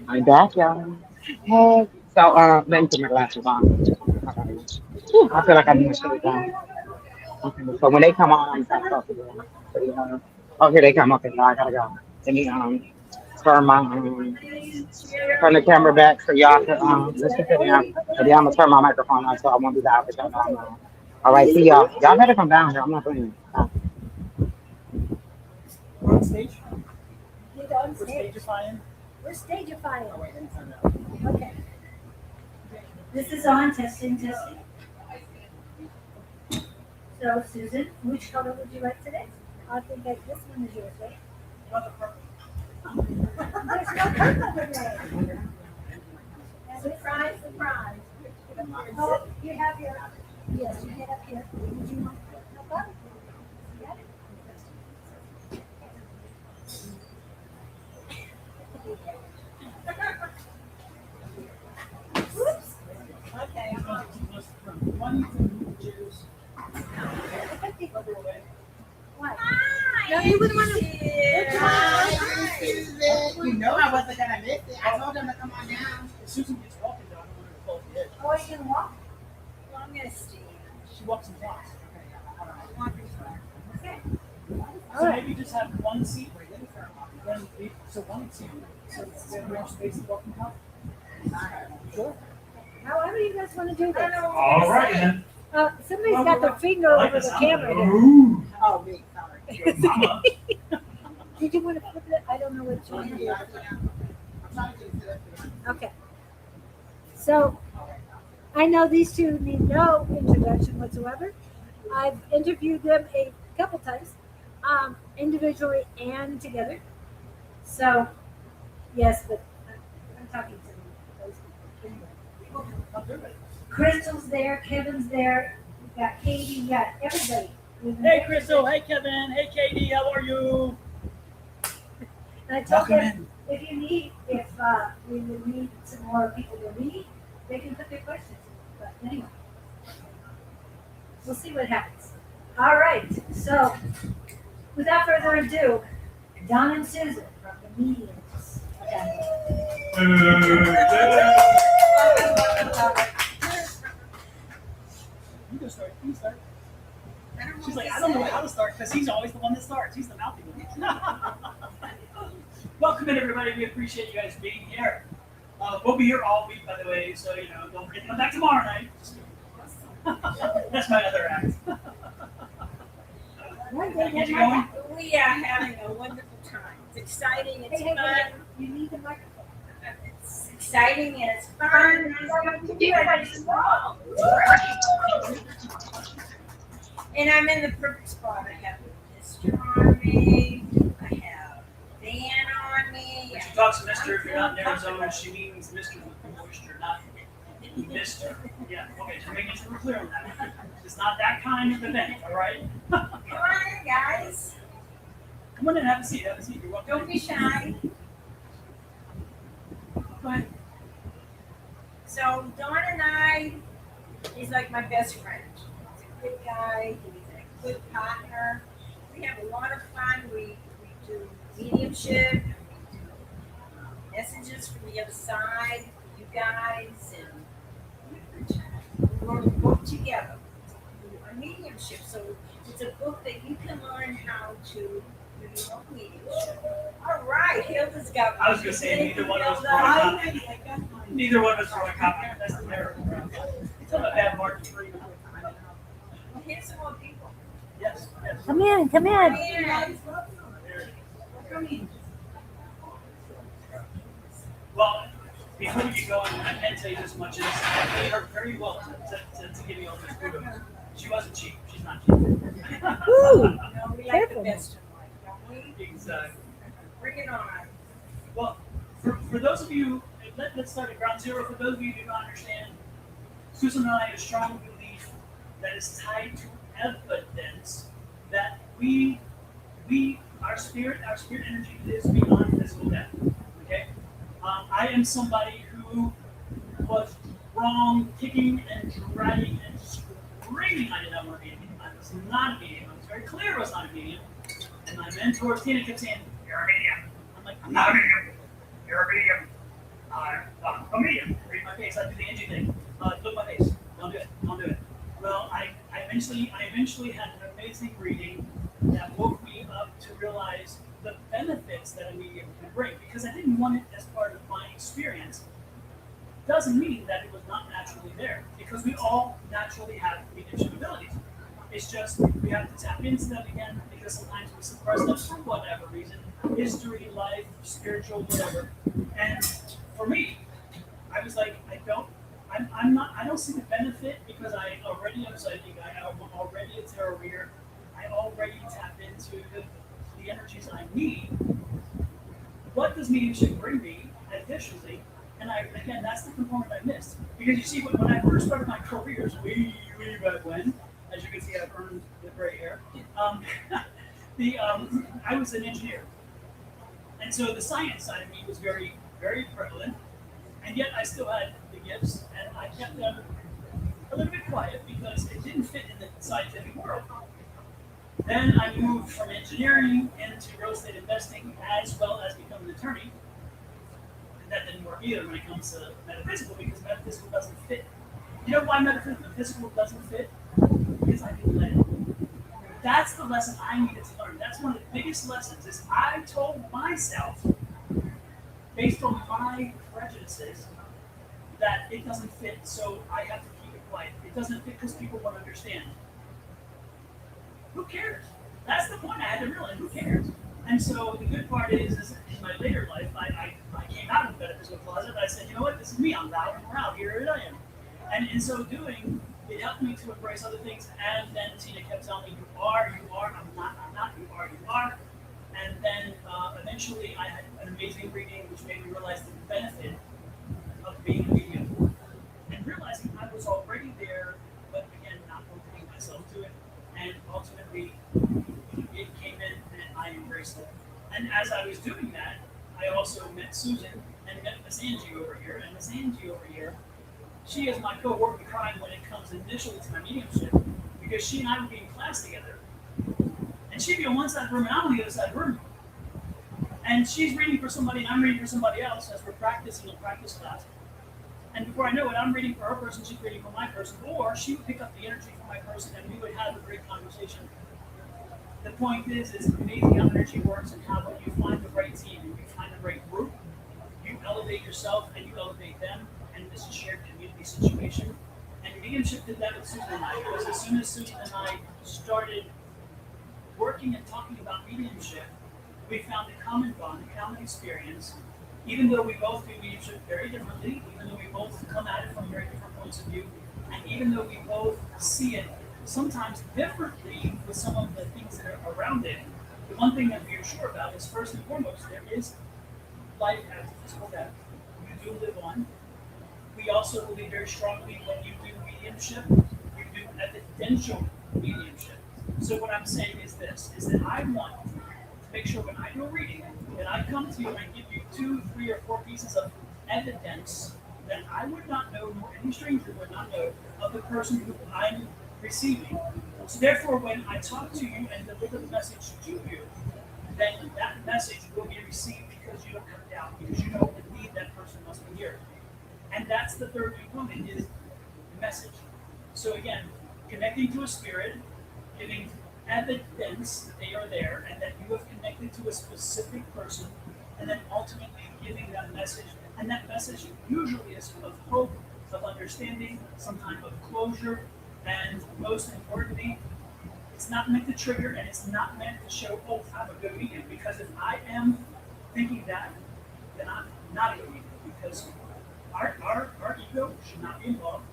I'm back, y'all. Hey. So let me put my glasses on. Whew, I feel like I need to shut it down. Okay, so when they come on, I'm gonna talk to them. So, oh, here they come. Okay, now I gotta go. Let me turn my turn the camera back so y'all can listen to them. And then I'm gonna turn my microphone on so I won't be loud, but y'all know I'm on. All right, see y'all. Y'all better come down here. I'm not playing. We're on stage. Get on We're stage. stagifying. We're stagifying. Okay. This is on, testing, testing. So Susan, which color would you like today? I think that this one is yours, right? There's no purple today. Surprise, surprise. Oh, you have your, yes, you get up here. Would you want to help up? Yeah. Whoops. Okay, I'm on. What? No, you wouldn't want to. You know I wasn't gonna miss it. I told them to come on down. If Susan gets walking down, I'm going to close the edge. Oh, you can walk? Well, I'm gonna stand. She walks and talks. Okay. So maybe just have one seat. Then so one seat. So we have more space to walk and talk. Sure. However you guys want to do this. All right then. Somebody's got their finger I like over the the sound camera of here. it. Ooh. Oh, me, sorry. Mama. Did you want to flip it? I don't know what you want to do. I'm trying to get it set up. Okay. So I know these two need no introduction whatsoever. I've interviewed them a couple times, individually and together. So yes, but I'm talking to them. Anyway. Crystal's there, Kevin's there, we've got Katie, we've got everybody. Hey Crystal, hey Kevin, hey Katie, how are you? And I told Welcome them if you need, if we would need some more people to read, they can put their questions in. But anyway, we'll see what happens. All right, so without further ado, Don and Susan from the Mediums. You can start. You start. She's like, I don't know how to start because he's always the one that starts. He's the mouthy one. Welcome in, everybody. We appreciate you guys being here. We'll be here all week, by the way, so don't forget to come back tomorrow night. That's my other act. One Can I day get you they might going? have- We are having a wonderful time. It's exciting, it's Hey, fun. you need the microphone. It's exciting and it's fun. And I'm in the perfect spot. I have Mr. on me. I have Van on me. When she talks to Mr. If you're not in Arizona, she means Mr. with moisture, not Mr. Yeah, okay, so making sure we're clear on that. It's not that kind of event, all right? Come on in, guys. Come on in, have a seat, have a seat. You're welcome. Don't be shy. Go ahead. So Don and I, he's like my best friend. He's a good guy. He's a good partner. We have a lot of fun. We do mediumship. We do messages from the other side for you guys, and we wrote a book together. A mediumship. So it's a book that you can learn how to do your own mediumship. All right, Hilda's got one. I was gonna say neither one of us brought a copy. Neither one of us brought a copy. That's terrible. It's not a bad mark for you. Well, here's some more people. Yes, yes. Come in, come in. Well, before we get going, I can tell you this much: is I paid her very well to give me all this food. She wasn't cheap. She's not cheap. Ooh, No, we like the careful. best in life, don't we? Exactly. Bring it on. Well, for those of you, let's start at ground zero. For those of you who do not understand Susan and I have a strong belief that is tied to evidence that our spirit energy is beyond physical death. Okay? I am somebody who was wrong, kicking and dragging and screaming I did not want to be a medium. I was not a medium. I was very clear I was not a medium. And my mentor, Tina, kept saying, "You're a medium." I'm like, "I'm not a medium. You're a medium. I'm a medium." Read my face. I do the Angie thing. Look at my face. Don't do it. Don't do it. Well, I eventually had an amazing reading that woke me up to realize the benefits that a medium can bring, because I didn't want it as part of my experience. Doesn't mean that it was not naturally there, because we all naturally have mediumship abilities. It's just we have to tap into them again, because sometimes we suppress them for whatever reason, history, life, spiritual, whatever. And for me, I was like, I don't see the benefit, because I already am psychic, I'm already a tarot reader, I already tap into the energies I need. What does mediumship bring me additionally? And again, that's the component I missed. Because you see, when I first started my careers, way back when, as you can see, I've earned the gray hair, I was an engineer. And so the science side of me was very, very prevalent. And yet I still had the gifts, and I kept them a little bit quiet because it didn't fit in the scientific world. Then I moved from engineering into real estate investing, as well as becoming an attorney. And that didn't work either when it comes to metaphysical, because metaphysical doesn't fit. You know why metaphysical doesn't fit? Because I didn't let it. That's the lesson I needed to learn. That's one of the biggest lessons, is I told myself, based on my prejudices, that it doesn't fit, so I have to keep it quiet. It doesn't fit because people won't understand. Who cares? That's the point I had to realize. Who cares? And so the good part is in my later life, I came out of the metaphysical closet. I said, you know what? This is me. I'm loud and proud. Here I am. And in so doing, it helped me to embrace other things. And then Tina kept telling me, you are, I'm not, you are. And then eventually I had an amazing reading, which made me realize the benefit of being a medium. And realizing I was already there, but again, not opening myself to it. And ultimately, it came in and I embraced it. And as I was doing that, I also met Susan and met Miss Angie over here. And Miss Angie over here, she is my cohort in crime when it comes initially to my mediumship, because she and I would be in class together. And she'd be on one side of the room and I'm on the other side of the room. And she's reading for somebody and I'm reading for somebody else as we're practicing a practice class. And before I know it, I'm reading for her person, she's reading for my person, or she would pick up the energy from my person and we would have a great conversation. The point is amazing how energy works, and how when you find the right team and you find the right group, you elevate yourself and you elevate them, and this is a shared community situation. And mediumship did that with Susan and I, because as soon as Susan and I started working and talking about mediumship, we found a common bond, a common experience. Even though we both do mediumship very differently, even though we both come at it from very different points of view, and even though we both see it sometimes differently with some of the things that are around it, the one thing that we are sure about is, first and foremost, there is life after physical death. You do live on. We also believe very strongly when you do mediumship, you do evidential mediumship. So what I'm saying is this, is that I want to make sure when I do a reading, that I come to you and I give you 2, 3, or 4 pieces of evidence that I would not know, nor any stranger would not know, of the person who I'm receiving. So therefore, when I talk to you and deliver the message to you, then that message will be received because you don't have doubt, because you know indeed that person must be here. And that's the third component, is the message. So again, connecting to a spirit, giving evidence that they are there and that you have connected to a specific person, and then ultimately giving that message. And that message usually is of hope, of understanding, some type of closure, and most importantly, it's not meant to trigger, and it's not meant to show, oh, I'm a good medium, because if I am thinking that, then I'm not a good medium, because our ego should not be involved.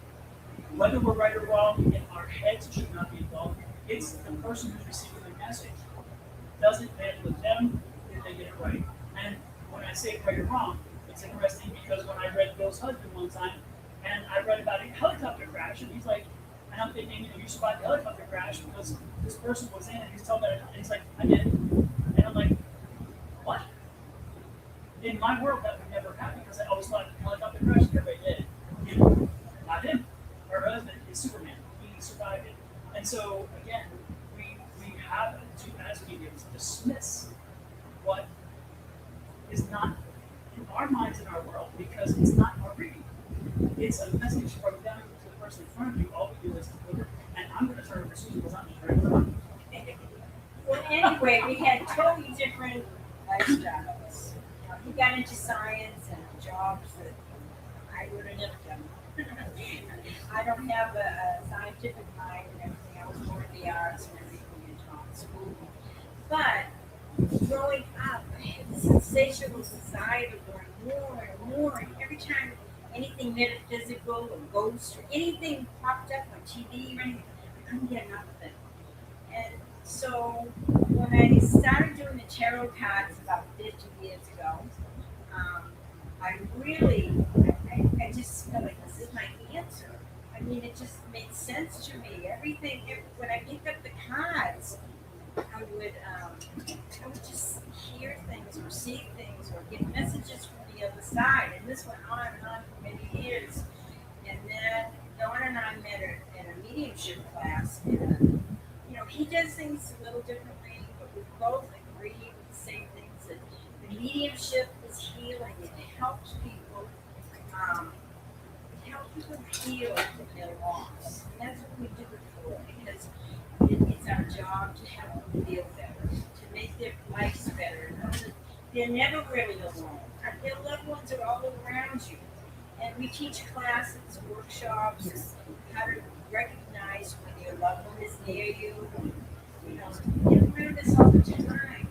Whether we're right or wrong, in our heads should not be involved. It's the person who's receiving the message. Does it land with them? Did they get it right? And when I say right or wrong, it's interesting because when I read Bill's husband one time, and I read about a helicopter crash, and he's like, and I'm thinking, you survived the helicopter crash because this person was in, and he's telling me, and he's like, I did, and I'm like, what? In my world, that would never happen because I always thought helicopter crash, everybody did. Not him. Her husband is Superman. He survived it. And so again, we have to, as mediums, dismiss what is not in our minds in our world because it's not our reading. It's a message from them to the person in front of you. All we do is deliver. And I'm going to turn over to Susan because I'm just ready to run. Well, anyway, we had totally different lifestyles. He got into science and jobs that I would have never done. I don't have a scientific mind and everything. I was more in the arts and everything in taught school. But growing up, I had this insatiable desire to learn more and more. And every time anything metaphysical or ghosts or anything popped up on TV or anything, I couldn't get enough of it. And so when I started doing the tarot cards about 50 years ago, I just felt like this is my answer. I mean, it just made sense to me. Everything, when I picked up the cards, I would just hear things or see things or get messages from the other side. And this went on and on for many years. And then Dawn and I met at a mediumship class. And, he does things a little differently, but we both agree with the same things, that the mediumship is healing. It helps people, heal their loss. And that's what we do it for, because it's our job to help them feel better, to make their lives better. They're never really alone. Their loved ones are all around you. And we teach classes, workshops, how to recognize when your loved one is near you. You learn this all the time.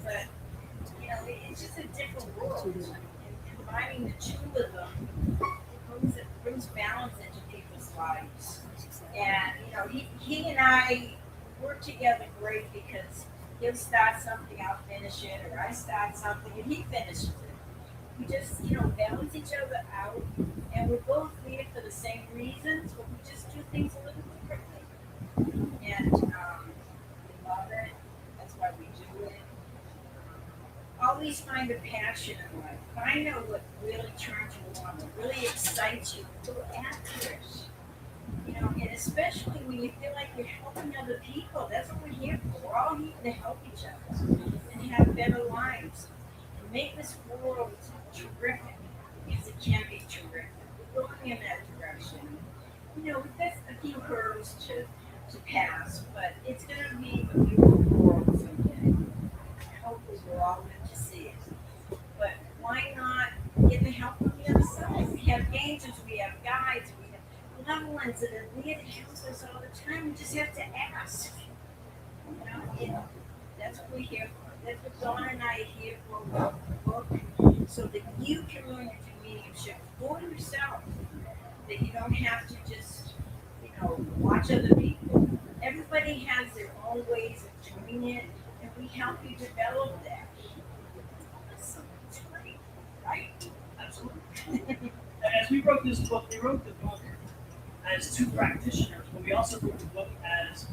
But, it's just a different world. And combining the two of them, it brings balance into people's lives. And, he and I work together great because he'll start something, I'll finish it, or I start something and he finishes it. We just, balance each other out, and we're both here for the same reasons, but we just do things a little differently. And we love it. That's why we do it. Always find a passion in life. Find out what really turns you on, what really excites you. Go after it. And especially when you feel like you're helping other people. That's what we're here for. We're all here to help each other and have better lives. And make this world terrific, because it can be terrific. We're going in that direction. We've got a few hurdles to pass, but it's going to be a beautiful world someday. Hopefully we're all meant to see it. But why not get the help from the other side? We have angels, we have guides, we have loved ones that are there to help us all the time. We just have to ask. That's what we're here for. That's what Dawn and I are here for. Book, so that you can learn to do mediumship for yourself. That you don't have to just, watch other people. Everybody has their own ways of doing it, and we help you develop that. It's great, right? Absolutely. And as we wrote this book, we wrote the book as two practitioners, but we also wrote the book as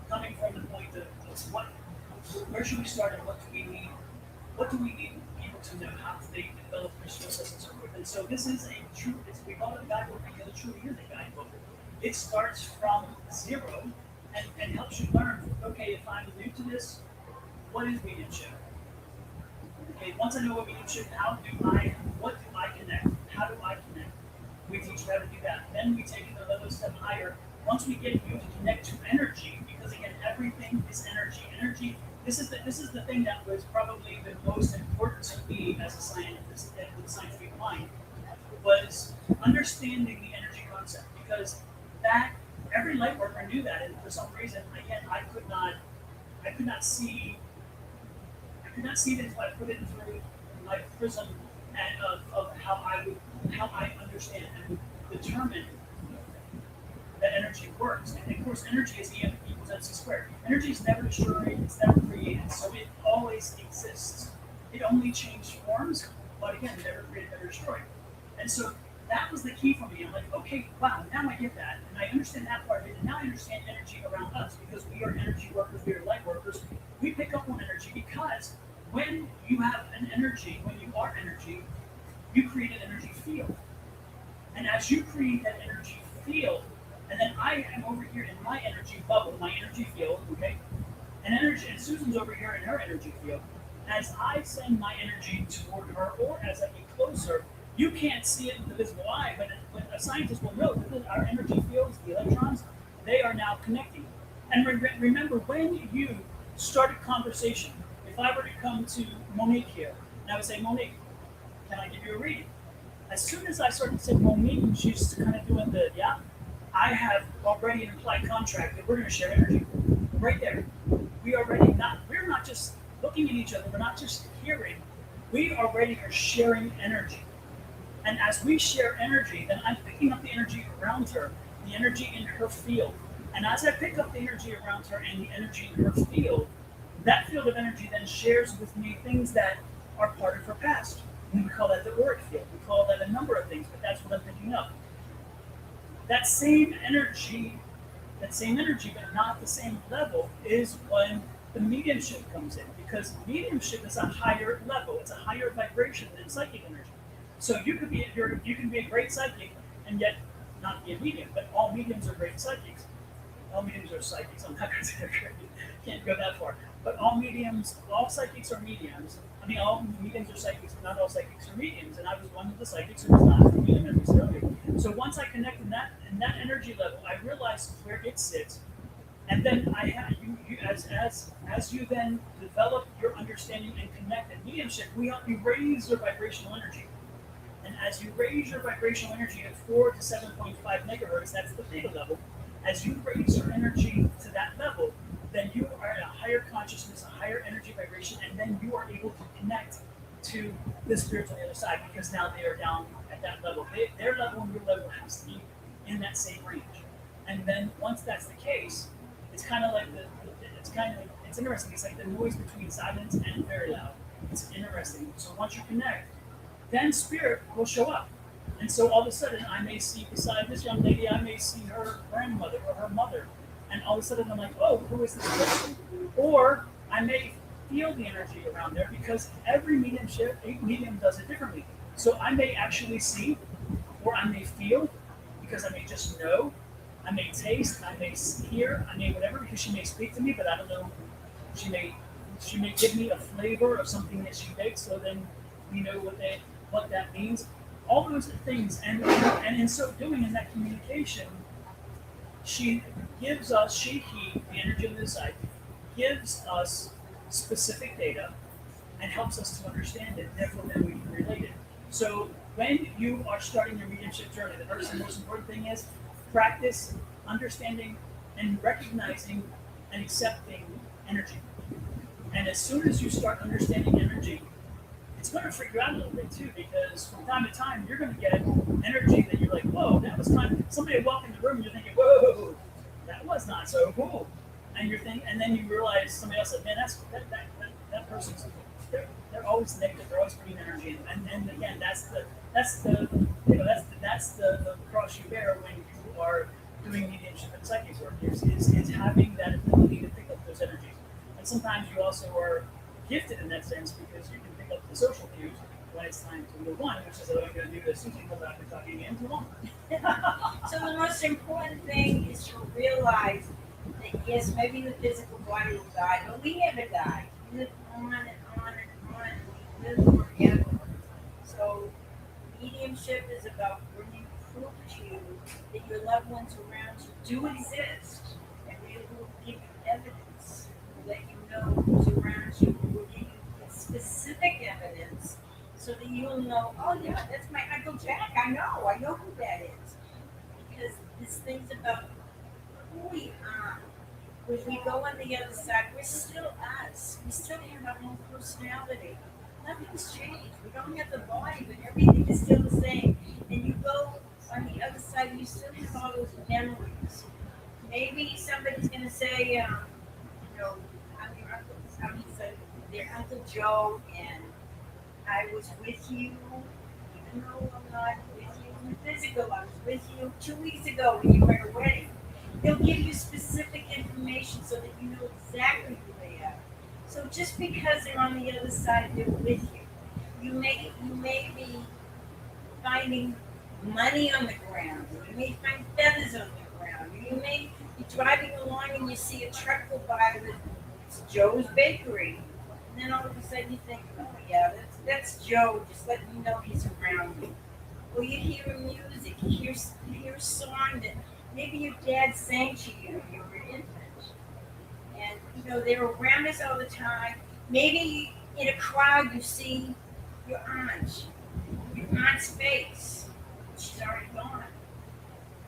coming from the point of where should we start and what do we need? What do we need people to know? How do they develop their skill sets and so forth? And so this is we call it a guidebook because it truly is a guidebook. It starts from zero and helps you learn, okay, if I'm new to this, what is mediumship? Okay, once I know what mediumship, what do I connect? How do I connect? We teach you how to do that. Then we take it another step higher. Once we get you to connect to energy, because again, everything is energy. Energy. This is the thing that was probably the most important to me as a scientist with the scientific mind, was understanding the energy concept, because that every light worker knew that, and for some reason, again, I could not see it until I put it through my prism of how I understand and determine that energy works. And of course, energy is E equals MC squared. Energy is never destroyed, it's never created, so it always exists. It only changed forms, but again, never created, never destroyed. And so that was the key for me. I'm like, okay, wow, now I get that. And I understand that part of it. And now I understand energy around us because we are energy workers, we are light workers. We pick up on energy because when you have an energy, when you are energy, you create an energy field. And as you create that energy field, and then I am over here in my energy bubble, my energy field, okay? And Susan's over here in her energy field. As I send my energy toward her, or as I get closer, you can't see it with the visible eye, but a scientist will know that our energy fields, the electrons, they are now connecting. And remember, when you start a conversation, if I were to come to Monique here, and I would say, Monique, can I give you a reading? As soon as I started to say Monique, and she's kind of doing the, yeah, I have already an implied contract that we're going to share energy. Right there. We're not just looking at each other, we're not just hearing, we already are sharing energy. And as we share energy, then I'm picking up the energy around her, the energy in her field. And as I pick up the energy around her and the energy in her field, that field of energy then shares with me things that are part of her past. And we call that the auric field. We call that a number of things, but that's what I'm picking up. That same energy, but not the same level, is when the mediumship comes in, because mediumship is a higher level. It's a higher vibration than psychic energy. So you can be a great psychic and yet not be a medium. But all mediums are great psychics. All mediums are psychics. I'm not going to say they're great. Can't go that far. But all psychics are mediums. I mean, all mediums are psychics, but not all psychics are mediums. And I was one of the psychics who was not a medium necessarily. So once I connect in that energy level, I realized where it sits. And then I have as you then develop your understanding and connect in mediumship, we help you raise your vibrational energy. And as you raise your vibrational energy at 4 to 7.5 megahertz, that's the theta level. As you raise your energy to that level, then you are at a higher consciousness, a higher energy vibration, and then you are able to connect to the spirits on the other side because now they are down at that level. Their level and your level has to be in that same range. And then once that's the case, it's kind of like it's interesting. It's like the noise between silence and very loud. It's interesting. So once you connect, then spirit will show up. And so all of a sudden, I may see beside this young lady, I may see her grandmother or her mother. And all of a sudden, I'm like, oh, who is this person? Or I may feel the energy around there because every medium does it differently. So I may actually see, or I may feel, because I may just know. I may taste, I may hear, I may whatever, because she may speak to me, but I don't know. She may give me a flavor of something that she bakes, so then we know what that means. All those things, and in so doing, in that communication, he, the energy on this side, gives us specific data and helps us to understand it. Therefore, then we can relate it. So when you are starting your mediumship journey, the first and most important thing is practice understanding and recognizing and accepting energy. And as soon as you start understanding energy, it's going to freak you out a little bit too, because from time to time you're going to get energy that you're like, whoa, that was time. Somebody walked in the room and you're thinking, whoa, that was not so cool. And you're thinking, and then you realize somebody else said, man, that person's, they're always negative. They're always bringing energy, and again, that's the cross you bear when you are doing mediumship and psychic work. Is having that ability to pick up those energies. And sometimes you also are gifted in that sense because you can pick up the social cues when it's time to move on, which is what I'm going to do to Susie because I've been talking again too long. So the most important thing is to realize that yes, maybe the physical body will die, but we never die. We live on and on and on. We live forever. So mediumship is about bringing proof to you that your loved ones around you do exist, and they will give you evidence to let you know who's around you. Will give you specific evidence so that you'll know, oh yeah, that's my Uncle Jack. I know who that is. Because this thing's about who we are. When we go on the other side, we're still us. We still have our own personality. Nothing's changed. We don't have the body, but everything is still the same. And you go on the other side, you still have all those memories. Maybe somebody's going to say, I'm your uncle. Somebody said, they're Uncle Joe, and I was with you, even though I'm not with you Metaphysical, I was with you 2 weeks ago when you were at a wedding. They'll give you specific information so that you know exactly who they are. So just because they're on the other side, they're with you. You may be finding money on the ground. You may find feathers on the ground. You may be driving along and you see a truck go by with it's Joe's Bakery. And then all of a sudden you think, oh yeah, that's Joe, just letting you know he's around you. Or you hear music, you hear a song that maybe your dad sang to you when you were an infant. And they're around us all the time. Maybe in a crowd you see your aunt's face. She's already gone.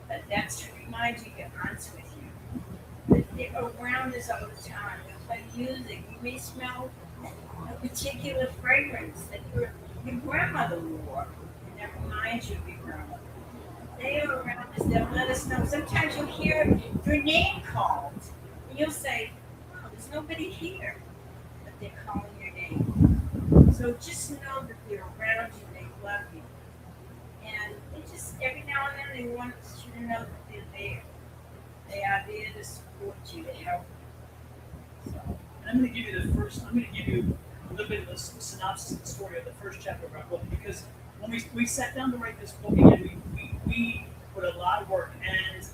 But that's to remind you your aunt's with you. But they're around us all the time. They play music. You may smell a particular fragrance that your grandmother wore. And that reminds you of your grandmother. They are around us. They'll let us know. Sometimes you'll hear your name called. And you'll say, oh, there's nobody here. But they're calling your name. So just know that they're around you. They love you. And they just, every now and then, they want you to know that they're there. They are there to support you, to help you. So, And I'm going to give you a little bit of a synopsis of the story of the first chapter of our book, because when we sat down to write this book again, we put a lot of work, and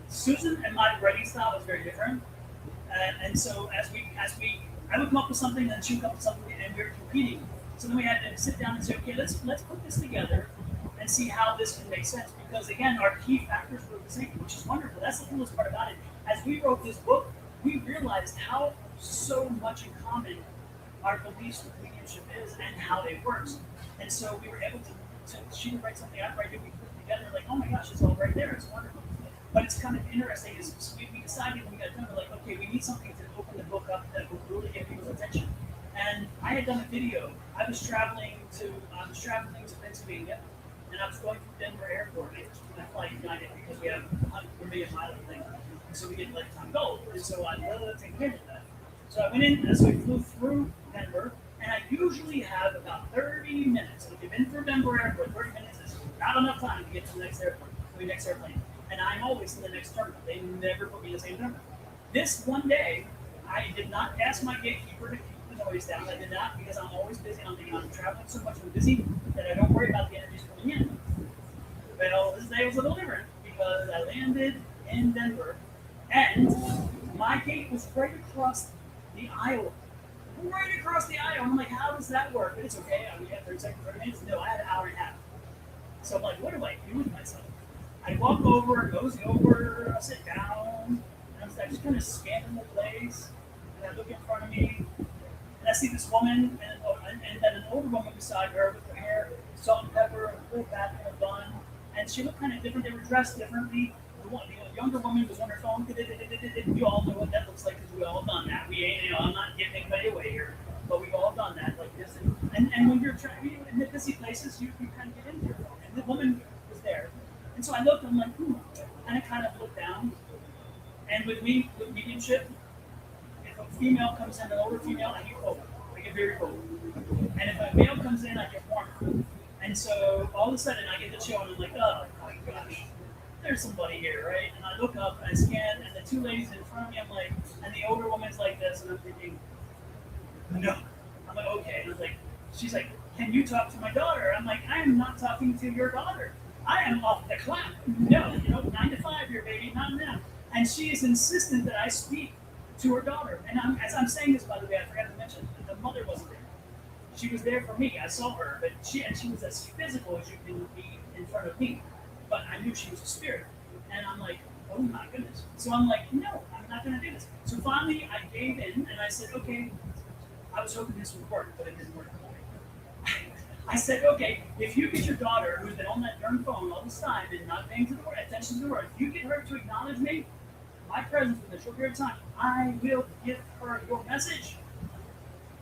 Susan and my writing style was very different, and so I would come up with something, and she would come up with something, and we were competing. So then we had to sit down and say, okay, let's put this together and see how this can make sense, because again, our key factors were the same, which is wonderful. That's the coolest part about it. As we wrote this book, we realized how so much in common our beliefs with mediumship is and how it works. And so we were able to she would write something, I'd write it, we put it together, like, oh my gosh, it's all right there, it's wonderful. But it's kind of interesting, is we decided when we got done, we're like, okay, we need something to open the book up that will really get people's attention. And I had done a video. I was traveling to Pennsylvania, and I was going through Denver Airport. I fly United because we have a million mile thing, and so we get lifetime gold. And so I love to take advantage of that. So I went in, so I flew through Denver, and I usually have about 30 minutes. If you've been through Denver Airport, 30 minutes is not enough time to get to the next airplane. And I'm always in the next terminal. They never put me in the same terminal. This one day, I did not ask my gatekeeper to keep the noise down. I did not, because I'm always busy. I'm traveling so much and busy that I don't worry about the energies coming in. Well, this day was a little different because I landed in Denver, and my gate was right across the aisle. Right across the aisle. I'm like, how does that work? But it's okay. I mean, yeah, 30 seconds, 30 minutes. No, I had an hour and a half. So I'm like, what do I do with myself? I walk over, goes over, I sit down, and I just kind of scanning the place, and I look in front of me, and I see this woman, and then an older woman beside her with her hair, salt and pepper, a little back in a bun, and she looked kind of different. They were dressed differently. The younger woman was on her phone. You all know what that looks like because we all done that. We ain't, I'm not giving anybody away here, but we've all done that like this. And when you're trying in the busy places, you kind of get into your phone. And the woman was there, and so I looked. I'm like, and I kind of looked down. And with mediumship, if a female comes in, an older female, I get cold. I get very cold. And if a male comes in, I get warm. And so all of a sudden, I get the chill, and I'm like, oh my gosh. There's somebody here, right? And I look up and I scan, and the two ladies in front of me, I'm like, and the older woman's like this, and I'm thinking, no. I'm like, okay. And I was like, she's like, can you talk to my daughter? I'm like, I am not talking to your daughter. I am off the clock. No, 9 to 5 here, baby, not now. And she is insistent that I speak to her daughter. And as I'm saying this, by the way, I forgot to mention, the mother wasn't there. She was there for me. I saw her, but she was as physical as you can be in front of me. But I knew she was a spirit. And I'm like, oh my goodness. So I'm like, no, I'm not going to do this. So finally, I gave in, and I said, okay, I was hoping this would work, but it didn't work. I said, okay, if you get your daughter, who's been on that darn phone all this time and not paying attention to the word, if you get her to acknowledge me, my presence within a short period of time, I will give her your message.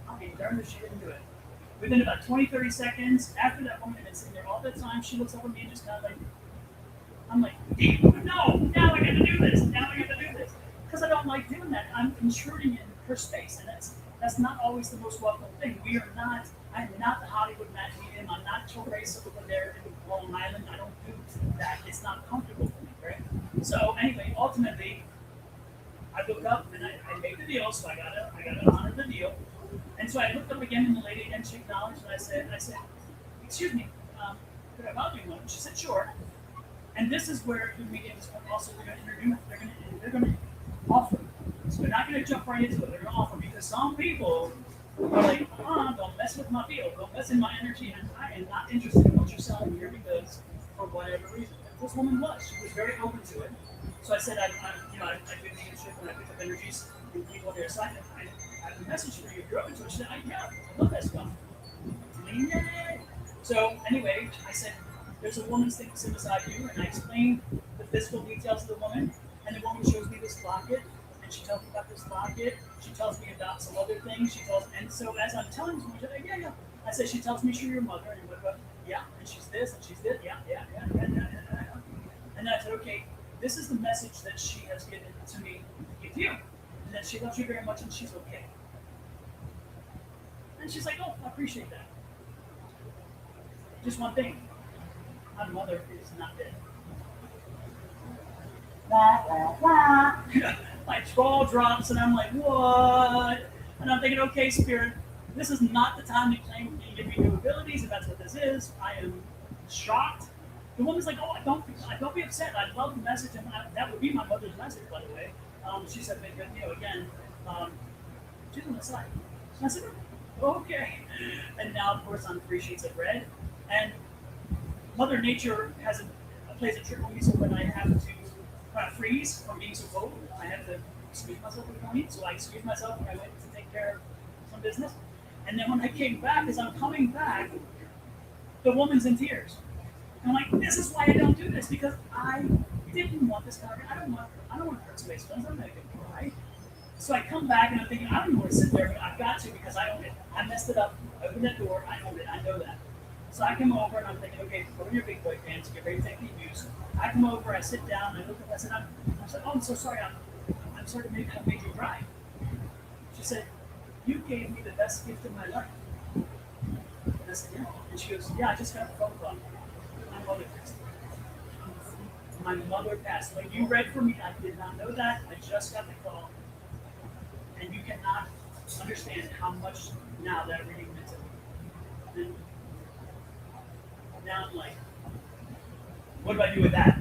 I'll be darned if she didn't do it. Within about 20, 30 seconds, after that woman had been sitting there all that time, she looks up at me and just kind of like, I'm like, no, now I got to do this. Because I don't like doing that. I'm intruding in her space, and That's not always the most welcome thing. We are not, I'm not the Hollywood Matt medium. I'm not Teresa over there in Long Island. I don't do that. It's not comfortable for me, right? So anyway, ultimately, I looked up and I made the deal, so I gotta honor the deal. And so I looked up again, and the lady again, she acknowledged, and I said, excuse me, could I bother you one? She said, sure. And this is where the mediums are also going to introduce. They're going to offer. So they're not going to jump right into it. They're going to offer, because some people are like, don't mess with my field, don't mess in my energy, and I am not interested in what you're selling here because for whatever reason. This woman was. She was very open to it. So I said, I do mediumship when I pick up energies and people on their side. I have a message for you if you're open to it. She said, yeah, I love that stuff. Yay. So anyway, I said, there's a woman sitting beside you, and I explained the physical details of the woman, and the woman shows me this locket, and she tells me about this locket. She tells me about some other things. And so as I'm telling her, she's like, yeah. I said, she tells me she's your mother, and what about, yeah, and she's this, and she's this, yeah. And then I said, okay, this is the message that she has given to me to give you, and that she loves you very much, and she's okay. And she's like, oh, I appreciate that. Just one thing. My mother is not dead. My jaw drops, and I'm like, what? And I'm thinking, okay, Spirit, this is not the time to claim you give me new abilities, if that's what this is. I am shocked. The woman's like, oh, don't be upset. I love the message, and that would be my mother's message, by the way. She said, again, she's on the side. And I said, okay. And now, of course, on 3 sheets of red. And Mother Nature plays a trick on me, so when I have to kind of freeze from being so cold, I have to excuse myself with morning. So I excused myself when I went to take care of some business. And then when I came back, as I'm coming back, the woman's in tears. And I'm like, this is why I don't do this, because I didn't want this target. I don't want to hurt space friends. I'm not going to cry. So I come back and I'm thinking, I don't even want to sit there, but I've got to, because I own it. I messed it up. I opened that door. I own it. I know that. So I come over and I'm thinking, okay, put on your big boy pants, get ready to take the abuse. I come over, I sit down, I look at her, I said, oh, I'm so sorry, I'm sorry to have made you cry. She said, you gave me the best gift of my life. And I said, yeah. And she goes, yeah, I just got a phone call. My mother passed. My mother passed. When you read for me, I did not know that. I just got the call. And you cannot understand how much now that reading meant to me. And now I'm like, what do I do with that?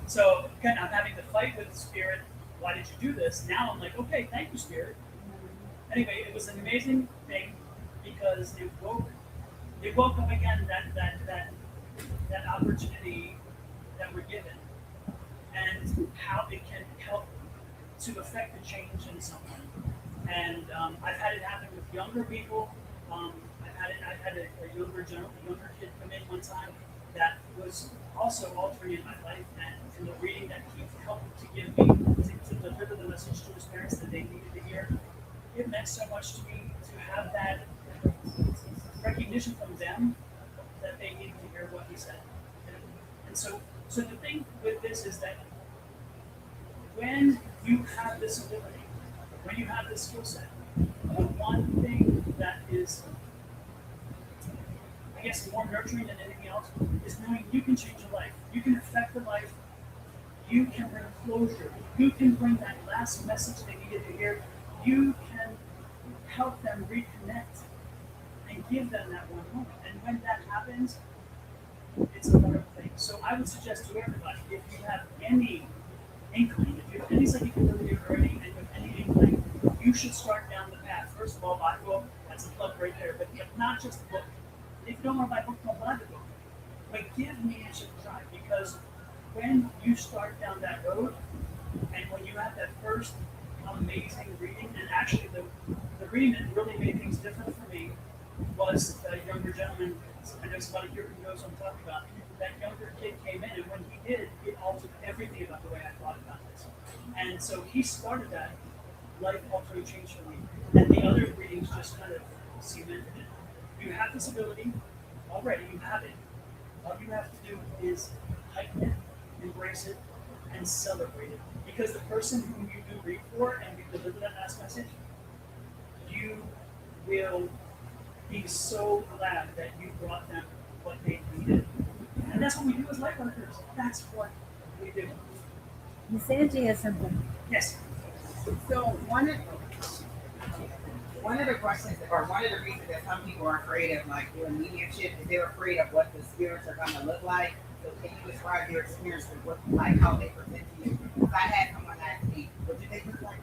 So again, I'm having to fight with the Spirit. Why did you do this? Now I'm like, okay, thank you, Spirit. Anyway, it was an amazing thing because it woke up again that opportunity that we're given, and how it can help to affect the change in someone. And I've had it happen with younger people. I've had a younger kid come in one time that was also altering in my life, and from the reading that he helped to give me to deliver the message to his parents that they needed to hear. It meant so much to me to have that recognition from them that they needed to hear what he said. And so the thing with this is that when you have this ability, when you have this skill set, the one thing that is, I guess, more nurturing than anything else is knowing you can change a life. You can affect the life. You can bring closure. You can bring that last message they needed to hear. You can help them reconnect and give them that one moment. And when that happens, it's a wonderful thing. So I would suggest to everybody, if you have any inkling, if you have any psychic ability or any inkling, you should start down the path. First of all, buy a book. That's a plug right there. But not just a book. If you don't want to buy a book, don't buy the book. But give mediumship a try, because when you start down that road, and when you have that first amazing reading, and actually the reading that really made things different for me was the younger gentleman. I know somebody here who knows what I'm talking about. That younger kid came in, and when he did, it altered everything about the way I thought about this. And so he started that life-altering change for me. And the other readings just kind of cemented it. You have this ability already, you have it. All you have to do is heighten it, embrace it, and celebrate it. Because the person whom you do read for and you deliver that last message, you you will be so glad that you brought them what they needed. And that's what we do as light workers. That's what we do. Miss Angie has something. Yes. So one of the questions, or one of the reasons that some people are afraid of like doing mediumship is they're afraid of what the spirits are going to look like. So can you describe your experience with what, like how they present to you? Because I had someone ask me, "What do they look like?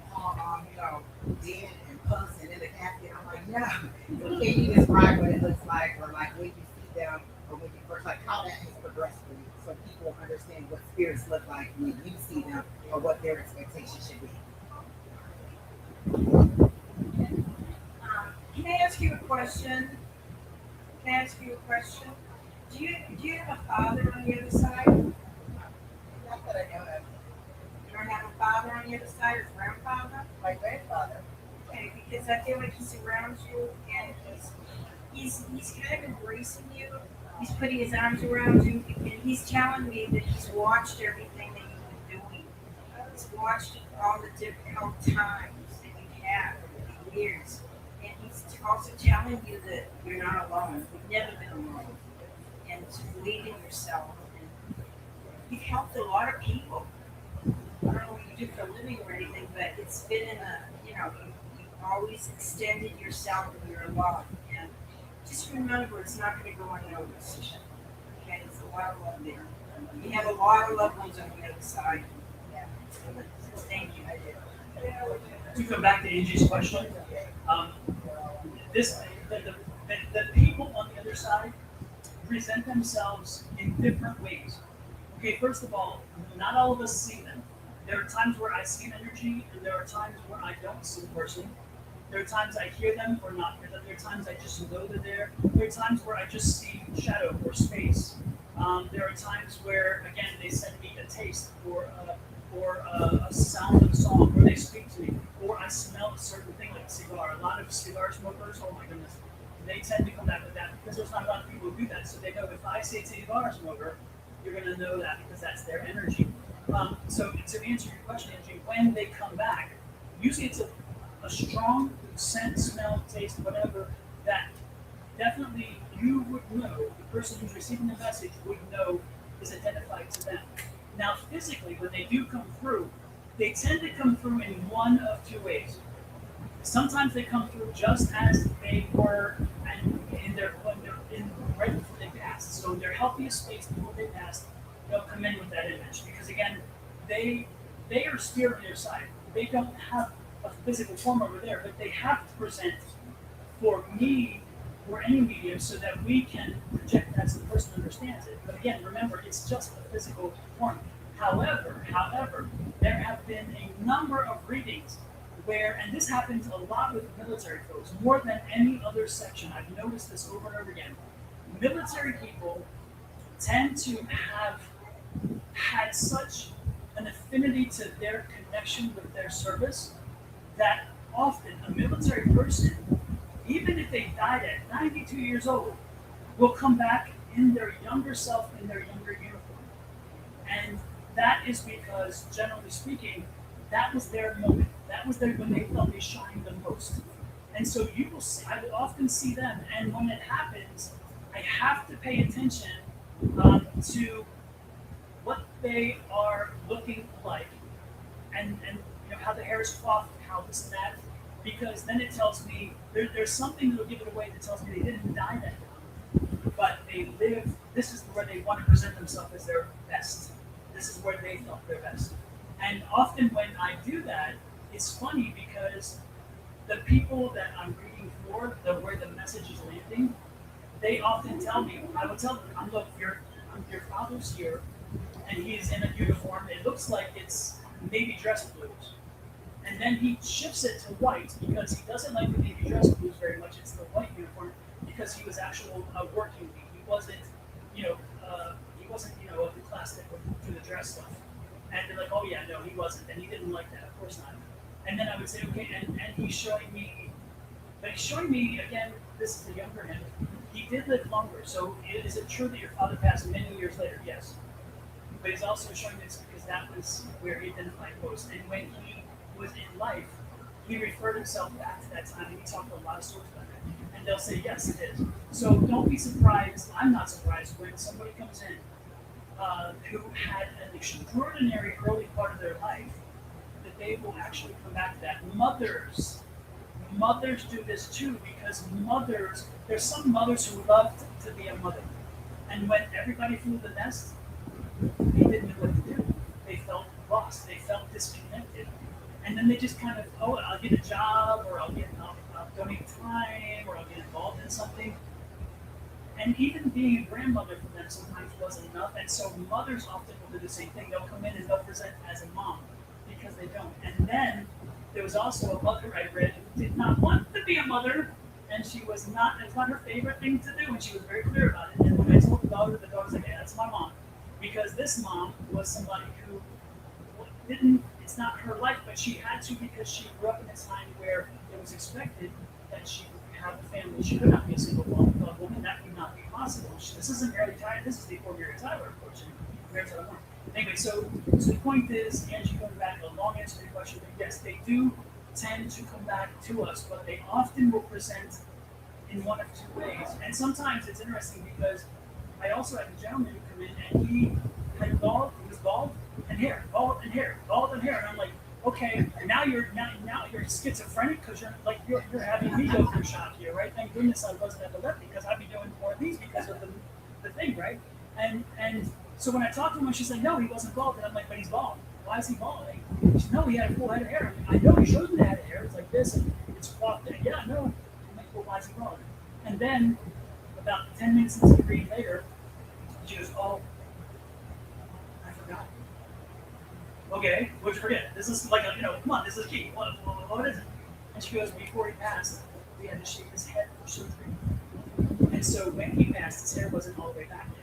Dead and puss and in the casket?" I'm like, "Yeah." So can you describe what it looks like, or like when you see them, or when you first, like how that has progressed for you, so people understand what spirits look like when you see them, or what their expectations should be. Can I ask you a question? Can I ask you a question? Do you have a father on the other side? Not that I know of. You don't have a father on the other side, or grandfather? My grandfather. Okay, because I feel like he's around you and he's kind of embracing you. He's putting his arms around you, and he's telling me that he's watched everything that you've been doing. He's watched all the difficult times that you have over the years. And he's also telling you that you're not alone. You've never been alone. And to believe in yourself. And you've helped a lot of people. I don't know what you do for a living or anything, but it's been in a, you've always extended yourself and your love. And just remember, it's not going to go unnoticed. Okay, it's a lot of love there. You have a lot of loved ones on the other side. Yeah. So thank you. To come back to Angie's question, the people on the other side present themselves in different ways. Okay, first of all, not all of us see them. There are times where I see an energy, and there are times where I don't see the person. There are times I hear them or not hear them. There are times I just know they're there. There are times where I just see shadow or space. There are times where, again, they send me a taste or a sound of a song, or they speak to me, or I smell a certain thing like a cigar. A lot of cigar smokers, oh my goodness, they tend to come back with that because there's not a lot of people who do that. So they know if I say cigar smoker, you're going to know that because that's their energy. So to answer your question, Angie, when they come back, usually it's a strong scent, smell, taste, whatever, that definitely you would know, the person who's receiving the message would know is identified to them. Now, physically, when they do come through, they tend to come through in one of two ways. Sometimes they come through just as they were when they're in right before they passed. So their healthiest space before they passed, they'll come in with that image. Because again, they are spirit on their side. They don't have a physical form over there, but they have to present for me or any medium so that we can project that so the person understands it. But again, remember, it's just a physical form. However, there have been a number of readings where, and this happens a lot with military folks, more than any other section. I've noticed this over and over again. Military people tend to have had such an affinity to their connection with their service that often a military person, even if they died at 92 years old, will come back in their younger self, in their younger uniform. And that is because, generally speaking, that was their moment. That was when they felt they shined the most. And so you will see, I will often see them, and when it happens, I have to pay attention to what they are looking like, and how the hair is coiffed, how this and that, because then it tells me there's something that will give it away that tells me they didn't die that young, but they live. This is where they want to present themselves as their best. This is where they felt their best. And often when I do that, it's funny because the people that I'm reading for, where the message is landing, they often tell me, I will tell them, look, your father's here, and he's in a uniform. It looks like it's navy dress blues. And then he shifts it to white because he doesn't like the navy dress blues very much. It's the white uniform because he was actual working. He wasn't, of the class that would do the dress stuff. And they're like, oh yeah, no, he wasn't, and he didn't like that, of course not. And then I would say, okay, and he's showing me, again, this is the younger him. He did live longer, so is it true that your father passed many years later? Yes. But he's also showing this because that was where he identified most. And when he was in life, he referred himself back to that time, and he talked a lot of stories about that. And they'll say, yes, it is. So don't be surprised. I'm not surprised when somebody comes in who had an extraordinary early part of their life, that they will actually come back to that. Mothers do this too, because there's some mothers who love to be a mother. And when everybody flew the nest, they didn't know what to do. They felt lost. They felt disconnected. And then they just kind of, oh, I'll get a job, or I'll donate time, or I'll get involved in something. And even being a grandmother for them sometimes wasn't enough. And so mothers often will do the same thing. They'll come in and they'll present as a mom because they don't. And then there was also a mother I read who did not want to be a mother, and it's not her favorite thing to do, and she was very clear about it. And when I told the daughter's like, yeah, that's my mom. Because this mom was somebody who it's not her life, but she had to, because she grew up in a time where it was expected that she would have a family. She could not be a single woman. That would not be possible. This isn't Mary Tyler. This is before Mary Tyler, unfortunately. Mary Tyler Moore. Anyway, so the point is, Angie, going back, a long answer to your question, but yes, they do tend to come back to us, but they often will present in one of two ways. And sometimes it's interesting because I also had a gentleman who come in and he was bald and hair, and I'm like, okay, now you're schizophrenic because you're having me go through shock here, right? Thank goodness I wasn't epileptic, because I'd be doing more of these because of the thing, right? And so when I talked to him, she's like, no, he wasn't bald, and I'm like, but he's bald. Why is he bald? She said, no, he had a full head of hair. I know he showed me the head of hair. It's like this, and it's flopped there. Yeah, no. I'm like, well, why is he bald? And then about 10 minutes into the read later, she goes, oh, I forgot. Okay, what'd you forget? This is like, come on, this is key. What is it? And she goes, before he passed, we had to shave his head for surgery. And so when he passed, his hair wasn't all the way back yet.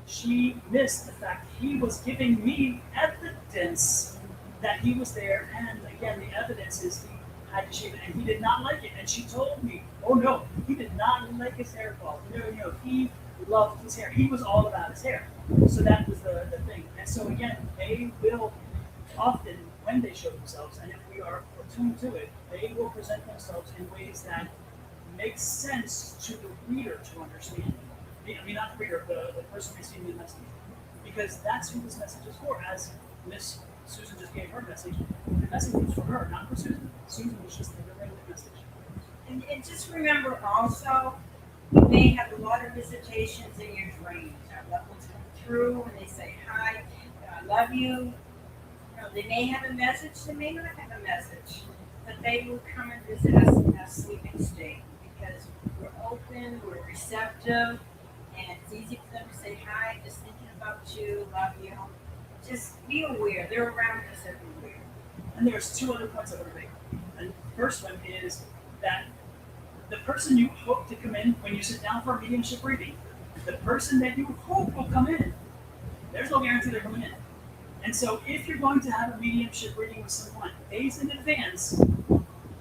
She missed the fact that he was giving me evidence that he was there. And again, the evidence is he had to shave it, and he did not like it. And she told me, oh no, he did not like his hair bald. No, he loved his hair. He was all about his hair. So that was the thing. And so again, they will often, when they show themselves, and if we are attuned to it, they will present themselves in ways that make sense to the reader to understand. I mean, not the reader, the person receiving the message. Because that's who this message is for. As Miss Susan just gave her message, the message was for her, not for Susan. Susan was just delivering the message. And just remember also, you may have a lot of visitations in your dreams. Our loved ones come through and they say, hi, I love you. They may have a message, they may not have a message, but they will come and visit us in a sleeping state because we're open, we're receptive, and it's easy for them to say, hi, just thinking about you, love you. Just be aware, they're around us everywhere. And there's two other points I want to make. And the first one is that the person you hope to come in when you sit down for a mediumship reading, the person that you hope will come in, there's no guarantee they're coming in. And so if you're going to have a mediumship reading with someone days in advance,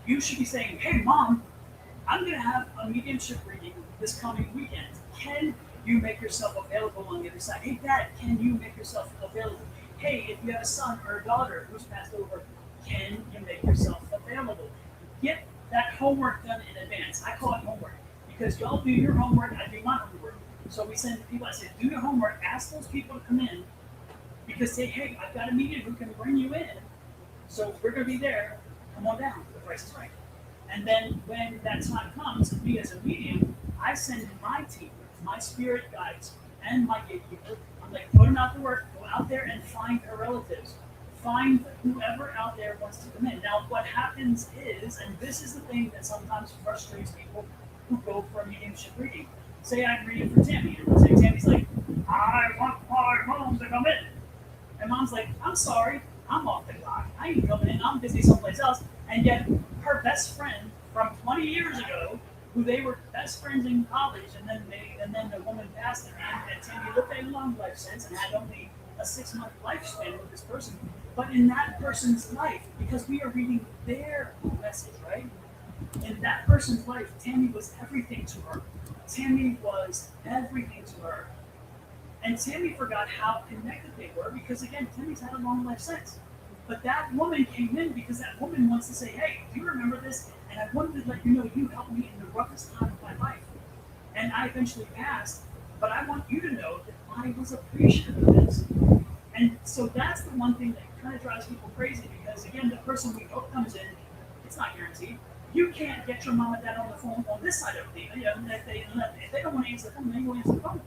you should be saying, hey, Mom, I'm going to have a mediumship reading this coming weekend. Can you make yourself available on the other side? Hey, Dad, can you make yourself available? Hey, if you have a son or a daughter who's passed over, can you make yourself available? Get that homework done in advance. I call it homework because y'all do your homework, I do my homework. So we send people, I say, do your homework, ask those people to come in because say, hey, I've got a medium who can bring you in. So we're going to be there. Come on down. The price is right. And then when that time comes, me as a medium, I send my team, my spirit guides, and my gatekeeper. I'm like, put them out to work, go out there and find her relatives. Find whoever out there wants to come in. Now, what happens is, and this is the thing that sometimes frustrates people who go for a mediumship reading. Say I'm reading for Tammy, and say Tammy's like, I want my mom to come in. And Mom's like, I'm sorry, I'm off the clock. I ain't coming in, I'm busy someplace else. And yet, her best friend from 20 years ago, who they were best friends in college, and then the woman passed, and Tammy lived a long life since and had only a 6-month lifespan with this person. But in that person's life, because we are reading their message, right? In that person's life, Tammy was everything to her. Tammy was everything to her. And Tammy forgot how connected they were because, again, Tammy's had a long life since. But that woman came in because that woman wants to say, hey, do you remember this? And I wanted to let you know you helped me in the roughest time of my life. And I eventually passed, but I want you to know that I was appreciative of this. And so that's the one thing that kind of drives people crazy because, again, the person we hope comes in, it's not guaranteed. You can't get your mom and dad on the phone on this side of the thing. If they don't want to answer the phone, they won't answer the phone.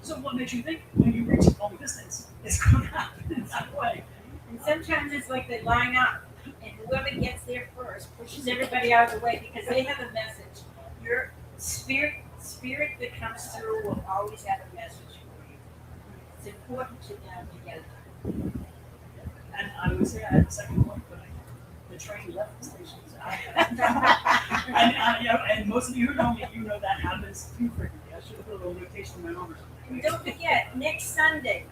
So what makes you think when you reach long distance, it's going to happen in that way? And sometimes it's like they line up, and whoever gets there first pushes everybody out of the way because they have a message. Your spirit that comes through will always have a message for you. It's important to them to get it. And I would say I had a second point, but the train left the station. So and most of you who know me, you know that happens too frequently. I should have put a little notation in my arm or something. And don't forget, next Sunday,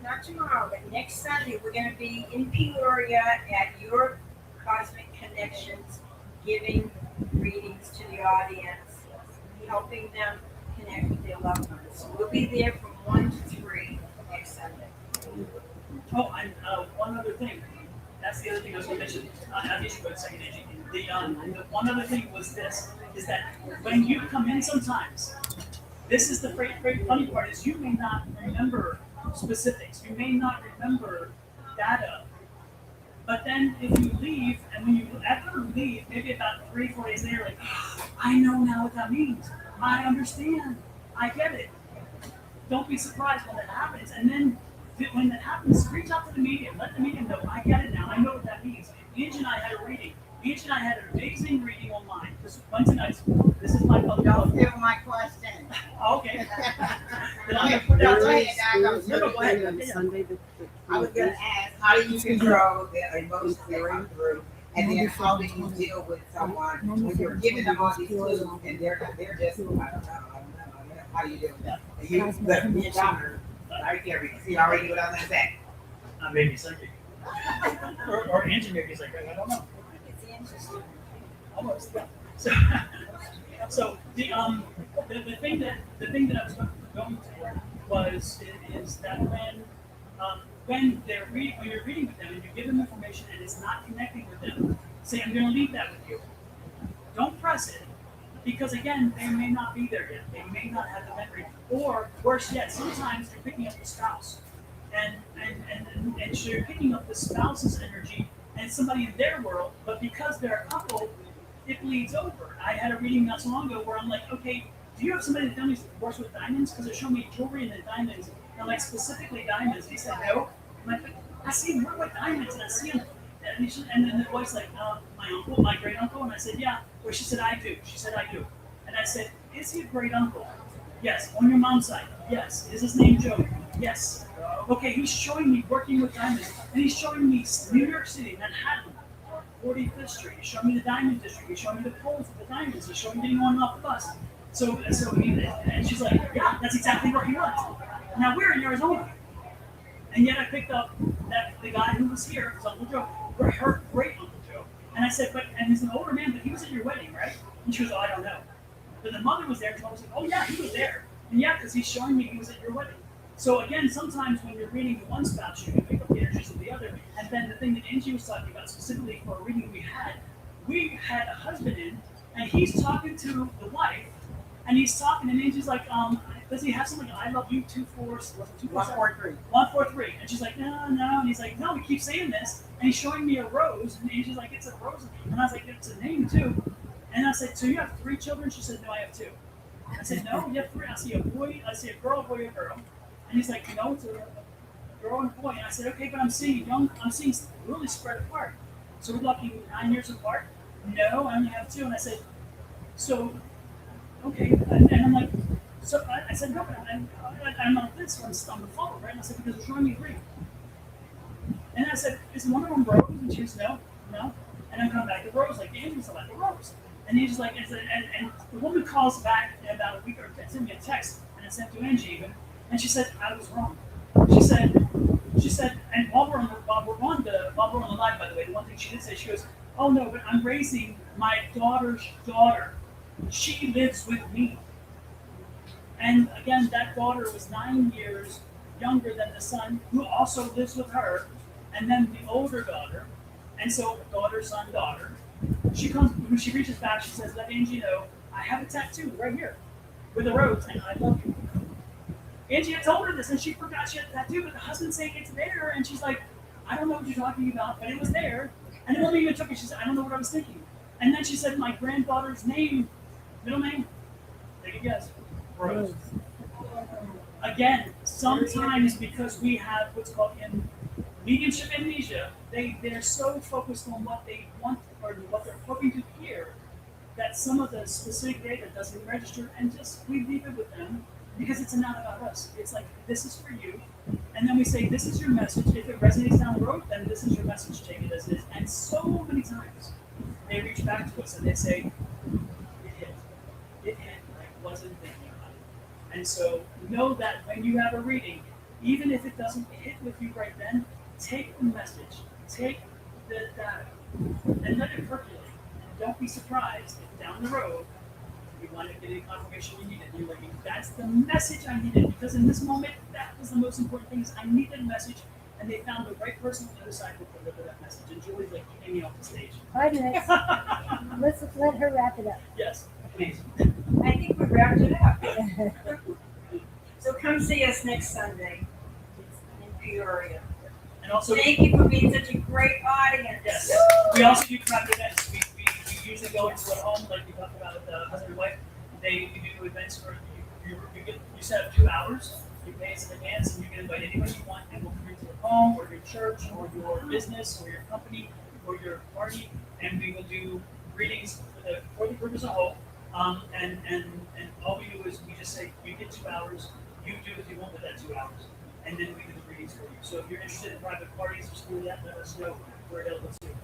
not tomorrow, but next Sunday, we're going to be in Peoria at your Cosmic Connections, giving readings to the audience, helping them connect with their loved ones. So we'll be there from 1 to 3 next Sunday. Oh, and one other thing. That's the other thing I was going to mention. I guess you go to second aging. The one other thing was this, is that when you come in sometimes, this is the very funny part is you may not remember specifics. You may not remember data. But then if you leave, and when you after you leave, maybe about 3-4 days later, like, I know now what that means. I understand. I get it. Don't be surprised when that happens. And then when that happens, reach out to the medium. Let the medium know, I get it now. I know what that means. Angie and I had a reading. Angie and I had an amazing reading online. This Wednesday nights. This is my public. Don't steal my question. Okay. Then I'm going to put out Sunday, I was gonna ask, how do you control the emotions that come through? And then how do you deal with someone when you're giving them all these clues and they're just, I don't know. How do you deal with that? And you, but me and Donna, right there, see already what I was gonna say. Maybe psychic. or Angie maybe psychic. I don't know. It's interesting. Almost. So the thing that I was going to was is that when you're reading with them and you give them information and it's not connecting with them, say I'm going to leave that with you. Don't press it because again they may not be there yet. They may not have the memory, or worse yet, sometimes you're picking up the spouse, and so you're picking up the spouse's energy and somebody in their world, but because they're a couple, it bleeds over. I had a reading not so long ago where I'm like, okay, do you have somebody that families works with diamonds? Because they're showing me jewelry and the diamonds, and I'm like, specifically diamonds. He said, no. I'm like, I see him work with diamonds, and I see him. And then the voice like, my uncle, my great uncle, and I said, yeah. Well, she said, I do. She said, I do. And I said, is he a great uncle? Yes. On your mom's side? Yes. Is his name Joe? Yes. Okay, he's showing me working with diamonds, and he's showing me New York City, Manhattan, 45th Street. He's showing me the diamond district. He's showing me the poles of the diamonds. He's showing me getting on and off the bus. And she's like, yeah, that's exactly where he was. Now we're in Arizona, and yet I picked up that the guy who was here, his Uncle Joe, her great Uncle Joe. And I said, and he's an older man, but he was at your wedding, right? And she goes, oh, I don't know. But the mother was there, and I was like, oh yeah, he was there. And yeah, because he's showing me he was at your wedding. So again, sometimes when you're reading the one spouse, you can pick up the energies of the other. And then the thing that Angie was talking about specifically for a reading we had a husband in, and he's talking to the wife, and he's talking, and Angie's like, does he have something like I love you 143? 143. And she's like, no. And he's like, no, he keeps saying this, and he's showing me a rose, and Angie's like, it's a rose. And I was like, it's a name too. And I said, so you have 3 children? She said, no, I have 2. I said, no, you have 3. I see a boy, I see a girl, a boy, a girl. And he's like, no, it's a girl and a boy. And I said, okay, but I'm seeing really spread apart. So we're looking 9 years apart? No, I only have 2. And I said, so, okay. And I'm like, so I said, no, but I'm on this on the phone, right? And I said, because it's showing me 3. And I said, is one of them rose? And she goes, no. And I'm coming back to rose, like, Andrew's like the rose. And he's just like, and the woman calls back in about a week or sent me a text, and I sent to Angie even, and she said, I was wrong. She said, and while we're on the live, by the way, the one thing she did say, she goes, oh no, but I'm raising my daughter's daughter. She lives with me. And again, that daughter was 9 years younger than the son, who also lives with her. and then the older daughter, and so daughter, son, daughter. She comes when she reaches back. She says, "Let Angie know I have a tattoo right here with a rose, and I love you." Angie had told her this, and she forgot she had a tattoo, but the husband's saying it's there, and she's like, "I don't know what you're talking about, but it was there." And the woman even took it. She said, "I don't know what I was thinking." And then she said, "My granddaughter's name, middle name, take a guess, Rose." Again, sometimes because we have what's called in mediumship amnesia, they're so focused on what they want or what they're hoping to hear that some of the specific data doesn't register, and just we leave it with them because it's not about us. It's like, this is for you. And then we say, this is your message. If it resonates down the road, then this is your message, take it as it is. And so many times they reach back to us and they say, it hit. It hit. I wasn't thinking about it. And so know that when you have a reading, even if it doesn't hit with you right then, take the message, take the data, and let it percolate. And don't be surprised if down the road you want to get any confirmation you needed. You're like, that's the message I needed, because in this moment, that was the most important thing. Is I needed a message, and they found the right person on the other side who delivered that message. And Julie's like, keep me off the stage. 5 minutes. Let's let her wrap it up. Yes, please. I think we wrapped it up. So come see us next Sunday in Peoria. And also, Thank you for being such a great audience. yes, we also do private events. We usually go into a home, like we talked about with the husband and wife. We do events where you set up 2 hours, you pay us in advance, and you can invite anybody you want, and we'll come into your home, or your church, or your business, or your company, or your party, and we will do readings for the purpose of hope. And all we do is we just say, you get 2 hours, you do what you want with that 2 hours, and then we do the readings for you. So if you're interested in private parties or something like that, let us know. We're available too.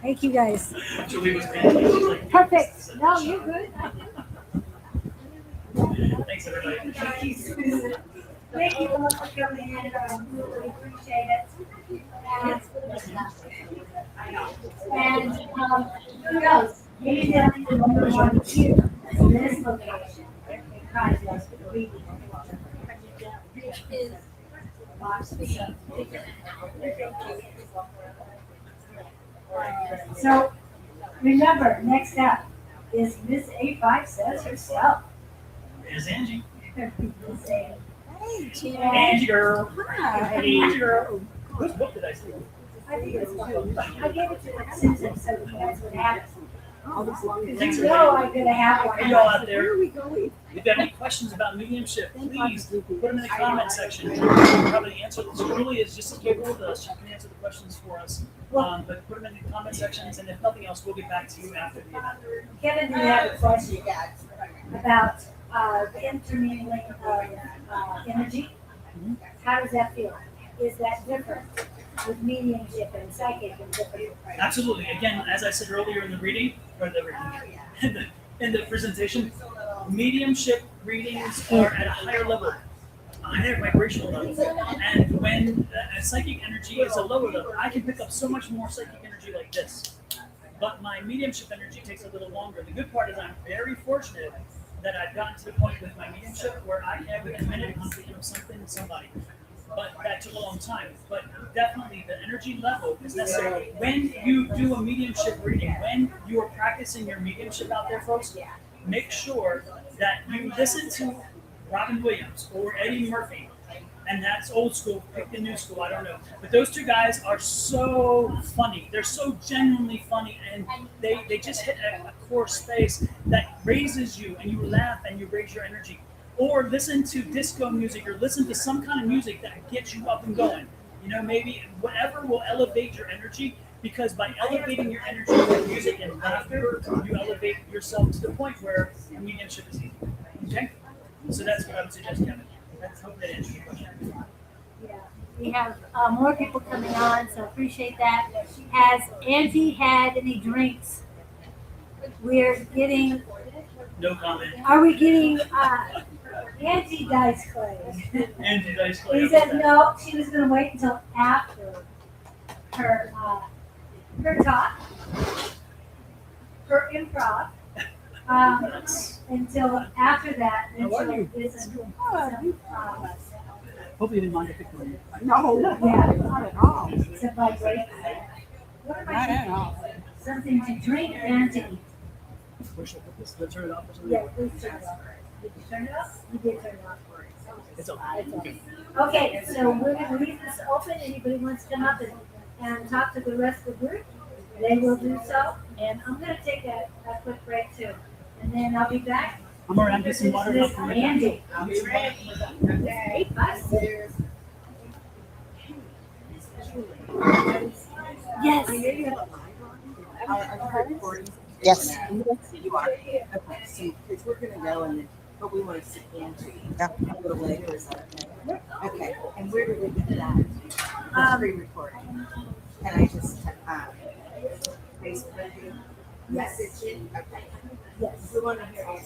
Thank you guys. Julie was panicking. She's like, Perfect. No, you're good. Thanks, everybody. Thank you, Susan. Thank you all for coming in. I really appreciate it. And who knows? Maybe they'll be the number one here in this location. Because we is so remember, next up is Miss A5 says herself. There's Angie. Hey, Tina. Angie girl. Hi. Angie girl. Whose book did I steal? I think it's fine. I gave it to Susan so you guys would have it. Thanks, You know I'm gonna have one. Hey, y'all out there. Where are we going? If you have any questions about mediumship, please put them in the comment section. Julie can probably answer this. Julie is just capable of us. She can answer the questions for us. But put them in the comment sections, and if nothing else, we'll get back to you after the event. Kevin, do you have a question about the intermingling of energy? How does that feel? Is that different with mediumship and psychic and different? Absolutely. Again, as I said earlier in the reading, or in the presentation, mediumship readings are at a higher level, a higher vibrational level. And when a psychic energy is a lower level, I can pick up so much more psychic energy like this. But my mediumship energy takes a little longer. The good part is I'm very fortunate that I've gotten to the point with my mediumship where I can, within a minute, comprehend something, somebody. But that took a long time. But definitely the energy level is necessary. When you do a mediumship reading, when you are practicing your mediumship out there, folks, make sure that you listen to Robin Williams or Eddie Murphy. And that's old school, pick the new school, I don't know. But those two guys are so funny. They're so genuinely funny, and they just hit a core space that raises you, and you laugh and you raise your energy. Or listen to disco music, or listen to some kind of music that gets you up and going. You know, maybe whatever will elevate your energy, because by elevating your energy with music and laughter, you elevate yourself to the point where mediumship is easy. Okay? So that's what I would suggest, Kevin. Let's hope that answers your question. Yeah, we have more people coming on, so appreciate that. Has Angie had any drinks? We're getting. No comment. Are we getting Angie Dice Clay? Angie Dice Clay. He said no. She was going to wait until after her talk, her improv. Until after that, then she'll visit some Hopefully you didn't mind the picture. No, Yeah. not at all. It's a vibration. What am I thinking? Something to drink and to eat. Where should I put this? Let's turn it off or something? Yeah, please turn it off. Did you turn it off? You did turn it off. It's okay. It's okay. Okay, so we're gonna leave this open. Anybody wants to come up and talk to the rest of the group, they will do so. And I'm gonna take a quick break too. And then I'll be back. I'm around, get some water. This is Andy. I'll be ready. Okay, bye. Yes. Yes. You are. Okay, so because we're gonna go and then, but we want to sit down to a little later. Is that okay? Okay. And where do we get that? Pre-recording. Can I just Facebook you? Message it? Okay. Yes. We want to hear it.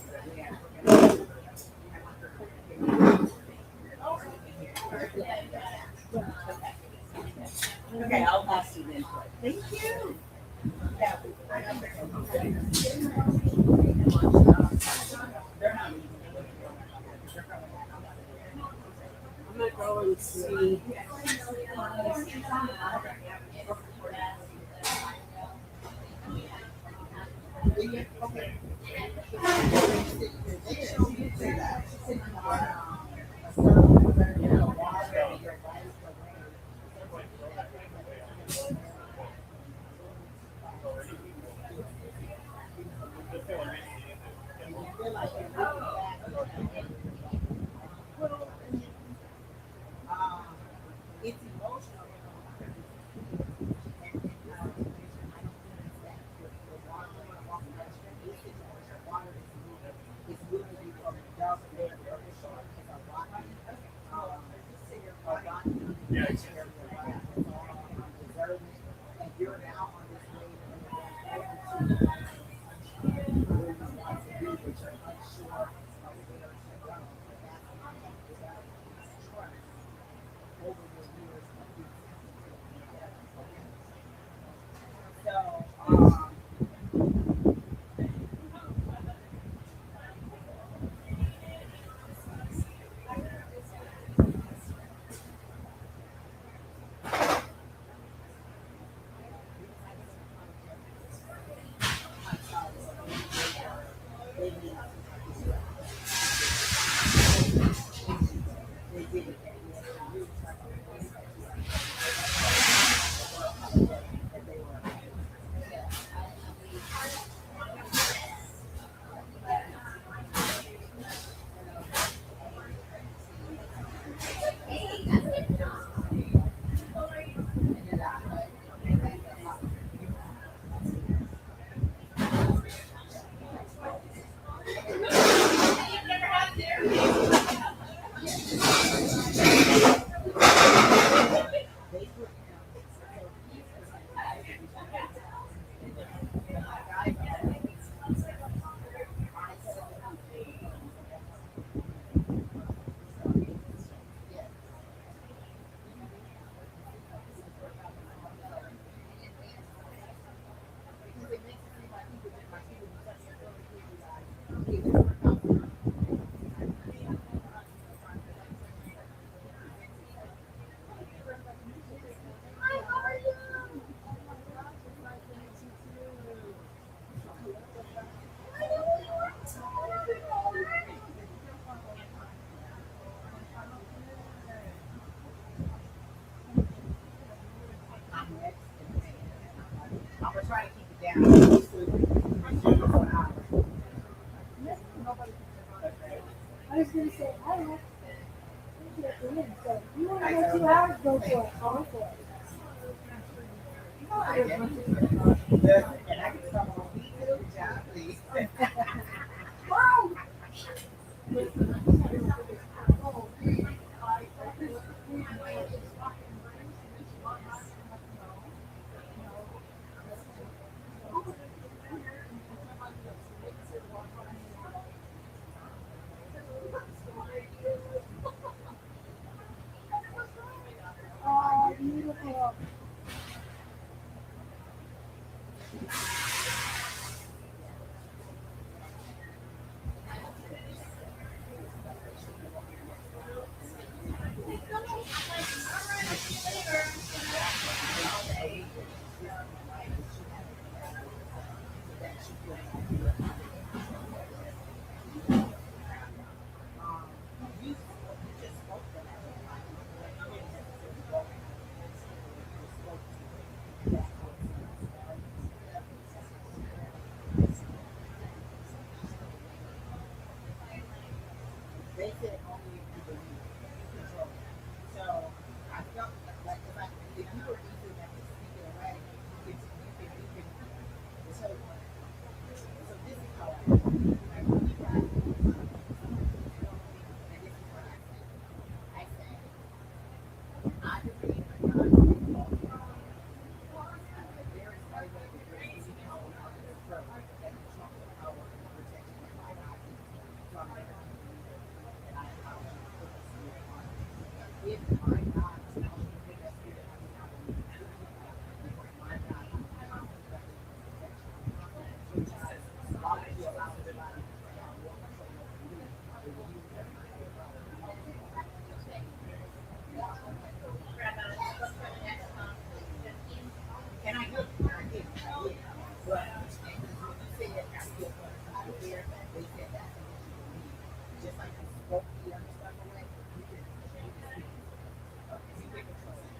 Okay, I'll pass you then. Thank you. I'm gonna go and see. It's emotional. I'm gonna try to keep it down. I was gonna say, I don't know. So you want to go 2 hours, go for it. Go for it. I get it. And I can start on YouTube, John, please. Oh, beautiful. They said only if you believe it, you control it. So I felt like if you were easy enough to speak it away, you can. So this is how I feel. And this is what I say. I say, I believe in God. There is no way that there is any power on this earth that can trump the power and the protection that my God gives me from everything that I have to put the spirit on. If my God is telling me to put that spirit on me, I believe it. Because my God is the power and the protection. Which is why He allows everybody to have more control over me than you have my and I did. But when you said I feel out of there, they said that's what you believe. Just like you spoke the other stuff away, you can speak. You can control it.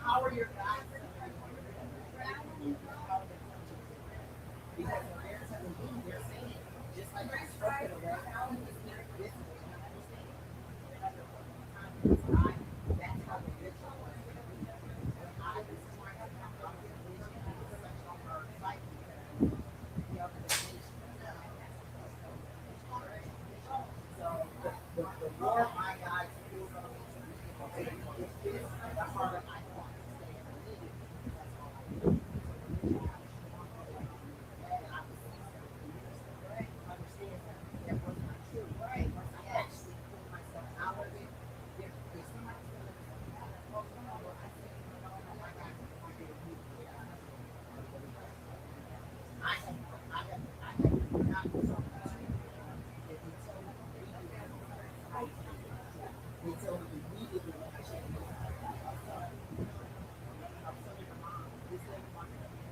How are your guys? Because they're telling me, they're saying, just like I spoke it away, this is what I understand. That's how the ritual was going to be. When I was trying to come out of the religion, it was such a hard fight because the organization was not so the more my guys feel going to be, the harder I want to stay in religion. That's all I do. And I was understand that was not true. Right. Once I actually pulled myself out of it, if somebody said I said, oh my God, I did a move. I have not been so much. If you tell me they tell me immediately when I check it. I'm telling your mom, this lady wanted to be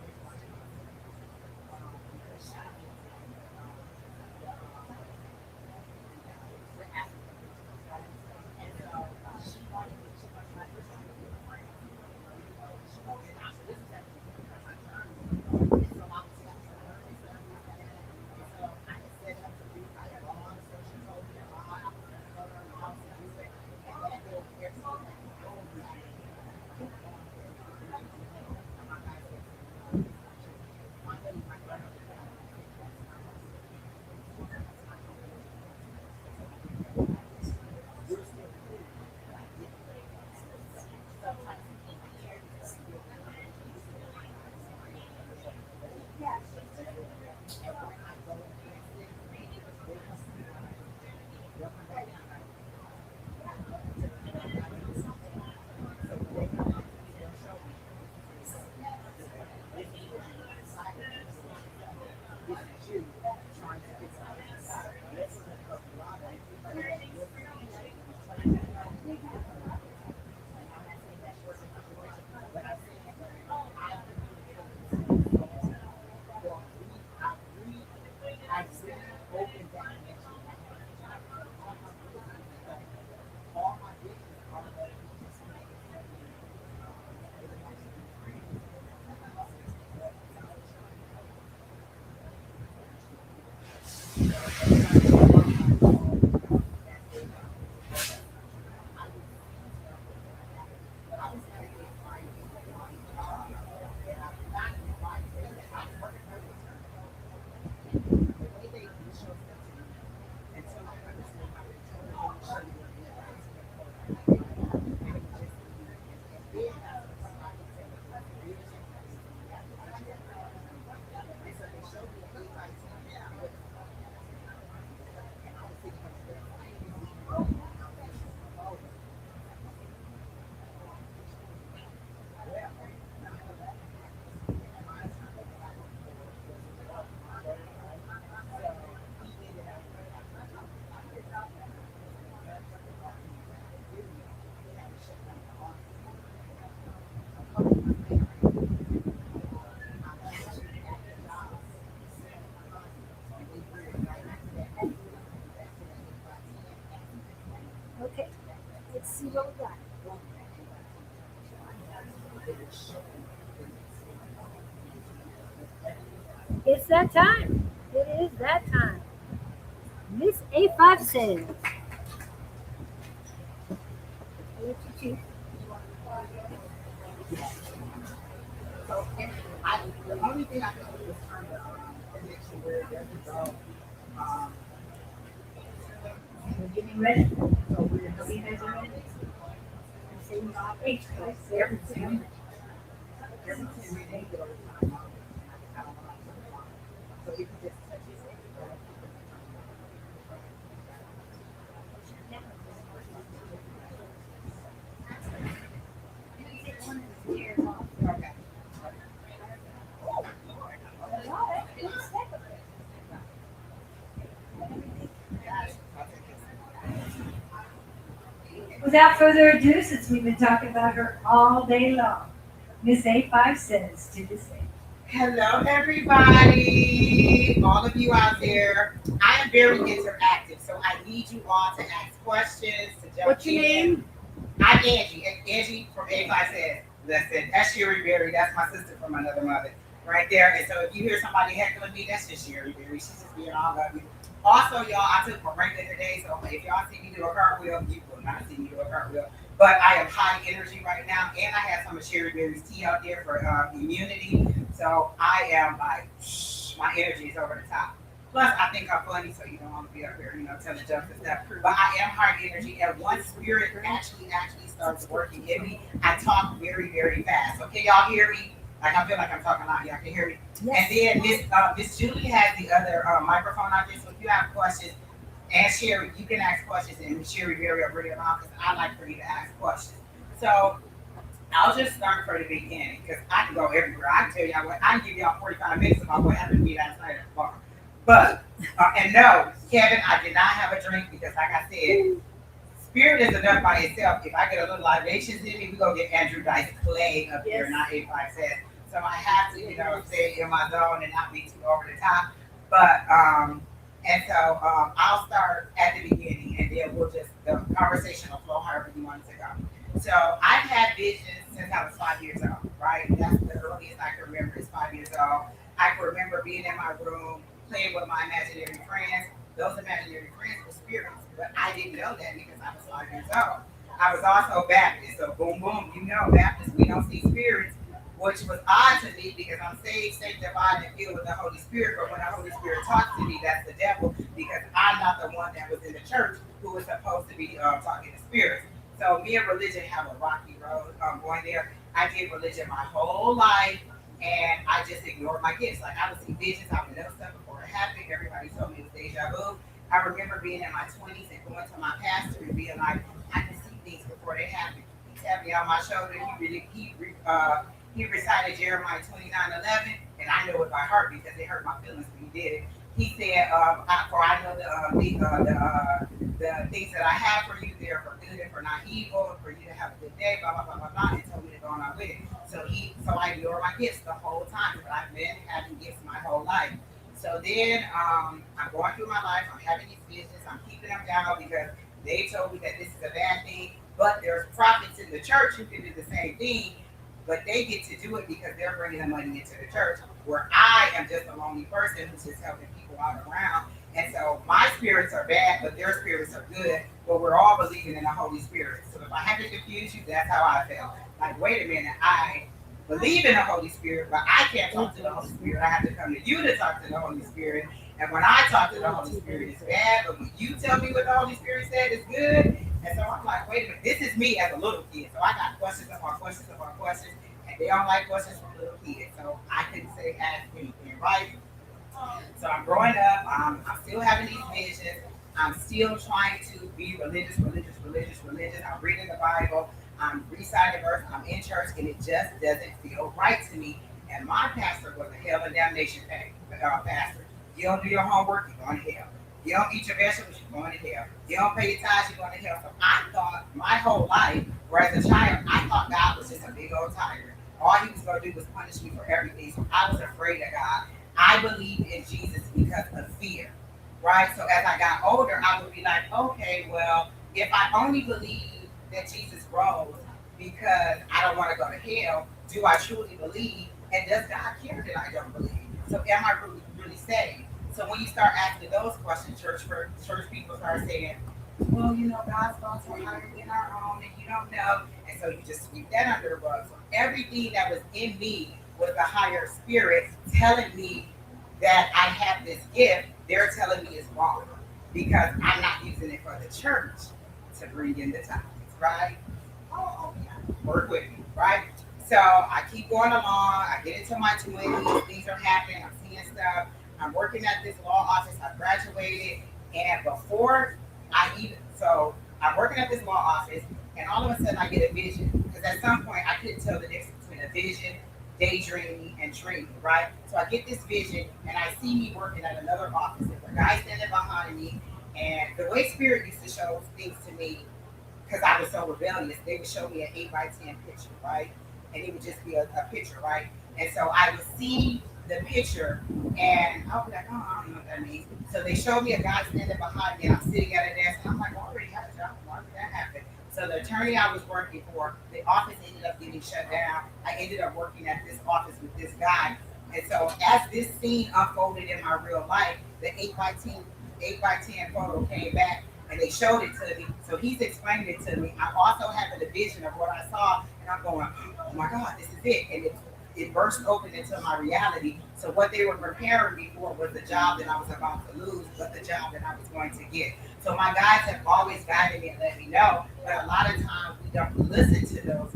It's that time. It is that time. Miss A5 says, I'll let you choose. So the only thing I can do is turn the connection where it doesn't go. Um, We're getting ready. so we're You guys just are ready? everything. Everything we need to go. So if you just touch it. Okay. Without further ado, since we've been talking about her all day long, Miss A5 says to the same. Hello, everybody. All of you out there. I am very interactive, so I need you all to ask questions, to jump What's your in. name? I'm Angie. Angie from A5 says, listen, that's Sherry Berry. That's my sister from another mother right there. And so if you hear somebody heckling me, that's just Sherry Berry. She's just being all ugly. Also, y'all, I took my regular today, so if y'all see me do a cartwheel, you will not see me do a cartwheel. But I am high energy right now, and I have some of Sherry Berry's tea out there for immunity. So I am like, my energy is over the top. Plus, I think I'm funny, so you don't want to be up here, telling jokes and stuff. But I am high energy, and once spirit actually starts working in me, I talk very, very fast. So can y'all hear me? Like I feel like I'm talking loud. Y'all can hear me. Yes. And then Miss Julie has the other microphone out there. So if you have questions, and Sherry, you can ask questions, and Miss Sherry very will bring it on because I like for you to ask questions. So I'll just start from the beginning because I can go everywhere. I can tell y'all what I can give y'all 45 minutes about what happened to me last night at the bar. But and no, Kevin, I did not have a drink because, like I said, spirit is enough by itself. If I get a little libations in me, we go get Andrew Dice Clay up here, not A5 says. So I have to, stay in my zone and not be too over the top. But I'll start at the beginning, and then the conversation will flow however you want it to go. So I've had visions since I was 5 years old, right? That's the earliest I can remember is 5 years old. I can remember being in my room, playing with my imaginary friends. Those imaginary friends were spirits, but I didn't know that because I was 5 years old. I was also Baptist, so boom, boom, Baptist, we don't see spirits, which was odd to me because I'm saved, sanctified, and filled with the Holy Spirit. But when the Holy Spirit talks to me, that's the devil because I'm not the one that was in the church who was supposed to be talking to spirits. So me and religion have a rocky road going there. I did religion my whole life, and I just ignored my gifts. Like I would see visions, I would know stuff before it happened. Everybody told me it was deja vu. I remember being in my 20s and going to my pastor and being like, I can see things before they happen. He tapped me on my shoulder. He recited Jeremiah 29:11, and I know it by heart because it hurt my feelings when he did it. He said, "For I know the things that I have for you, they are for good and for not evil, and for you to have a good day." Blah blah blah blah blah. And told me to go on with it. So I ignored my gifts the whole time, but I've been having gifts my whole life. So then I'm going through my life. I'm having these visions. I'm keeping them down because they told me that this is a bad thing. But there's prophets in the church who can do the same thing, but they get to do it because they're bringing the money into the church, where I am just a lonely person who's just helping people out around. And so my spirits are bad, but their spirits are good, but we're all believing in the Holy Spirit. So if I have to confuse you, that's how I felt. Like, wait a minute, I believe in the Holy Spirit, but I can't talk to the Holy Spirit. I have to come to you to talk to the Holy Spirit. And when I talk to the Holy Spirit, it's bad, but when you tell me what the Holy Spirit said is good. And so I'm like, wait a minute, this is me as a little kid. So I got questions upon questions upon questions, and they don't like questions from little kids. So I couldn't say ask anything, right? So I'm growing up, I'm still having these visions. I'm still trying to be religious. I'm reading the Bible, I'm reciting verse, I'm in church, and it just doesn't feel right to me. And my pastor was a hell and damnation pastor. You don't do your homework, you're going to hell. You don't eat your vegetables, you're going to hell. You don't pay your tithes, you're going to hell. So I thought my whole life, or as a child, I thought God was just a big old tiger. All he was going to do was punish me for everything. So I was afraid of God. I believed in Jesus because of fear, right? So as I got older, I would be like, okay, well, if I only believe that Jesus rose because I don't want to go to hell, do I truly believe? And does God care that I don't believe? So am I really saved? So when you start asking those questions, church people start saying, well, you know, God's thoughts are higher than our own, and you don't know. And so you just sweep that under the rug. So everything that was in me was the higher spirit telling me that I have this gift. They're telling me it's wrong because I'm not using it for the church to bring in the tithes, right? Oh, yeah. Work with me, right? So I keep going along. I get into my 20s. Things are happening. I'm seeing stuff. I'm working at this law office. I graduated. And before so I'm working at this law office. And all of a sudden I get a vision. Because at some point I couldn't tell the difference between a vision, daydreaming, and dreaming, right? So I get this vision and I see me working at another office. There's a guy standing behind me. And the way Spirit used to show things to me, because I was so rebellious, they would show me an 8x10 picture, right? And it would just be a picture, right? And so I would see the picture and I'll be like, oh, I don't know what that means. So they showed me a guy standing behind me and I'm sitting at a desk and I'm like, I already have a job. Why did that happen? So the attorney I was working for, the office ended up getting shut down. I ended up working at this office with this guy. And so as this scene unfolded in my real life, the 8x10 photo came back and they showed it to me. So he's explaining it to me. I'm also having a vision of what I saw and I'm going, oh my God, this is it. And it burst open into my reality. So what they were preparing me for was the job that I was about to lose, but the job that I was going to get. So my guides have always guided me and let me know, but a lot of times we don't listen to those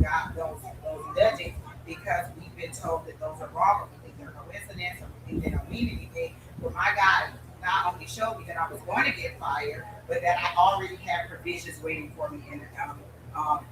nudgings because we've been told that those are wrong, or we think they're coincidence, or we think they don't mean anything. But my guide not only showed me that I was going to get fired, but that I already had provisions waiting for me in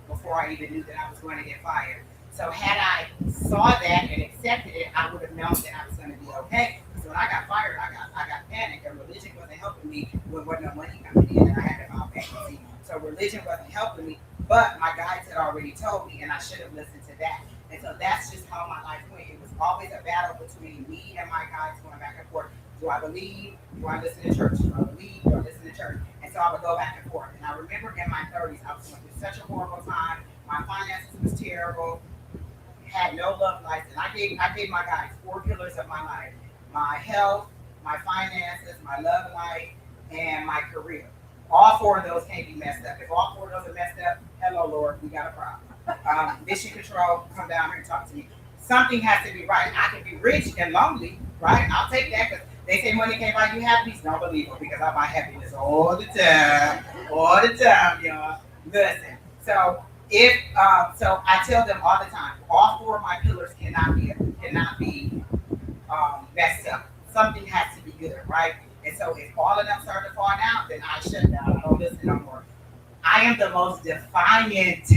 before I even knew that I was going to get fired. So had I saw that and accepted it, I would have known that I was going to be okay. So when I got fired, I got panicked, and religion wasn't helping me when there wasn't no money coming in, and I had to file bankruptcy. So religion wasn't helping me, but my guides had already told me, and I should have listened to that. And so that's just how my life went. It was always a battle between me and my guides going back and forth. Do I believe? Do I listen to church? Do I believe? Do I listen to church? And so I would go back and forth. And I remember in my 30s, I was going through such a horrible time. My finances was terrible. Had no love life. And I gave my guys 4 pillars of my life: my health, my finances, my love life, and my career. All 4 of those can't be messed up. If all 4 of those are messed up, hello, Lord, we got a problem. Mission control, come down here and talk to me. Something has to be right. I can be rich and lonely, right? I'll take that because they say money can't buy you happiness. Don't believe it because I buy happiness all the time, y'all. Listen. So so I tell them all the time, all 4 of my pillars cannot be messed up. Something has to be good, right? And so if all of them start to fall down, then I shut down. I don't listen no more. I am the most defiant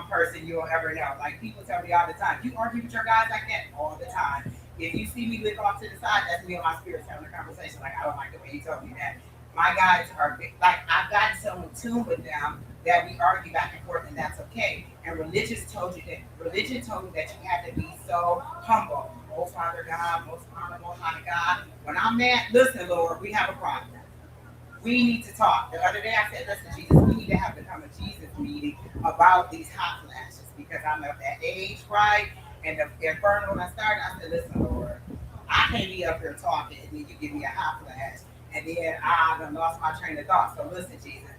person you'll ever know. Like people tell me all the time, you argue with your guys like that all the time. If you see me lift off to the side, that's me and my spirits having a conversation. Like, I don't like the way you told me that. My guys are big. Like, I've gotten so in tune with them that we argue back and forth, and that's okay. And religion told me that you had to be so humble. Most Father God, most Father, most High God. When I'm mad, listen, Lord, we have a problem. We need to talk. The other day I said, listen, Jesus, we need to have to come to Jesus meeting about these hot flashes because I'm at that age, right? And the inferno, when I started, I said, listen, Lord, I can't be up here talking and then you give me a hot flash. And then I done lost my train of thought. So listen, Jesus.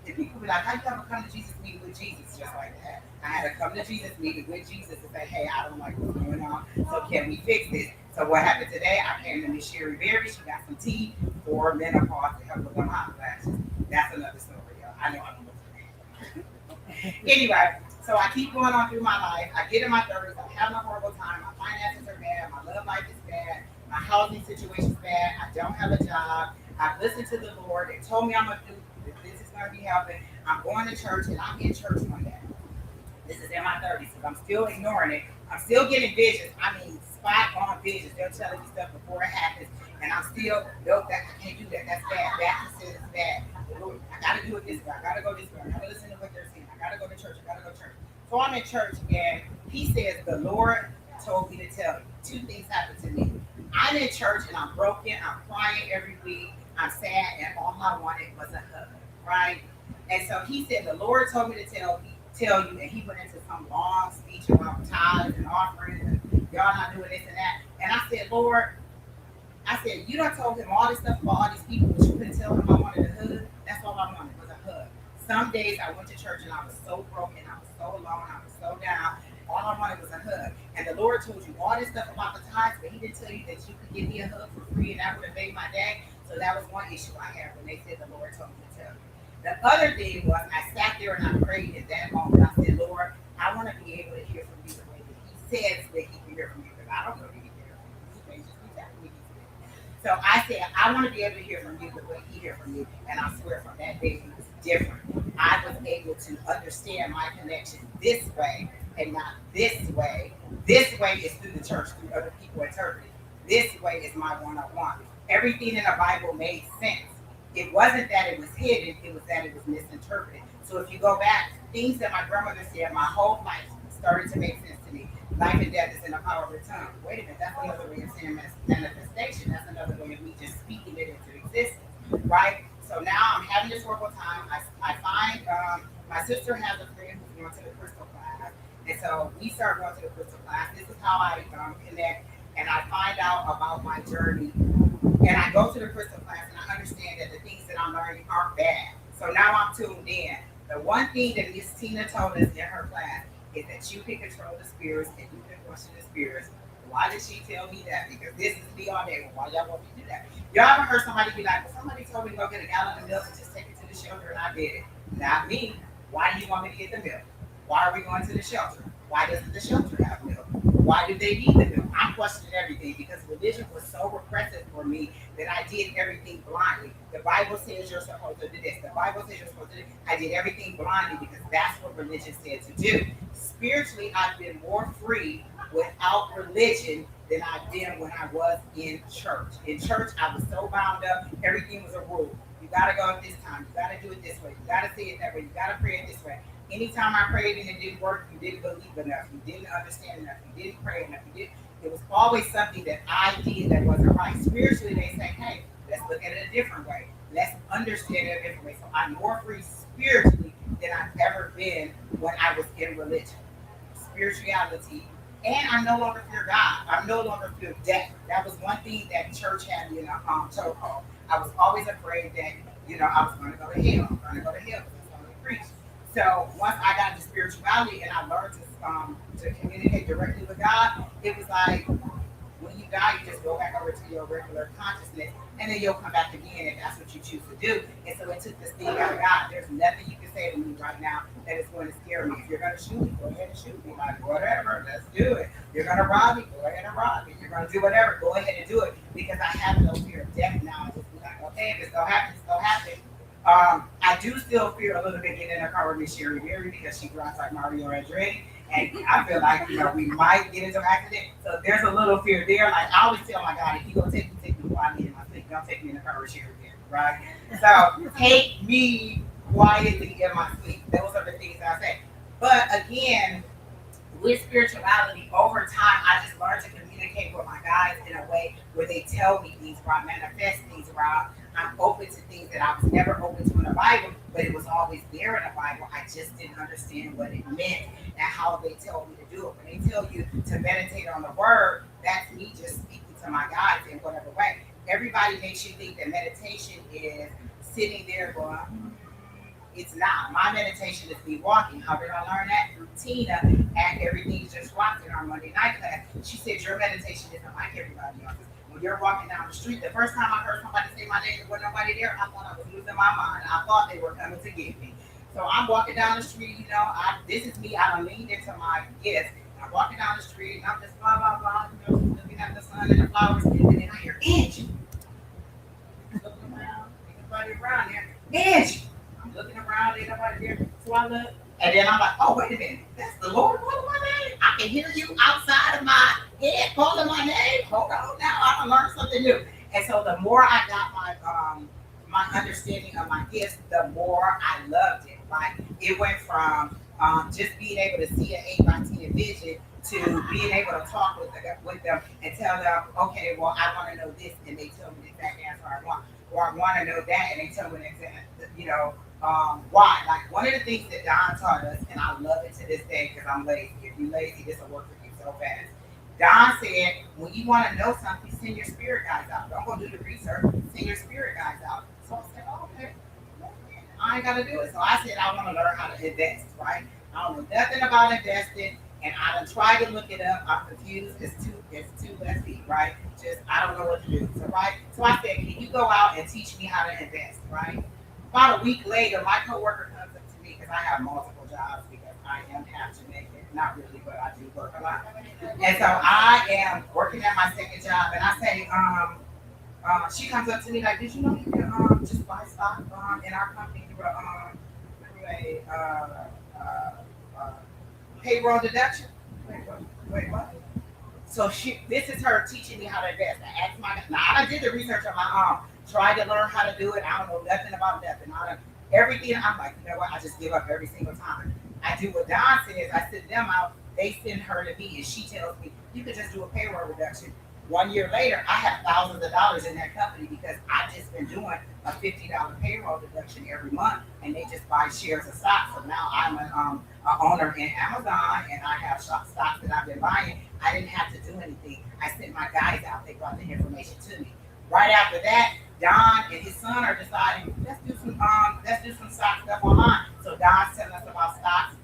And people be like, how you ever come to Jesus meeting with Jesus just like that? I had to come to Jesus meeting with Jesus and say, hey, I don't like what's going on. So can we fix this? So what happened today? I came to Miss Sherry Berry. She got some tea for menopause to help with them hot flashes. That's another story, y'all. I know I don't look for that. Anyway, so I keep going on through my life. I get in my 30s. I'm having a horrible time. My finances are bad. My love life is bad. My housing situation is bad. I don't have a job. I've listened to the Lord. They told me I'm going to do this. This is going to be helping. I'm going to church, and I'm in church one day. This is in my 30s, so I'm still ignoring it. I'm still getting visions. I mean, spot on visions. They're telling me stuff before it happens, and I'm still, nope, I can't do that. That's bad. Baptist is bad. I got to do it this way. I got to go this way. I got to listen to what they're saying. I got to go to church. I got to go to church. So I'm in church, and he says, the Lord told me to tell you. 2 things happened to me. I'm in church, and I'm broken. I'm crying every week. I'm sad, and all I wanted was a hug, right? And so he said, the Lord told me to tell you, and he went into some long speech about tithes and offerings, and y'all not doing this and that. And I said, Lord, I said, you done told him all this stuff about all these people, but you couldn't tell him I wanted a hug. That's all I wanted was a hug. Some days I went to church and I was so broken, I was so alone, I was so down. All I wanted was a hug. And the Lord told you all this stuff about the tithes, but he didn't tell you that you could give me a hug for free and that would have made my day. So that was one issue I had when they said the Lord told me to tell you. The other thing was I sat there and I prayed at that moment. I said, Lord, I want to be able to hear from you the way that he says that he can hear from you, because I don't know that he can hear from you. He may just be telling me he can. So I said, I want to be able to hear from you the way he hears from you. And I swear from that day it was different. I was able to understand my connection this way and not this way. This way is through the church, through other people interpreting. This way is my one-on-one. Everything in the Bible made sense. It wasn't that it was hidden, it was that it was misinterpreted. So if you go back, things that my grandmother said my whole life started to make sense to me. Life and death is in the power of the tongue. Wait a minute, that's another way of saying manifestation. That's another way of me just speaking it into existence, right? So now I'm having this horrible time. I find my sister has a friend who's going to the crystal class. And so we start going to the crystal class. This is how I connect and I find out about my journey. And I go to the crystal class and I understand that the things that I'm learning aren't bad. So now I'm tuned in. The one thing that Miss Tina told us in her class is that you can control the spirits and you can question the spirits. Why did she tell me that? Because this is me all day. Well, why y'all want me to do that? Y'all ever heard somebody be like, well, somebody told me to go get a gallon of milk and just take it to the shelter, and I did it. Not me. Why do you want me to get the milk? Why are we going to the shelter? Why doesn't the shelter have milk? Why do they need the milk? I'm questioning everything because religion was so repressive for me that I did everything blindly. The Bible says you're supposed to do this. The Bible says you're supposed to do this. I did everything blindly because that's what religion said to do. Spiritually, I've been more free without religion than I've been when I was in church. In church, I was so bound up. Everything was a rule. You got to go at this time. You got to do it this way. You got to say it that way. You got to pray it this way. Anytime I prayed and it didn't work, you didn't believe enough. You didn't understand enough. You didn't pray enough. It was always something that I did that wasn't right. Spiritually, they say, hey, let's look at it a different way. Let's understand it a different way. So I'm more free spiritually than I've ever been when I was in religion. Spirituality. And I no longer fear God. I no longer fear death. That was one thing that church had me in a chokehold. I was always afraid that, I was going to go to hell. I'm going to go to hell because I'm going to preach. So once I got into spirituality and I learned to communicate directly with God, it was like when you die, you just go back over to your regular consciousness, and then you'll come back again if that's what you choose to do. And so it took this thing out of God. There's nothing you can say to me right now that is going to scare me. If you're going to shoot me, go ahead and shoot me. Like, whatever, let's do it. You're going to rob me, go ahead and rob me. You're going to do whatever, go ahead and do it. Because I have no fear of death now. I just be like, okay, if it's going to happen, it's going to happen. I do still fear a little bit getting in a car with Miss Sherry Berry because she drives like Mario Andretti, and I feel like we might get into an accident. So there's a little fear there. Like I always tell my God, if you gonna take me quietly in my sleep. Don't take me in the car with Sherry Berry, right? So take me quietly in my sleep. Those are the things that I say. But again, with spirituality, over time, I just learned to communicate with my guides in a way where they tell me things, where I manifest things, where I'm open to things that I was never open to in the Bible, but it was always there in the Bible. I just didn't understand what it meant and how they tell me to do it. When they tell you to meditate on the word, that's me just speaking to my guides in whatever way. Everybody makes you think that meditation is sitting there going, it's not. My meditation is me walking. How did I learn that? Through Tina at Everything's Just Walking in our Monday night class. She said your meditation isn't like everybody else's. When you're walking down the street, the first time I heard somebody say my name, there wasn't nobody there, I thought I was losing my mind. I thought they were coming to get me. So I'm walking down the street, this is me. I done leaned into my gift. I'm walking down the street, and I'm just blah, blah, blah, looking at the sun and the flowers, and then I hear, Angie. Looking around, ain't nobody around there. Angie. I'm looking around, ain't nobody there. So I look, and then I'm like, oh, wait a minute. That's the Lord calling my name? I can hear you outside of my head calling my name. Hold on now, I learned something new. And so the more I got my understanding of my gifts, the more I loved it. Like it went from just being able to see an 8x10 vision to being able to talk with them and tell them, okay, well, I want to know this, and they tell me the exact answer I want. Or I want to know that, and they tell me the exact, why. Like one of the things that Don taught us, and I love it to this day because I'm lazy. If you're lazy, this will work for you so fast. Don said, when you want to know something, send your spirit guides out. Don't go do the research. Send your spirit guides out. So I said, oh, okay. I ain't got to do it. So I said, I want to learn how to invest, right? I don't know nothing about investing, and I done tried to look it up. I'm confused. It's too lefty, right? Just, I don't know what to do. So, right? So I said, can you go out and teach me how to invest, right? About a week later, my coworker comes up to me because I have multiple jobs because I am half Jamaican. Not really, but I do work a lot. And so I am working at my second job, and I say, she comes up to me like, did you know you can just buy stock in our company through a payroll deduction? Wait, what? So this is her teaching me how to invest. I asked I did the research on my own, tried to learn how to do it. I don't know nothing about nothing. Everything, I'm like, you know what? I just give up every single time. I do what Don says. I send them out. They send her to me, and she tells me, you could just do a payroll reduction. 1 year later, I have thousands of dollars in that company because I've just been doing a $50 payroll deduction every month, and they just buy shares of stock. So now I'm an owner in Amazon, and I have stocks that I've been buying. I didn't have to do anything. I sent my guys out. They brought the information to me. Right after that, Don and his son are deciding, let's do some stock stuff online. So Don's telling us about stocks.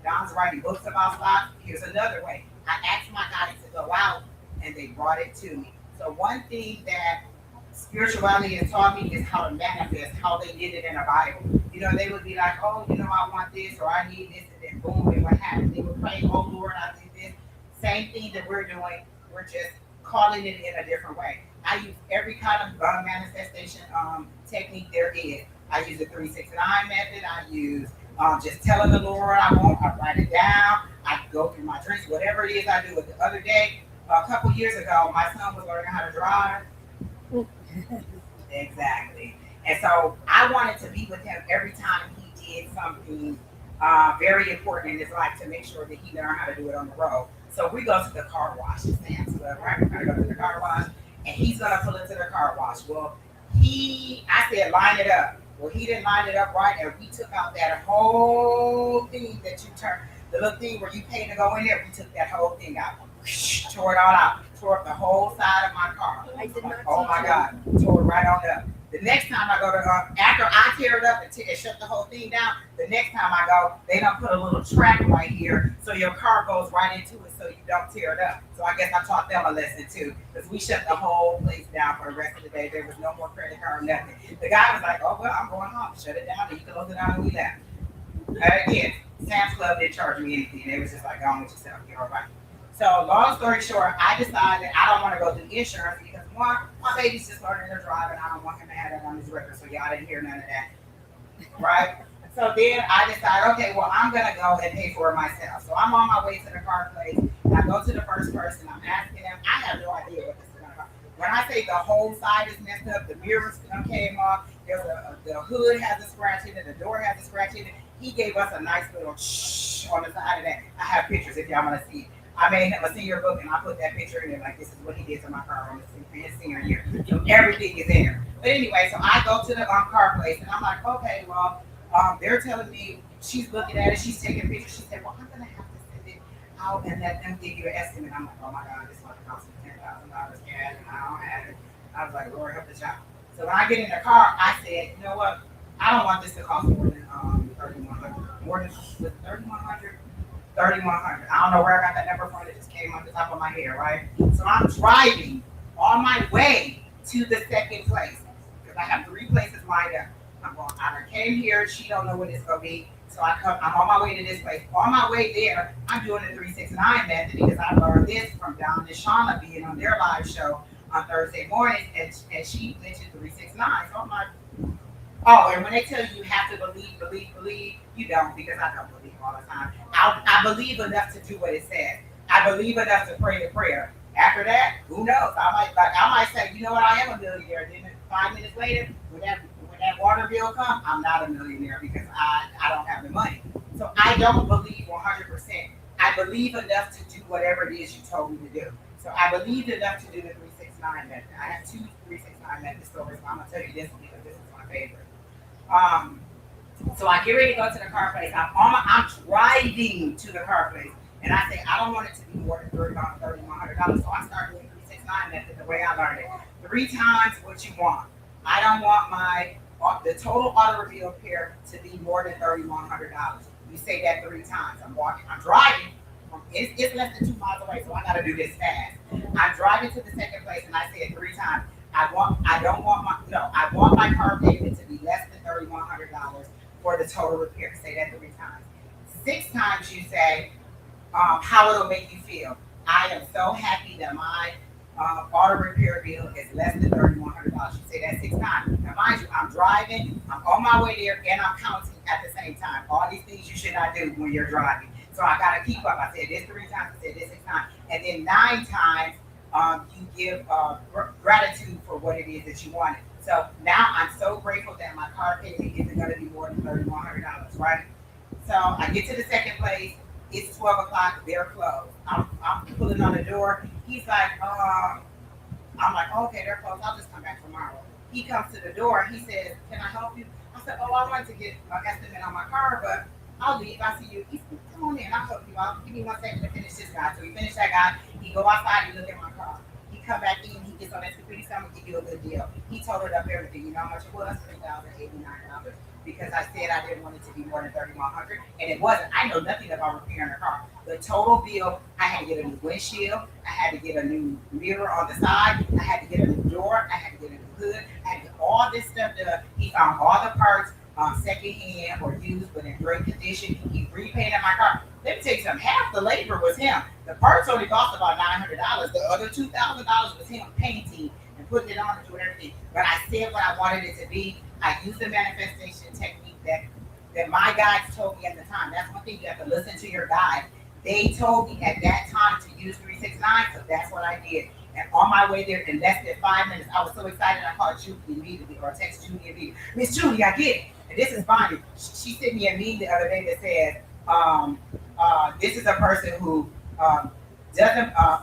Don's writing books about stocks. Here's another way. I asked my guys to go out, and they brought it to me. So one thing that spirituality has taught me is how to manifest, how they did it in the Bible. You know, they would be like, oh, you know, I want this, or I need this, and then boom, and what happened? They would pray, oh Lord, I need this. Same thing that we're doing. We're just calling it in a different way. I use every kind of manifestation technique there is. I use the 369 method. I use just telling the Lord I want. I write it down. I go through my dreams, whatever it is I do. The other day, a couple years ago, my son was learning how to drive. Exactly. And so I wanted to be with him every time he did something very important in his life to make sure that he learned how to do it on the road. So we go to the car wash at Sam's Club, right? We're going to go to the car wash, and he's going to pull into the car wash. Well, I said, line it up. Well, he didn't line it up right, and we took out that whole thing that you turn, the little thing where you pay to go in there, we took that whole thing out. Tore it all out. Tore up the whole side of my car. I did not Oh my God. Tore it right on up. The next time I go to, after I tear it up and shut the whole thing down, the next time I go, they don't put a little track right here so your car goes right into it so you don't tear it up. So I guess I taught them a lesson too, because we shut the whole place down for the rest of the day. There was no more credit card, nothing. The guy was like, oh, well, I'm going home. Shut it down and you can close it down, and we left. Again, Sam's Club didn't charge me anything. They was just like, go on with yourself, get all right. So long story short, I decided I don't want to go do insurance because one, my baby's just learning to drive and I don't want him to have that on his record. So y'all didn't hear none of that, right? So then I decided, okay, well, I'm going to go and pay for it myself. So I'm on my way to the car place. And I go to the first person. I'm asking them. I have no idea what this is going to cost. When I say the whole side is messed up, the mirrors came off. There's the hood has a scratch in it. The door has a scratch in it. He gave us a nice little shh on the side of that. I have pictures if y'all want to see it. I made him a senior book, and I put that picture in there, like this is what he did to my car on his senior year. So everything is in there. But anyway, so I go to the car place, and I'm like, okay, well, they're telling me, she's looking at it, she's taking pictures. She said, well, I'm going to have to send it out and let them give you an estimate. I'm like, oh my God, this is going to cost me $10,000 cash, and I don't have it. I was like, Lord, help the child. So when I get in the car, I said, you know what? I don't want this to cost more than $3,100. More than $3,100. $3,100. I don't know where I got that number from. It just came on the top of my head, right? So I'm driving on my way to the second place because I have 3 places lined up. I'm going. I came here. She don't know what it's gonna be. So I'm on my way to this place. On my way there, I'm doing the 369 method because I learned this from Don and Shauna being on their live show on Thursday mornings, and she mentioned 369. So I'm like, oh, and when they tell you have to believe, you don't, because I don't believe all the time. I believe enough to do what it says. I believe enough to pray the prayer. After that, who knows? I might say, you know what, I am a millionaire. Then 5 minutes later, when that water bill comes, I'm not a millionaire because I don't have the money. So I don't believe 100%. I believe enough to do whatever it is you told me to do. So I believed enough to do the 369 method. I have 2 369 method stories, but I'm gonna tell you this one because this is my favorite. So I get ready to go to the car place. I'm driving to the car place. And I said, I don't want it to be more than $3,100. So I started doing 369 method the way I learned it. 3 times what you want. I don't want the total automobile repair to be more than $3,100. You say that 3 times. I'm driving. It's less than 2 miles away, so I got to do this fast. I'm driving to the second place, and I said 3 times. I want my car payment to be less than $3,100 for the total repair. Say that 3 times. 6 times you say how it'll make you feel. I am so happy that my auto repair bill is less than $3,100. You say that 6 times. Now, mind you, I'm driving, I'm on my way there, and I'm counting at the same time. All these things you should not do when you're driving. So I got to keep up. I said this 3 times, I said this 6 times. And then 9 times, you give gratitude for what it is that you wanted. So now I'm so grateful that my car payment isn't going to be more than $3,100, right? So I get to the second place. It's 12 o'clock. They're closed. I'm pulling on the door. He's like, I'm like, okay, they're closed. I'll just come back tomorrow. He comes to the door. He says, can I help you? I said, I wanted to get an estimate on my car, but I'll leave. I see you. He said, come on in. I'll help you. Give me 1 second to finish this guy. So he finished that guy. He go outside. He look at my car. He come back in. He gets on that security. So I'm going to give you a good deal. He totaled up everything. You know how much it was? $3,089. Because I said I didn't want it to be more than $3,100, and it wasn't. I know nothing about repairing a car. The total bill, I had to get a new windshield, I had to get a new mirror on the side, I had to get a new door, I had to get a new hood, I had to get all this stuff done. He found all the parts secondhand or used, but in great condition. He repainted my car. Let me tell you something. Half the labor was him. The parts only cost about $900. The other $2,000 was him painting and putting it on and doing everything. But I said what I wanted it to be. I used the manifestation technique that my guides told me at the time. That's one thing, you have to listen to your guide. They told me at that time to use 369, so that's what I did. And on my way there, in less than 5 minutes, I was so excited I called Judy immediately, or text Judy immediately. Miss Judy, I get it. And this is Bonnie. She sent me a meme the other day that says, this is a person who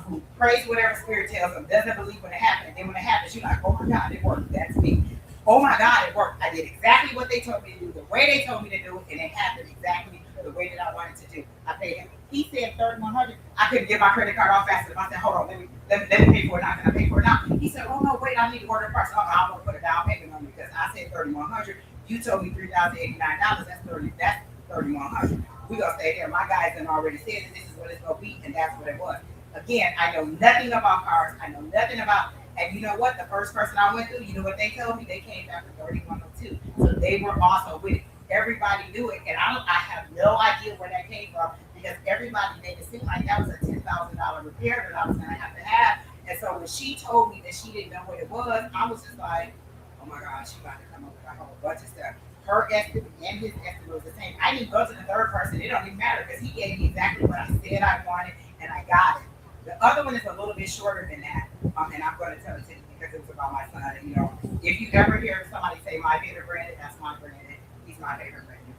who prays whatever spirit tells them, doesn't believe when it happens. And then when it happens, you're like, oh my God, it worked. That's me. Oh my God, it worked. I did exactly what they told me to do, the way they told me to do it, and it happened exactly the way that I wanted to do. I paid him. He said $3,100. I couldn't get my credit card off fast enough. I said, hold on, let me pay for it now. Can I pay for it now? He said, oh no, wait, I need to order parts. I'm gonna put a down payment on you because I said $3,100. You told me $3,089. That's $3,100. We gonna stay there. My guys done already said that this is what it's gonna be, and that's what it was. Again, I know nothing about cars. I know nothing about. And you know what? The first person I went through, you know what they told me? They came back for 3102. So they were also with it. Everybody knew it, and I have no idea where that came from because everybody made it seem like that was a $10,000 repair that I was going to have. And so when she told me that she didn't know what it was, I was just like, oh my God, she about to come up with a whole bunch of stuff. Her estimate and his estimate was the same. I didn't go to the third person. It don't even matter because he gave me exactly what I said I wanted, and I got it. The other one is a little bit shorter than that, and I'm going to tell it to you because it was about my son. You know, if you ever hear somebody say my favorite Brandon, that's my Brandon. He's my favorite Brandon.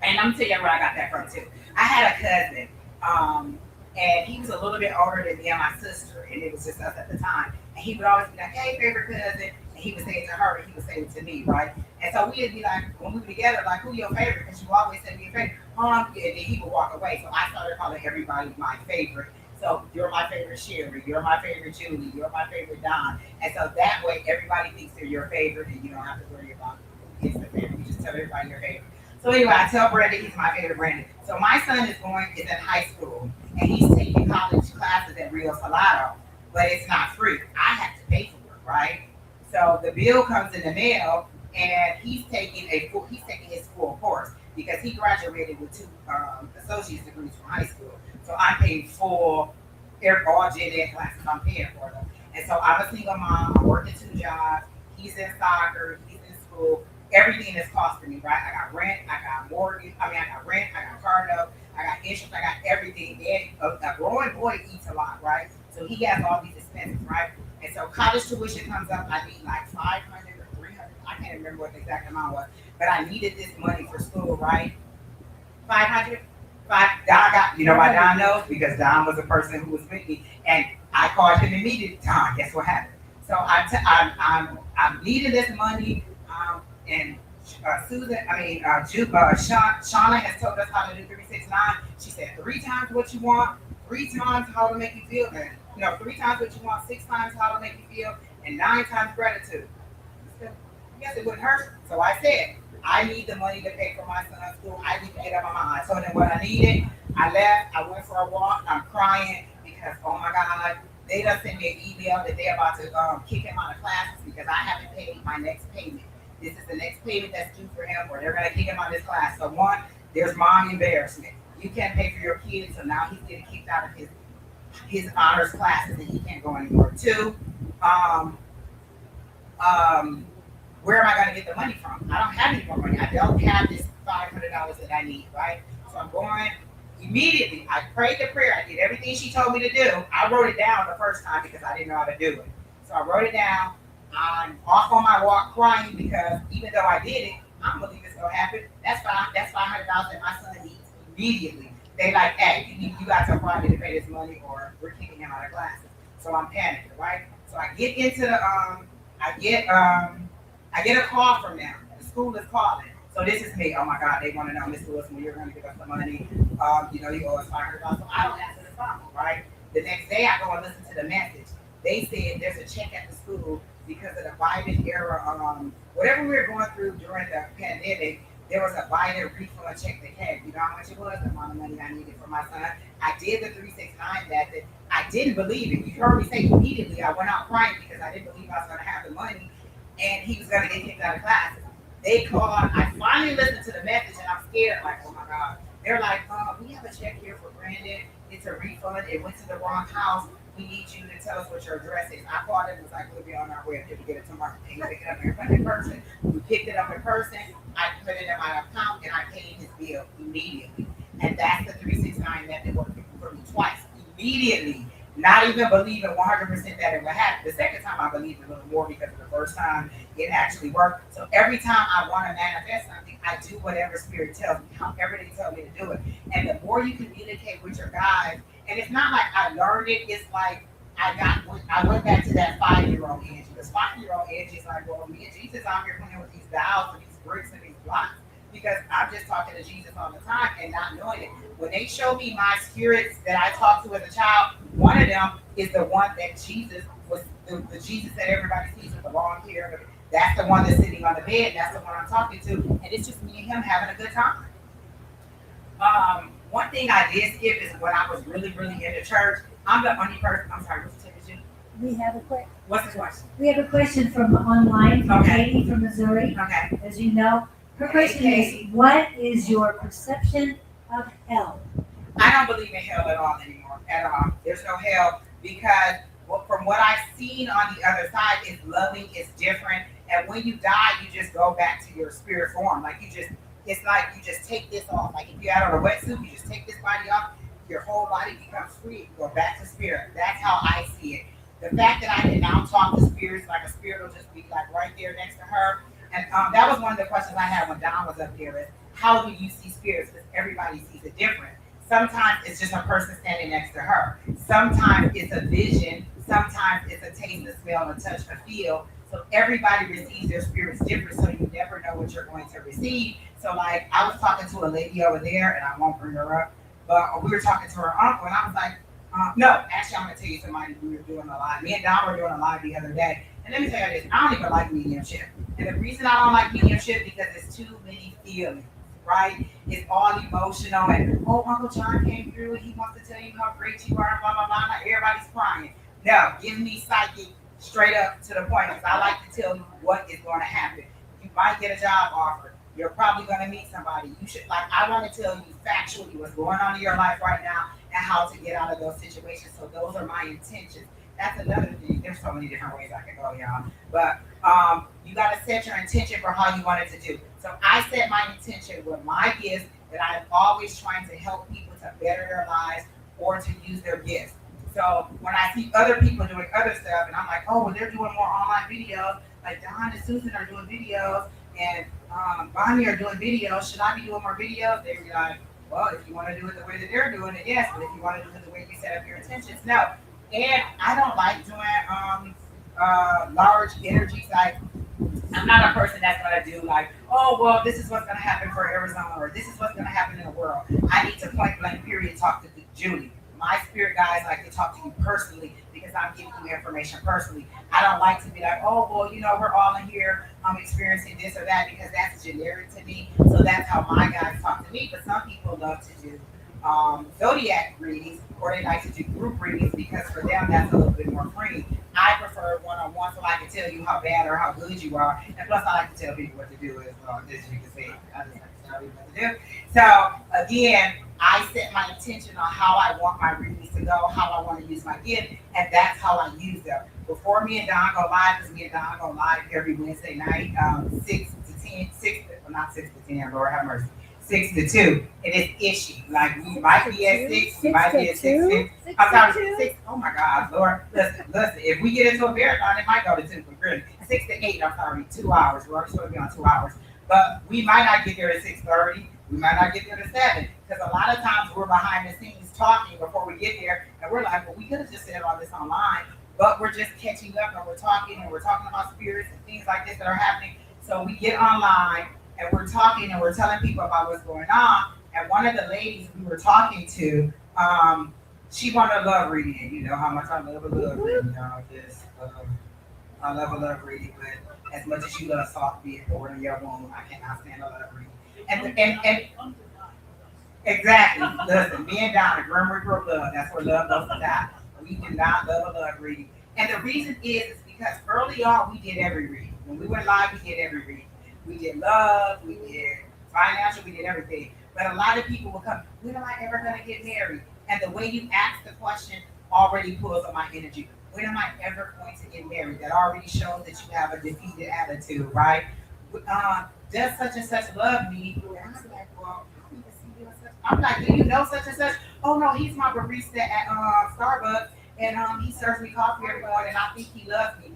And I'm going to tell you where I got that from too. I had a cousin, and he was a little bit older than me and my sister, and it was just us at the time. And he would always be like, "Hey, favorite cousin," and he would say it to her, and he would say it to me, right? And so we'd be like, when we were together, like, "Who your favorite?" Because you always said your favorite, and then he would walk away. So I started calling everybody my favorite. So you're my favorite Sherry, you're my favorite Julie, you're my favorite Don. And so that way everybody thinks they're your favorite and you don't have to worry about who gets the favorite. You just tell everybody your favorite. So anyway, I tell Brandon he's my favorite Brandon. So my son is in high school and he's taking college classes at Rio Salado, but it's not free. I have to pay for it, right? So the bill comes in the mail and he's taking his full course because he graduated with 2 associate's degrees from high school. So I'm paying full, all gen ed classes, I'm paying for them. And so I'm a single mom, I'm working 2 jobs, he's in soccer, he's in school, everything is costing me, right? I got rent, I got mortgage, I got car note, I got insurance, I got everything. And a growing boy eats a lot, right? So he has all these expenses, right? And so college tuition comes up, I need like 500 or 300, I can't remember what the exact amount was, but I needed this money for school, right? 500. Don got, you know why Don knows? Because Don was the person who was with me, and I called him immediately. Don, guess what happened? So I'm needing this money, and Shauna has told us how to do 369. She said 3 times what you want, 3 times how to make you feel, and 3 times what you want, 6 times how to make you feel, and 9 times gratitude. Yes, it wouldn't hurt. So I said, I need the money to pay for my son's school. I need to get up on my mind. I told him what I needed. I left. I went for a walk. I'm crying because, oh my God, they done sent me an email that they're about to kick him out of classes because I haven't paid my next payment. This is the next payment that's due for him, or they're going to kick him out of this class. So 1, there's mom embarrassment. You can't pay for your kids, so now he's getting kicked out of his honors classes and he can't go anymore. 2, where am I going to get the money from? I don't have any more money. I don't have this $500 that I need, right? So I'm going immediately. I prayed the prayer. I did everything she told me to do. I wrote it down the first time because I didn't know how to do it. So I wrote it down. I'm off on my walk crying because even though I did it, I don't believe it's going to happen. That's $500 that my son needs immediately. They like, hey, you got to Friday to pay this money or we're kicking him out of classes. So I'm panicking, right? So I get into the, I get a call from them. The school is calling. So this is me. Oh my God, they want to know, Mr. Wilson, when you're going to give us the money. You owe us $500. So I don't answer the phone, right? The next day I go and listen to the message. They said there's a check at the school because of the Biden era. Whatever we were going through during the pandemic, there was a Biden refund check that came. You know how much it was? The amount of money I needed for my son. I did the 369 method. I didn't believe it. You heard me say immediately. I went out crying because I didn't believe I was going to have the money and he was going to get kicked out of classes. They called. I finally listened to the message and I'm scared. Like, oh my God. They're like, we have a check here for Brandon. It's a refund. It went to the wrong house. We need you to tell us what your address is. I called him and was like, we'll be on our way up here to get it tomorrow. And pick it up in person. We picked it up in person. I put it in my account and I paid his bill immediately. And that's the 369 method working for me twice. Immediately. Not even believing 100% that it would happen. The second time I believed a little more because of the first time it actually worked. So every time I want to manifest something, I do whatever spirit tells me, however they tell me to do it. And the more you communicate with your guides, and it's not like I learned it, it's like I went back to that 5-year-old Angie. Because 5-year-old Angie is like, well, me and Jesus out here playing with these dials and these bricks and these blocks. Because I'm just talking to Jesus all the time and not knowing it. When they show me my spirits that I talked to as a child, one of them is the one that Jesus was, the Jesus that everybody sees with the long hair. That's the one that's sitting on the bed. That's the one I'm talking to. And it's just me and him having a good time. One thing I did skip is when I was really, really into church. I'm the only person. I'm sorry, what's the temperature? We have a question. What's the question? We have a question from online from Katie from Missouri. Okay. As you know, her question is, what is your perception of hell? I don't believe in hell at all anymore. At all. There's no hell because from what I've seen on the other side, it's loving, it's different. And when you die, you just go back to your spirit form. Like it's like you just take this off. Like if you had on a wetsuit, you just take this body off, your whole body becomes free. You go back to spirit. That's how I see it. The fact that I can now talk to spirits, like a spirit will just be like right there next to her. And that was one of the questions I had when Don was up there is, how do you see spirits? Because everybody sees it different. Sometimes it's just a person standing next to her. Sometimes it's a vision. Sometimes it's a taste, a smell, a touch, a feel. So everybody receives their spirits different, so you never know what you're going to receive. So like I was talking to a lady over there, and I won't bring her up, but we were talking to her uncle, and I was like, no, actually I'm going to tell you somebody we were doing a live. Me and Don were doing a live the other day. And let me tell you this, I don't even like mediumship. And the reason I don't like mediumship because it's too many feelings, right? It's all emotional and, oh, Uncle John came through and he wants to tell you how great you are, blah, blah, blah. Like everybody's crying. No, give me psychic straight up to the point because I like to tell you what is going to happen. You might get a job offer. You're probably going to meet somebody. You should, like, I want to tell you factually what's going on in your life right now and how to get out of those situations. So those are my intentions. That's another thing. There's so many different ways I can go, y'all. But you got to set your intention for how you want it to do. So I set my intention with my gifts that I'm always trying to help people to better their lives or to use their gifts. So when I see other people doing other stuff and I'm like, oh, well, they're doing more online videos, like Don and Susan are doing videos and Bonnie are doing videos. Should I be doing more videos? They'd be like, well, if you want to do it the way that they're doing it, yes. But if you want to do it the way you set up your intentions, no. And I don't like doing large energies. Like I'm not a person that's gonna do like oh, well, this is what's going to happen for Arizona, or this is what's going to happen in the world. I need to point blank period talk to Julie. My spirit guides like to talk to you personally because I'm giving you information personally. I don't like to be like, oh, well, we're all in here experiencing this or that because that's generic to me. So that's how my guides talk to me. But some people love to do zodiac readings, or they like to do group readings because for them that's a little bit more free. I prefer one-on-one so I can tell you how bad or how good you are. And plus, I like to tell people what to do as well. As you can see, I just like to tell people what to do. So again, I set my intention on how I want my readings to go, how I want to use my gift, and that's how I use them. Before me and Don go live, because me and Don go live every Wednesday night, 6 to 10, not 6 to 10, Lord have mercy, 6 to 2. And it's ishy. Like we might be at 6, we might be at 6. I'm sorry, 6. Oh my God, Lord. Listen. If we get into a marathon, it might go to 2, but really 6 to 8, I'm sorry, 2 hours. We're already supposed to be on 2 hours. But we might not get there at 6:30. We might not get there to 7. Because a lot of times we're behind the scenes talking before we get there. And we're like, well, we could have just said all this online. But we're just catching up and we're talking about spirits and things like this that are happening. So we get online and we're talking and we're telling people about what's going on. And one of the ladies we were talking to, she wanted a love reading. You know how much I love a love reading. I love a love reading, but as much as you love salt being poured in your womb, I cannot stand a love reading. And exactly. Listen, me and Don, the Grim Reaper of love. That's where love goes to die. We do not love a love reading. And the reason is because early on we did every reading. When we went live, we did every reading. We did love, we did financial, we did everything. But a lot of people will come, when am I ever going to get married? And the way you ask the question already pulls on my energy. When am I ever going to get married? That already shows that you have a defeated attitude, right? Does such and such love me? And I'm like, well, I'm like, do you know such and such? Oh no, he's my barista at Starbucks, and he serves me coffee every morning, and I think he loves me.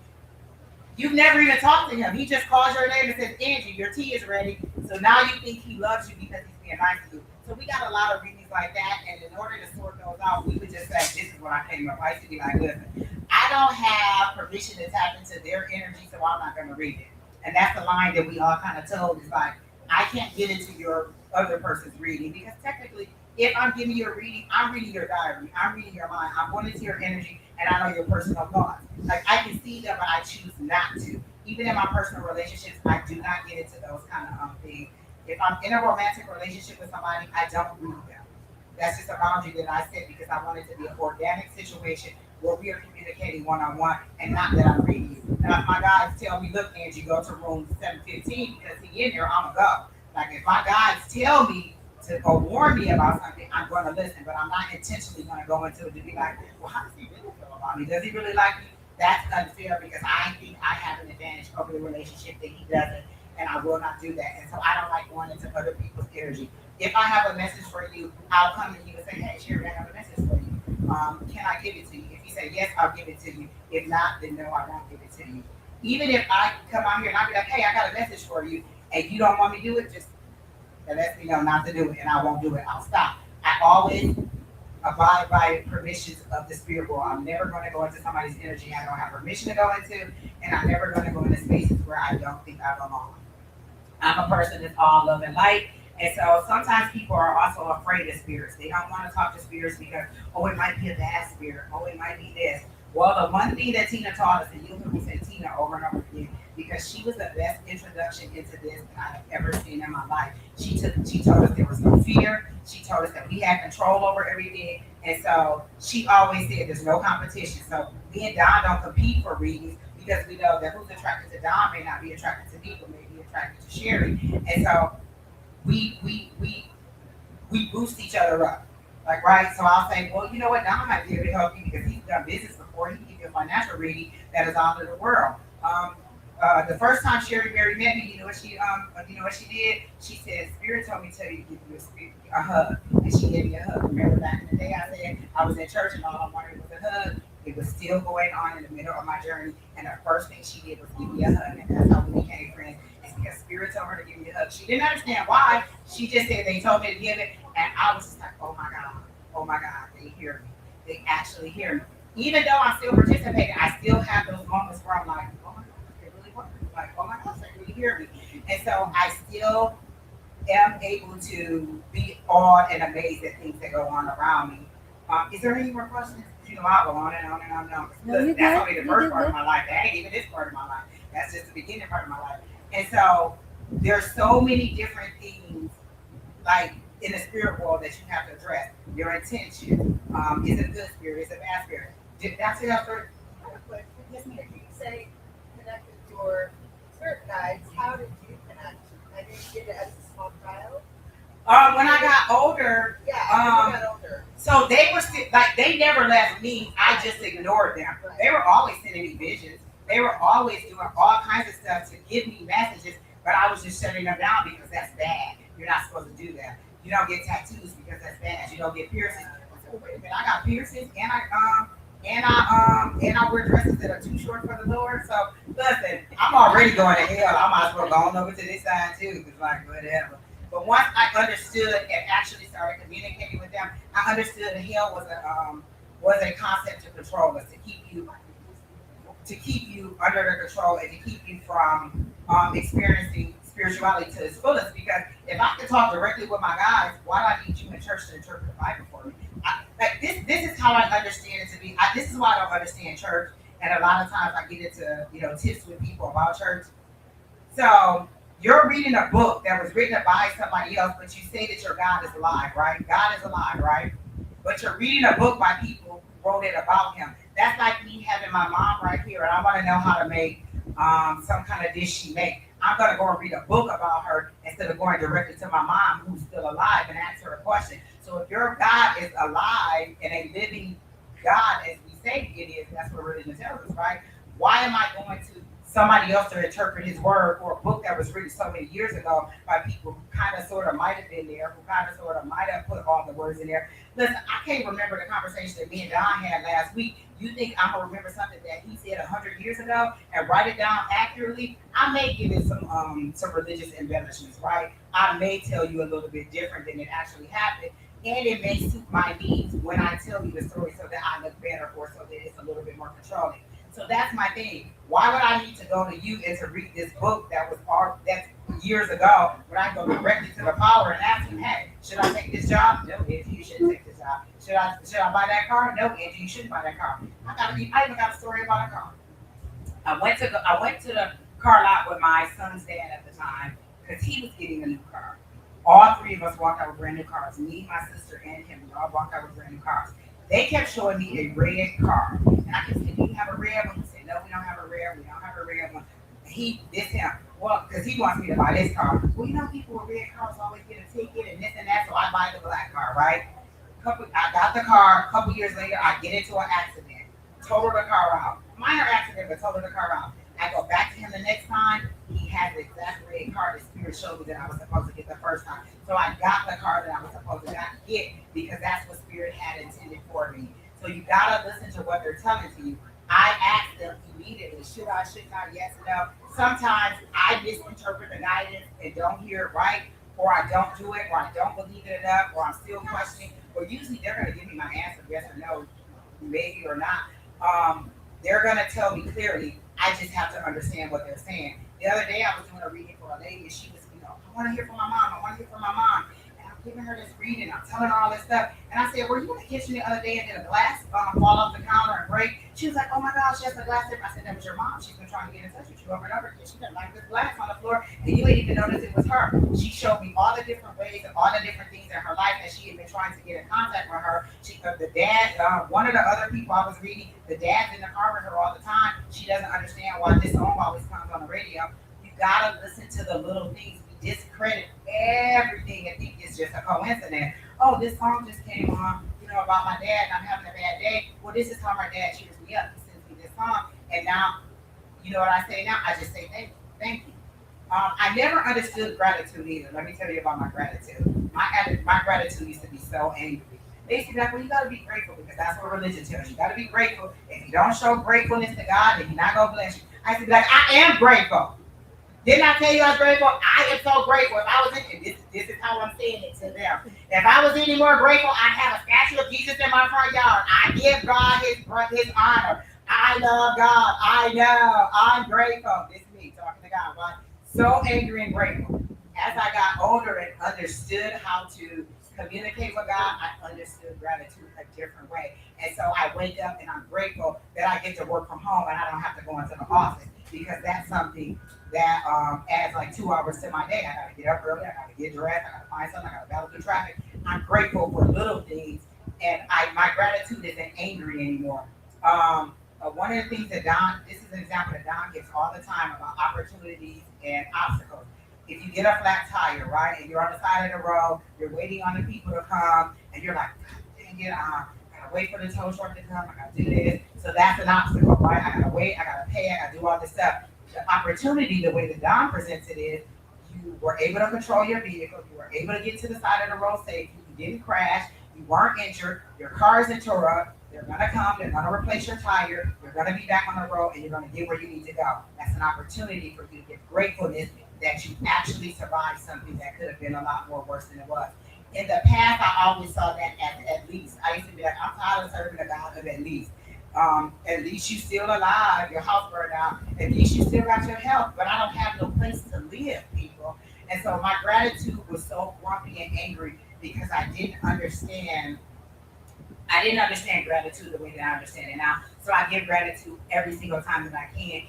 You've never even talked to him. He just calls your name and says, Angie, your tea is ready. So now you think he loves you because he's being nice to you. So we got a lot of readings like that, and in order to sort those out, we would just say, this is what I came up. I used to be like, listen, I don't have permission to tap into their energy, so I'm not going to read it. And that's the line that we all kind of told, is like, I can't get into your other person's reading, because technically, if I'm giving you a reading, I'm reading your diary, I'm reading your mind, I'm going into your energy, and I know your personal thoughts. Like, I can see them, but I choose not to. Even in my personal relationships, I do not get into those kind of things. If I'm in a romantic relationship with somebody, I don't read them. That's just a boundary that I set, because I want it to be an organic situation where we are communicating one-on-one, and not that I'm reading you. Now, if my guys tell me, look, Angie, go to room 715 because he in there, I'm going to go. Like, if my guys tell me to go warn me about something, I'm going to listen, but I'm not intentionally going to go into it to be like, well, how does he really feel about me? Does he really like me? That's unfair, because I think I have an advantage over the relationship that he doesn't, and I will not do that. And so I don't like going into other people's energy. If I have a message for you, I'll come to you and say, hey, Sherry, I have a message for you. Can I give it to you? If you say yes, I'll give it to you. If not, then no, I won't give it to you. Even if I come out here and I'll be like, hey, I got a message for you, and you don't want me to do it, just let me know not to do it, and I won't do it. I'll stop. I always abide by permissions of the spirit world. I'm never going to go into somebody's energy I don't have permission to go into, and I'm never going to go into spaces where I don't think I belong. I'm a person that's all love and light. And so sometimes people are also afraid of spirits. They don't want to talk to spirits because, oh, it might be a bad spirit. Oh, it might be this. Well, the one thing that Tina taught us, and you'll hear me say Tina over and over again, because she was the best introduction into this that I have ever seen in my life. She told us there was no fear. She told us that we had control over everything. And so she always said there's no competition. So me and Don don't compete for readings, because we know that who's attracted to Don may not be attracted to me, but may be attracted to Sherry. And so we boost each other up. Like, right? So I'll say, well, you know what, Don might be able to help you because he's done business before. He can give you a financial reading that is out of the world. The first time Sherry Berry met me, you know what she did? She said, Spirit told me to tell you to give you a hug. And she gave me a hug. Remember back in the day, I said I was in church and all I wanted was a hug. It was still going on in the middle of my journey. And the first thing she did was give me a hug. And that's how we became friends. It's because Spirit told her to give me a hug. She didn't understand why. She just said they told me to give it. And I was just like, oh my God, they hear me. They actually hear me. Even though I'm still participating, I still have those moments where I'm like, oh my God, they really work. Like, oh my gosh, they really hear me. And And so I still am able to be awed and amazed at things that go on around me. Is there any more questions? You know, I'll go on and on and on and on. No, you're Look, that's good. only the You're first good. part of my life. That ain't even this part of my life. That's just the beginning part of my life. And so there's so many different things, like in the spirit world, that you have to address. Your intention. Is it a good spirit? Is it a bad spirit? That's it after. Yes, ma'am. You say connect with your spirit guides. How did you connect? I didn't get it as a small child. When I got older, Yeah, when you got older. so they were like, they never left me. I just ignored them. They were always sending me visions. They were always doing all kinds of stuff to give me messages, but I was just shutting them down because that's bad. You're not supposed to do that. You don't get tattoos because that's bad. You don't get piercings. I said, wait a minute, I got piercings and I wear dresses that are too short for the Lord. So listen, I'm already going to hell. I might as well go on over to this side too, because like whatever. But once I understood and actually started communicating with them, I understood that hell was a concept to control us, to keep you under the control and to keep you from experiencing spirituality to its fullest. Because if I can talk directly with my guys, why do I need you in church to interpret the Bible for me? This is how I understand it to be. This is why I don't understand church. And a lot of times I get into tips with people about church. So you're reading a book that was written by somebody else, but you say that your God is alive, right? God is alive, right? But you're reading a book by people who wrote it about him. That's like me having my mom right here, and I want to know how to make some kind of dish she makes. I'm going to go and read a book about her instead of going directly to my mom who's still alive and ask her a question. So if your God is alive and a living God, as we say it is, that's what religion tells us, right? Why am I going to somebody else to interpret his word or a book that was written so many years ago by people who kind of sort of might have been there, who kind of sort of might have put all the words in there? Listen, I can't remember the conversation that me and Don had last week. You think I'm gonna remember something that he said 100 years ago and write it down accurately? I may give it some religious embellishments, right? I may tell you a little bit different than it actually happened, and it may suit my needs when I tell you the story so that I look better or so that it's a little bit more controlling. So that's my thing. Why would I need to go to you and to read this book that's years ago when I go directly to the power and ask him, hey, should I take this job? No, Angie, you shouldn't take this job. Should I buy that car? No, Angie, you shouldn't buy that car. I even got a story about a car. I went to the car lot with my son's dad at the time because he was getting a new car. All three of us walked out with brand new cars. Me, my sister, and him. We all walked out with brand new cars. They kept showing me a red car. And I kept saying, do you have a red one? He said, no, we don't have a red one. We don't have a red one. Him. Well, because he wants me to buy this car. Well, people with red cars always get a ticket and this and that, so I buy the black car, right? I got the car. A couple years later, I get into an accident. Total the car out. Minor accident, but total the car out. I go back to him the next time. He had the exact red car that Spirit showed me that I was supposed to get the first time. So I got the car that I was supposed to get because that's what Spirit had intended for me. So you gotta listen to what they're telling to you. I asked them immediately, should I, should not, yes or no. Sometimes I misinterpret the guidance and don't hear it right, or I don't do it, or I don't believe it enough, or I'm still questioning. But usually they're gonna give me my answer, yes or no, maybe or not. They're gonna tell me clearly. I just have to understand what they're saying. The other day I was doing a reading for a lady and she was, I want to hear from my mom. I want to hear from my mom. And I'm giving her this reading. I'm telling her all this stuff. And I said, were you in the kitchen the other day and did a glass fall off the counter and break? She was like, oh my gosh, she has a glass there. I said, that was your mom. She's been trying to get in touch with you over and over again. She didn't like this glass on the floor and you ain't even notice it was her. She showed me all the different ways and all the different things in her life that she had been trying to get in contact with her. The dad, one of the other people I was reading, the dad's in the car with her all the time. She doesn't understand why this song always comes on the radio. You gotta listen to the little things. We discredit everything and think it's just a coincidence. Oh, this song just came on, about my dad and I'm having a bad day. Well, this is how my dad cheers me up. He sends me this song. And now, you know what I say now? I just say thank you. I never understood gratitude either. Let me tell you about my gratitude. My gratitude used to be so angry. They used to be like, well, you got to be grateful because that's what religion tells you. You got to be grateful. If you don't show gratefulness to God, then He's not going to bless you. I used to be like, I am grateful. Didn't I tell you I was grateful? I am so grateful. If I was this is how I'm saying it to them. If I was any more grateful, I'd have a statue of Jesus in my front yard. I give God his honor. I love God. I know. I'm grateful. This is me talking to God. Right? so angry and grateful. As I got older and understood how to communicate with God, I understood gratitude a different way. And so I wake up and I'm grateful that I get to work from home and I don't have to go into the office, because that's something that adds like 2 hours to my day. I gotta get up early, I gotta get dressed, I gotta find something, I gotta battle through traffic. I'm grateful for little things, and my gratitude isn't angry anymore. One of the things that Don, this is an example that Don gives all the time about opportunities and obstacles. If you get a flat tire, right, and you're on the side of the road, you're waiting on the people to come, and you're like, dang it, I gotta wait for the tow truck to come, I gotta do this. So that's an obstacle, right? I gotta wait, I gotta pay, I gotta do all this stuff. The opportunity, the way that Don presents it is, you were able to control your vehicle, you were able to get to the side of the road safely, you didn't crash, you weren't injured, your car isn't tore up, they're gonna come, they're gonna replace your tire, you're gonna be back on the road, and you're gonna get where you need to go. That's an opportunity for you to get gratefulness that you actually survived something that could have been a lot more worse than it was. In the past, I always saw that as at least. I used to be like, I'm tired of serving a God of at least. At least you still alive, your house burned out, at least you still got your health, but I don't have no place to live, people. And so my gratitude was so grumpy and angry because I didn't understand gratitude the way that I understand it now. So I give gratitude every single time that I can.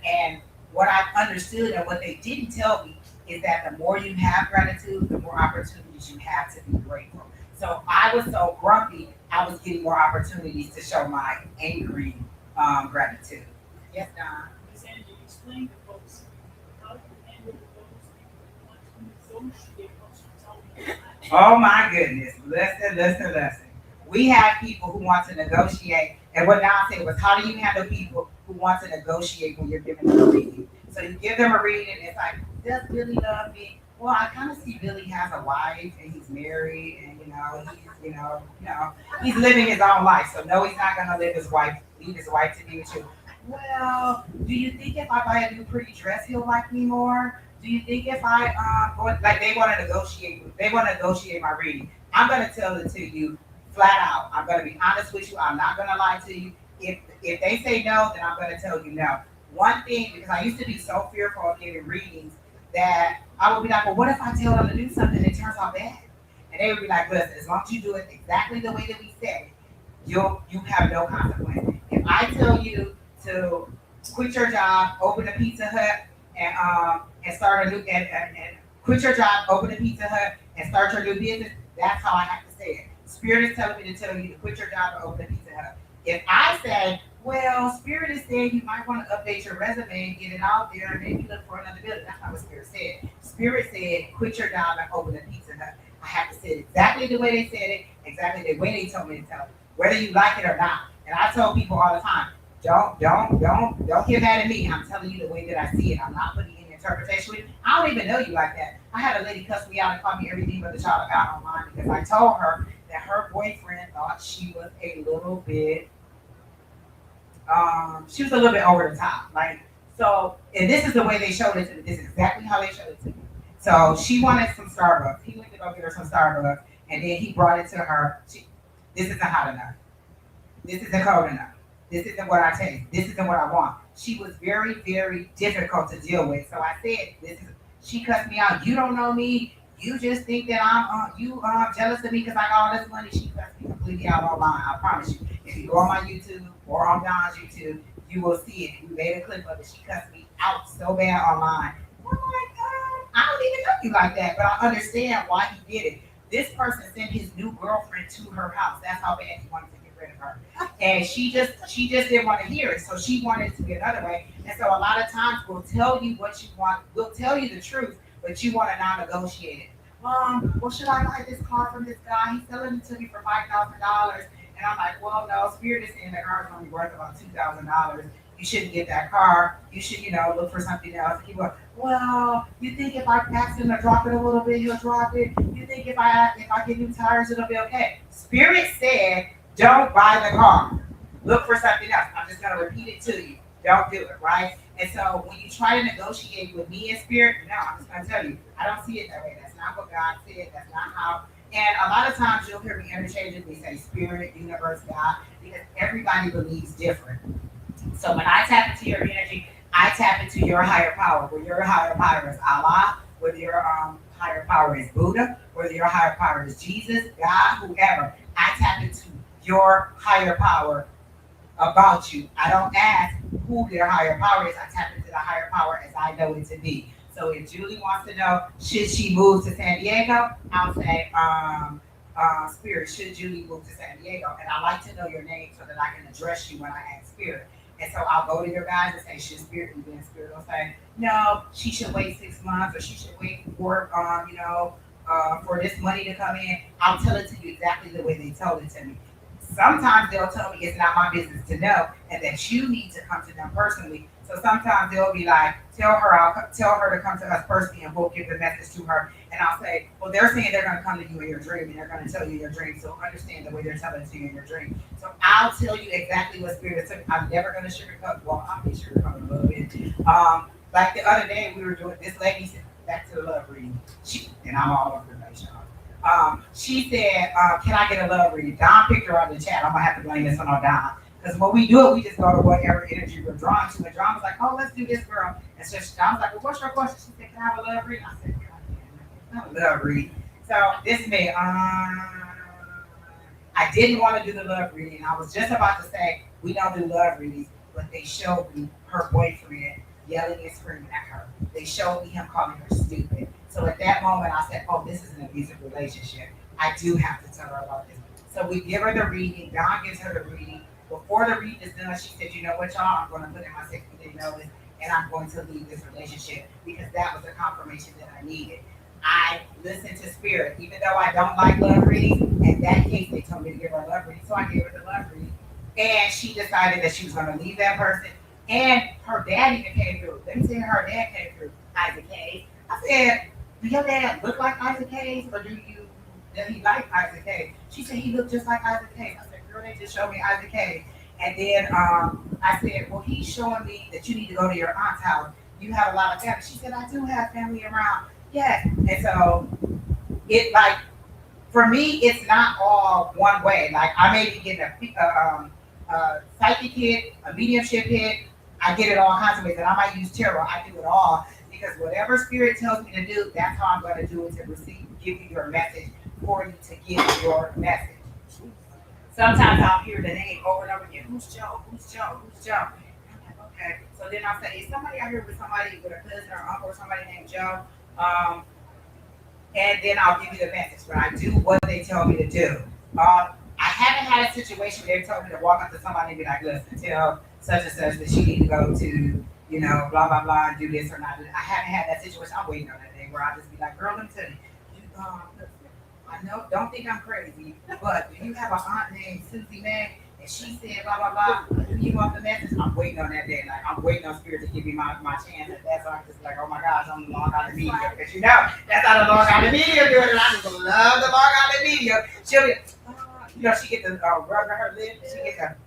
And what I've understood and what they didn't tell me is that the more you have gratitude, the more opportunities you have to be grateful. So I was so grumpy, I was getting more opportunities to show my angry gratitude. Yes, Don. Ms. Angie, explain to folks how you handle those people who want to negotiate hospitality. Oh my goodness. Listen. We have people who want to negotiate. And what Don said was, how do you handle people who want to negotiate when you're giving them a reading? So you give them a reading, and it's like, does Billy love me? Well, I kind of see Billy has a wife and he's married, and he's living his own life. So no, he's not gonna leave his wife to be with you. Well, do you think if I buy a new pretty dress, he'll like me more? Do you think if I like they want to negotiate my reading? I'm gonna tell it to you flat out. I'm gonna be honest with you. I'm not gonna lie to you. If they say no, then I'm gonna tell you no. One thing, because I used to be so fearful of getting readings that I would be like, well, what if I tell them to do something and it turns out bad? And they would be like, listen, as long as you do it exactly the way that we said, you have no consequence. If I tell you to quit your job, open a Pizza Hut, and start a new and quit your job, open a Pizza Hut, and start your new business, that's how I have to say it. Spirit is telling me to tell you to quit your job and open a Pizza Hut. If I say, well, Spirit is saying you might want to update your resume and get it out there and maybe look for another building. That's not what Spirit said. Spirit said, quit your job and open a Pizza Hut. I have to say it exactly the way they said it, exactly the way they told me to tell it, whether you like it or not. And I tell people all the time, don't get mad at me. I'm telling you the way that I see it. I'm not putting any interpretation with it. I don't even know you like that. I had a lady cuss me out and call me everything but the child of God online because I told her that her boyfriend thought she was a little bit over the top. Like, so, and this is the way they showed it to me. This is exactly how they showed it to me. So she wanted some Starbucks. He went to go get her some Starbucks, and then he brought it to her. This isn't hot enough. This isn't cold enough. This isn't what I taste. This isn't what I want. She was very, very difficult to deal with. So I said, she cussed me out. You don't know me. You just think that I'm jealous of me because I got all this money. She cussed me completely out online. I promise you. If you go on my YouTube or on Don's YouTube, you will see it. We made a clip of it. She cussed me out so bad online. I'm like, I don't even know you like that, but I understand why he did it. This person sent his new girlfriend to her house. That's how bad he wanted to get rid of her. And she just didn't want to hear it. So she wanted to get another way. And so a lot of times we'll tell you what you want. We'll tell you the truth, but you want to not negotiate it. Well, should I buy this car from this guy? He's selling it to me for $5,000. And I'm like, well, no, Spirit is saying the car is only worth about $2,000. You shouldn't get that car. You should, look for something else. Keep going. Well, you think if I ask him to drop it a little bit, he'll drop it? You think if I get new tires, it'll be okay? Spirit said, don't buy the car. Look for something else. I'm just going to repeat it to you. Don't do it, right? And so when you try to negotiate with me in Spirit, no, I'm just going to tell you, I don't see it that way. That's not what God said. That's not how. And a lot of times you'll hear me interchangeably say Spirit, universe, God, because everybody believes different. So when I tap into your energy, I tap into your higher power. Whether your higher power is Allah, whether your higher power is Buddha, whether your higher power is Jesus, God, whoever. I tap into your higher power about you. I don't ask who their higher power is. I tap into the higher power as I know it to be. So if Julie wants to know, should she move to San Diego? I'll say, Spirit, should Julie move to San Diego? And I like to know your name so that I can address you when I ask Spirit. And so I'll go to your guys and say, should Spirit, and then Spirit will say, no, she should wait 6 months, or she should wait for, for this money to come in. I'll tell it to you exactly the way they told it to me. Sometimes they'll tell me it's not my business to know, and that you need to come to them personally. So sometimes they'll be like, tell her to come to us personally, and we'll give the message to her. And I'll say, well, they're saying they're going to come to you in your dream, and they're going to tell you in your dream. So understand the way they're telling it to you in your dream. So I'll tell you exactly what Spirit is telling me. I'm never going to sugarcoat. Well, I'll be sugarcoating a little bit. Like the other day, we were doing, this lady said, back to the love reading. And I'm all over the place, y'all. She said, can I get a love reading? Don picked her out of the chat. I'm going to have to blame this on Don. Because when we do it, we just go to whatever energy we're drawn to. And John was like, oh, let's do this, girl. And so John was like, well, what's your question? She said, can I have a love reading? I said, yeah, I love reading. So this me, I didn't want to do the love reading. I was just about to say, we don't do love readings, but they showed me her boyfriend yelling and screaming at her. They showed me him calling her stupid. So at that moment, I said, oh, this is an abusive relationship. I do have to tell her about this. So we give her the reading. Don gives her the reading. Before the reading is done, she said, you know what, y'all, I'm going to put in my 60-day notice, and I'm going to leave this relationship, because that was the confirmation that I needed. I listened to Spirit, even though I don't like love reading. In that case, they told me to give her a love reading, so I gave her the love reading. And she decided that she was going to leave that person. And her dad even came through. Let me tell you, her dad came through, Isaac Hayes. I said, do your dad look like Isaac Hayes, or does he like Isaac Hayes? She said, he looked just like Isaac Hayes. I said, girl, they just showed me Isaac Hayes. And then I said, well, he's showing me that you need to go to your aunt's house. You have a lot of family. She said, I do have family around. Yes. And so it, like, for me, it's not all one way. Like, I may be getting a psychic hit, a mediumship hit. I get it all kinds of ways. And I might use tarot. I do it all, because whatever Spirit tells me to do, that's how I'm going to do it, to give you your message, for you to get your message. Sometimes I'll hear the name over and over again. Who's Joe? Who's Joe? Who's Joe? And I'm like, okay. So then I'll say, is somebody out here with somebody, with a cousin or uncle or somebody named Joe? And then I'll give you the message. But I do what they tell me to do. I haven't had a situation where they told me to walk up to somebody and be like, listen, tell such and such that she need to go to, blah, blah, blah, and do this or not. I haven't had that situation. I'm waiting on that day where I'll just be like, girl, let me tell you, I know, don't think I'm crazy, but if you have an aunt named Susie May, and she said blah, blah, blah, do you want the message? I'm waiting on that day. Like, I'm waiting on Spirit to give me my chance. And that's why I'm just like, oh my gosh, I'm the Long Island medium. Because that's how the Long Island medium do it. And I just love the Long Island medium. She'll be, she get the rub on her lip. She get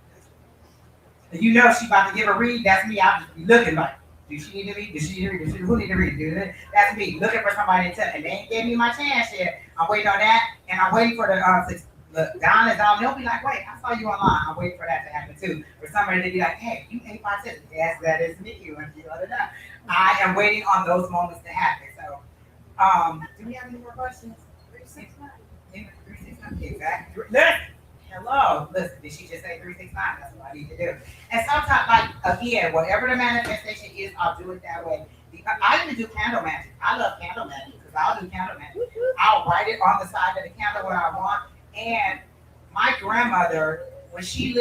she about to give a read. That's me. I'll just be looking like, do she need to read? Does she need to read? Who need to read? That's me looking for somebody to tell. And they ain't gave me my chance yet. I'm waiting on that, and I'm waiting for the Don is out. They'll be like, wait, I saw you online. I'm waiting for that to happen too. For somebody to be like, hey, you ate 5 cents. Yes, that is me. I am waiting on those moments to happen. So, do we have any more questions? 369. 369. Exactly. Listen. Hello. Listen, did she just say 369? That's what I need to do. And sometimes, like, again, whatever the manifestation is, I'll do it that way. Because I even do candle magic. I love candle magic because I'll do candle magic. I'll write it on the side of the candle where I want. And my grandmother, when she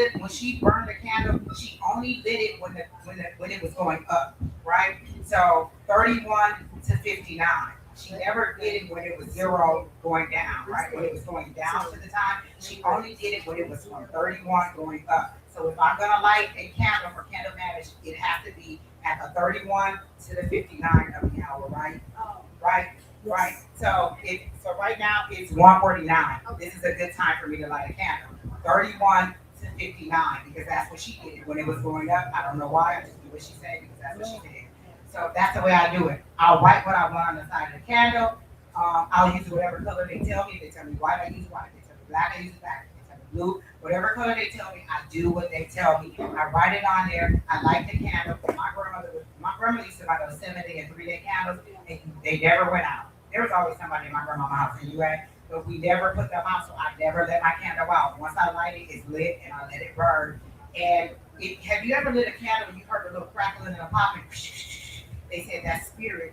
burned the candle, she only lit it when it was going up, right? So 31 to 59. She never did it when it was 0 going down, right? When it was going down to the time, she only did it when it was from 31 going up. So if I'm gonna light a candle for candle magic, it has to be at the 31 to the 59 of the hour, right? Right. So right now it's 1:49. This is a good time for me to light a candle. 31 to 59, because that's what she did when it was going up. I don't know why. I just do what she said because that's what she did. So that's the way I do it. I'll write what I want on the side of the candle. I'll use whatever color they tell me. If they tell me white, I use white. If they tell me black, I use black. If they tell me blue, whatever color they tell me, I do what they tell me. I write it on there. I light the candle. My about those 7-day and 3-day candles, and they never went out. There was always somebody in my grandma's house anyway, but we never put them out, so I never let my candle out. Once I light it, it's lit, and I let it burn. And have you ever lit a candle and you heard a little crackling and a popping? They said that spirit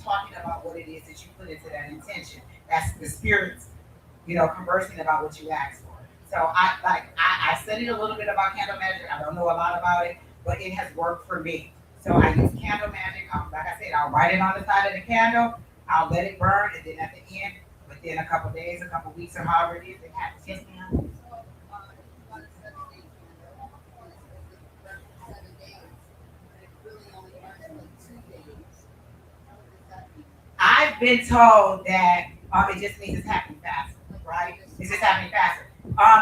talking about what it is that you put into that intention. That's the spirits, conversing about what you asked for. So I studied a little bit about candle magic. I don't know a lot about it, but it has worked for me. So I use candle magic. Like I said, I'll write it on the side of the candle. I'll let it burn, and then at the end, within a couple days, a couple weeks, or however it is, it happens. Yes, ma'am. I've been told that it just means it's happening faster, right? It's just happening faster.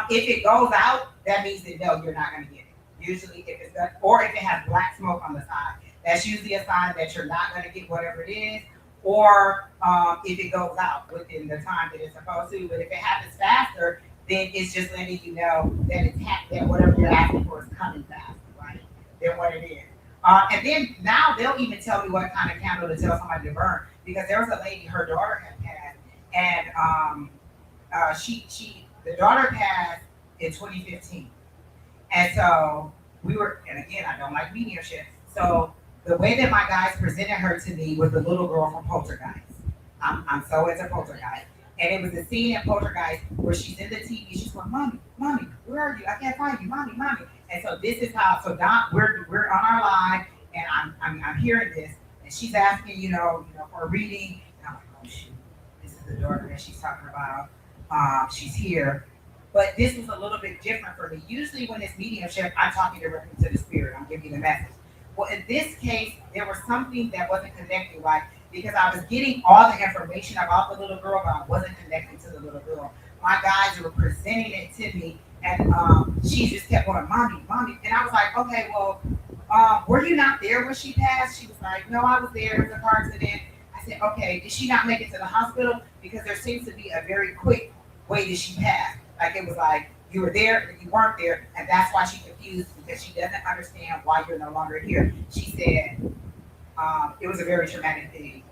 If it goes out, that means that no, you're not going to get it. Usually, if it's done, or if it has black smoke on the side, that's usually a sign that you're not going to get whatever it is. Or if it goes out within the time that it's supposed to. But if it happens faster, then it's just letting you know that it's that whatever you're asking for is coming faster, right? Than what it is. And then now they'll even tell me what kind of candle to tell somebody to burn. Because there was a lady, her daughter had passed, and the daughter passed in 2015. And so and again, I don't like mediumship. So the way that my guys presented her to me was the little girl from Poltergeist. I'm so into Poltergeist. And it was a scene in Poltergeist where she's in the TV, she's going, Mommy, where are you? I can't find you, Mommy. And so this is how, so Don, we're on our live, and I'm hearing this. And she's asking, for a reading. And I'm like, oh, shoot. This is the daughter that she's talking about. She's here. But this was a little bit different for me. Usually when it's mediumship, I'm talking directly to the spirit. I'm giving you the message. Well, in this case, there was something that wasn't connecting right because I was getting all the information about the little girl, but I wasn't connecting to the little girl. My guys were presenting it to me, and she just kept going, Mommy. And I was like, okay, well, were you not there when she passed? She was like, no, I was there. It was a car accident. I said, okay, did she not make it to the hospital? Because there seems to be a very quick way that she passed. Like it was like, you were there and you weren't there, and that's why she's confused because she doesn't understand why you're no longer here. She said it was a very traumatic thing,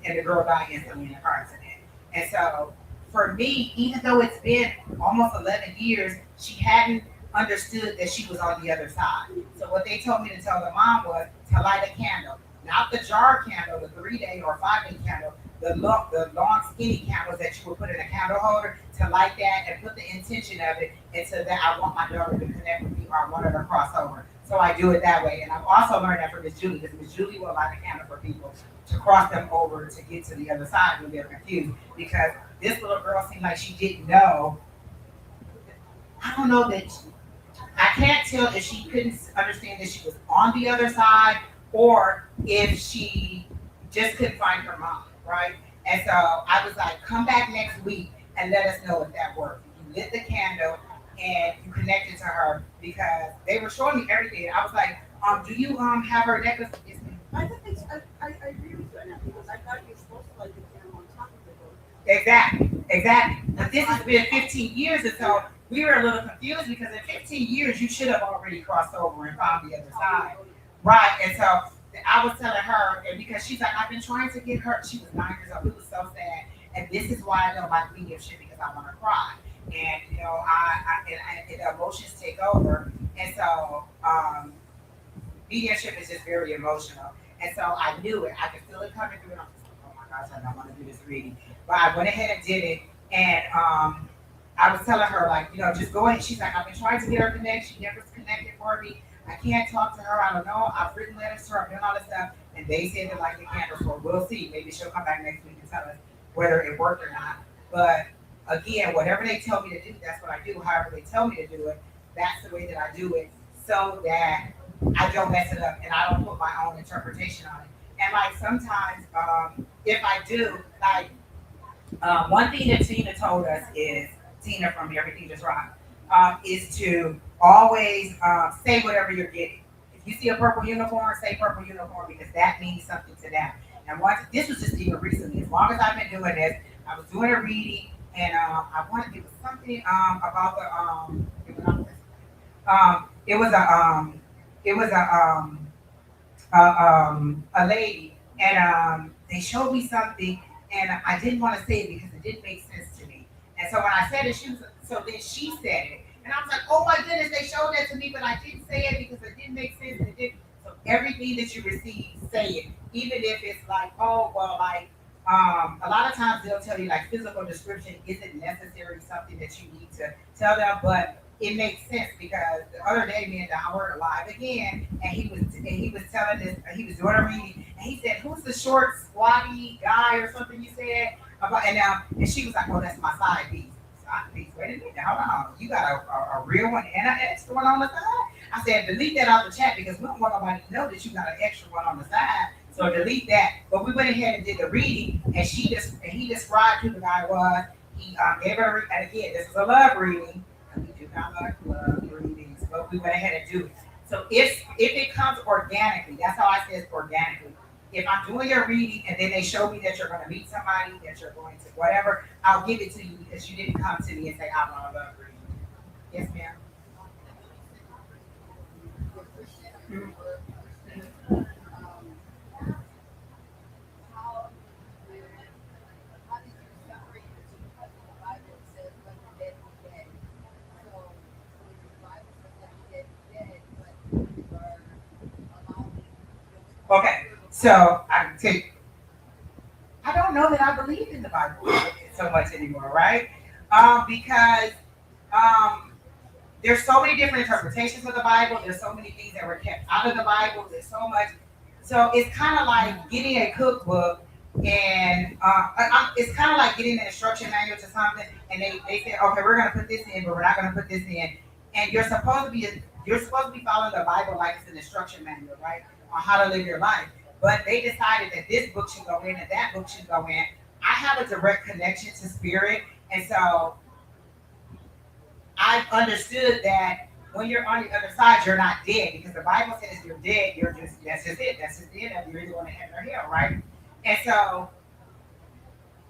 and the girl died instantly in a car accident. And so for me, even though it's been almost 11 years, she hadn't understood that she was on the other side. So what they told me to tell the mom was to light a candle, not the jar candle, the 3-day or 5-day candle, the long skinny candles that you would put in a candle holder, to light that and put the intention of it into that I want my daughter to connect with me or I want her to cross over. So I do it that way. And I've also learned that from Miss Julie, because Miss Julie will light a candle for people to cross them over to get to the other side when they're confused. Because this little girl seemed like she didn't know. I don't know that I can't tell if she couldn't understand that she was on the other side or if she just couldn't find her mom, right? And so I was like, come back next week and let us know if that worked. You lit the candle and you connected to her because they were showing me everything. I was like, do you have her necklace? Yes, ma'am. I agree with you on that because I thought you were supposed to light the candle on top of the door. Exactly. But this has been 15 years, and so we were a little confused because in 15 years, you should have already crossed over and found the other side. Right, and so I was telling her, and because she's like, I've been trying to get her, she was 9 years old, it was so sad, and this is why I don't like mediumship because I want to cry. And, the emotions take over, and so mediumship is just very emotional. And so I knew it, I could feel it coming through, and I'm just like, oh my gosh, I don't want to do this reading. But I went ahead and did it, and I was telling her, like, just go ahead. She's like, I've been trying to get her connected. She never connected for me. I can't talk to her. I don't know. I've written letters to her. I've done all this stuff. And they said that, like, the candles for. We'll see. Maybe she'll come back next week and tell us whether it worked or not. But, again, whatever they tell me to do, that's what I do. However they tell me to do it, that's the way that I do it so that I don't mess it up and I don't put my own interpretation on it. And, like, sometimes if I do, like, one thing that Tina told us is, Tina from Everything Just Rock, is to always say whatever you're getting. If you see a purple unicorn, say purple unicorn because that means something to them. And this was just even recently. As long as I've been doing this, I was doing a reading and I wanted it was something about the a lady, and they showed me something, and I didn't want to say it because it didn't make sense to me. And so when I said it, so then she said it, and I was like, oh my goodness, they showed that to me, but I didn't say it because it didn't make sense. And it didn't. So everything that you receive, say it, even if it's like, oh well, like a lot of times they'll tell you like physical description isn't necessarily something that you need to tell them, but it makes sense because the other day me and Don were live again, and he was telling this, he was doing a reading, and he said, "Who's the short, squatty guy or something?" You said about, and she was like, "Oh, that's my side piece." Side piece. Wait a minute, hold on. You got a real one and an extra one on the side. I said, delete that out the chat because we don't want nobody to know that you got an extra one on the side. So delete that. But we went ahead and did the reading, and he described who the guy was. He gave her, and again, this is a love reading. We do not like love readings, but we went ahead and do it. So if it comes organically, that's how I say it's organically. If I'm doing your reading and then they show me that you're going to meet somebody, that you're going to whatever, I'll give it to you because you didn't come to me and say, I want a love reading. Yes, ma'am. Mhm. Okay, so I don't know that I believe in the Bible so much anymore, right? Because um, there's so many different interpretations of the Bible. There's so many things that were kept out of the Bible. There's so much. So it's kind of like getting a cookbook, and it's kind of like getting an instruction manual to something, and they say, okay, we're going to put this in, but we're not going to put this in, and you're supposed to be following the Bible like it's an instruction manual, right, on how to live your life. But they decided that this book should go in and that book should go in. I have a direct connection to spirit, and so I've understood that when you're on the other side, you're not dead because the Bible says you're dead. You're just that's just it. That's just the end of it. You're either going to heaven or hell, right? And so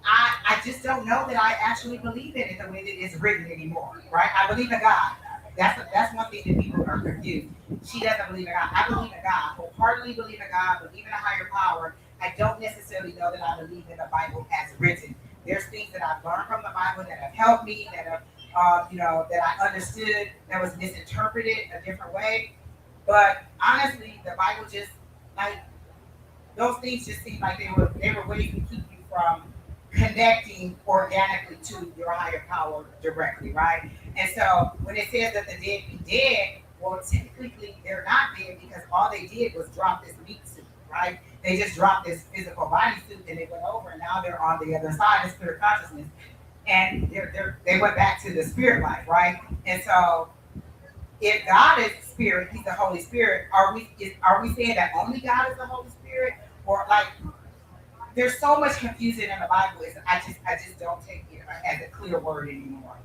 I just don't know that I actually believe in it the way that it's written anymore, right? I believe in God. That's one thing that people are confused. She doesn't believe in God. I believe in God. Wholeheartedly believe in God. Believe in a higher power. I don't necessarily know that I believe in the Bible as written. There's things that I've learned from the Bible that have helped me, that have that I understood that was misinterpreted a different way. But honestly, the Bible just like those things just seem like they were ways to keep you from connecting organically to your higher power directly, right? And so when it says that the dead be dead, well, technically they're not dead because all they did was drop this meat suit, right? They just dropped this physical body suit and they went over, and now they're on the other side of spirit consciousness, and they went back to the spirit life, right? And so if God is spirit, He's the Holy Spirit. Are we saying that only God is the Holy Spirit, or like there's so much confusion in the Bible? I just don't take it as a clear word anymore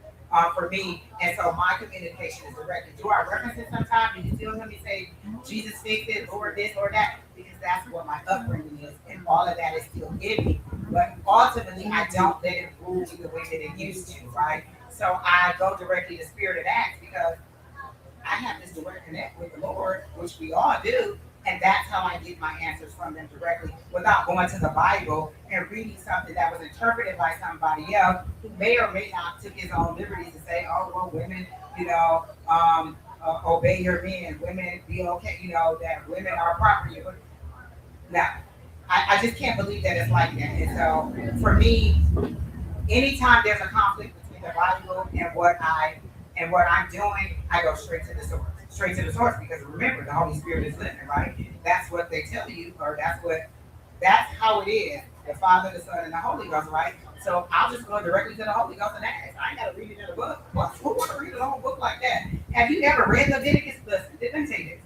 for me. And so my communication is directed. Do I reference it sometimes? Do you still hear me say Jesus fixed it, or this or that? Because that's what my upbringing is, and all of that is still in me. But ultimately, I don't let it rule me the way that it used to, right? So I go directly to Spirit and Acts because I have this direct connect with the Lord, which we all do, and that's how I get my answers from them directly without going to the Bible and reading something that was interpreted by somebody else who may or may not took his own liberties to say, oh, well, women, obey your men, women be okay, that women are property. No, I just can't believe that it's like that. And so for me, anytime there's a conflict between the Bible and what I'm doing, I go straight to the source. Straight to the source, because remember, the Holy Spirit is living, right? That's what they tell you, or that's how it is. The Father, the Son, and the Holy Ghost, right? So I'll just go directly to the Holy Ghost and ask. I ain't gotta read it in a book. Who want to read a whole book like that? Have you ever read Leviticus? Listen, let me tell you this.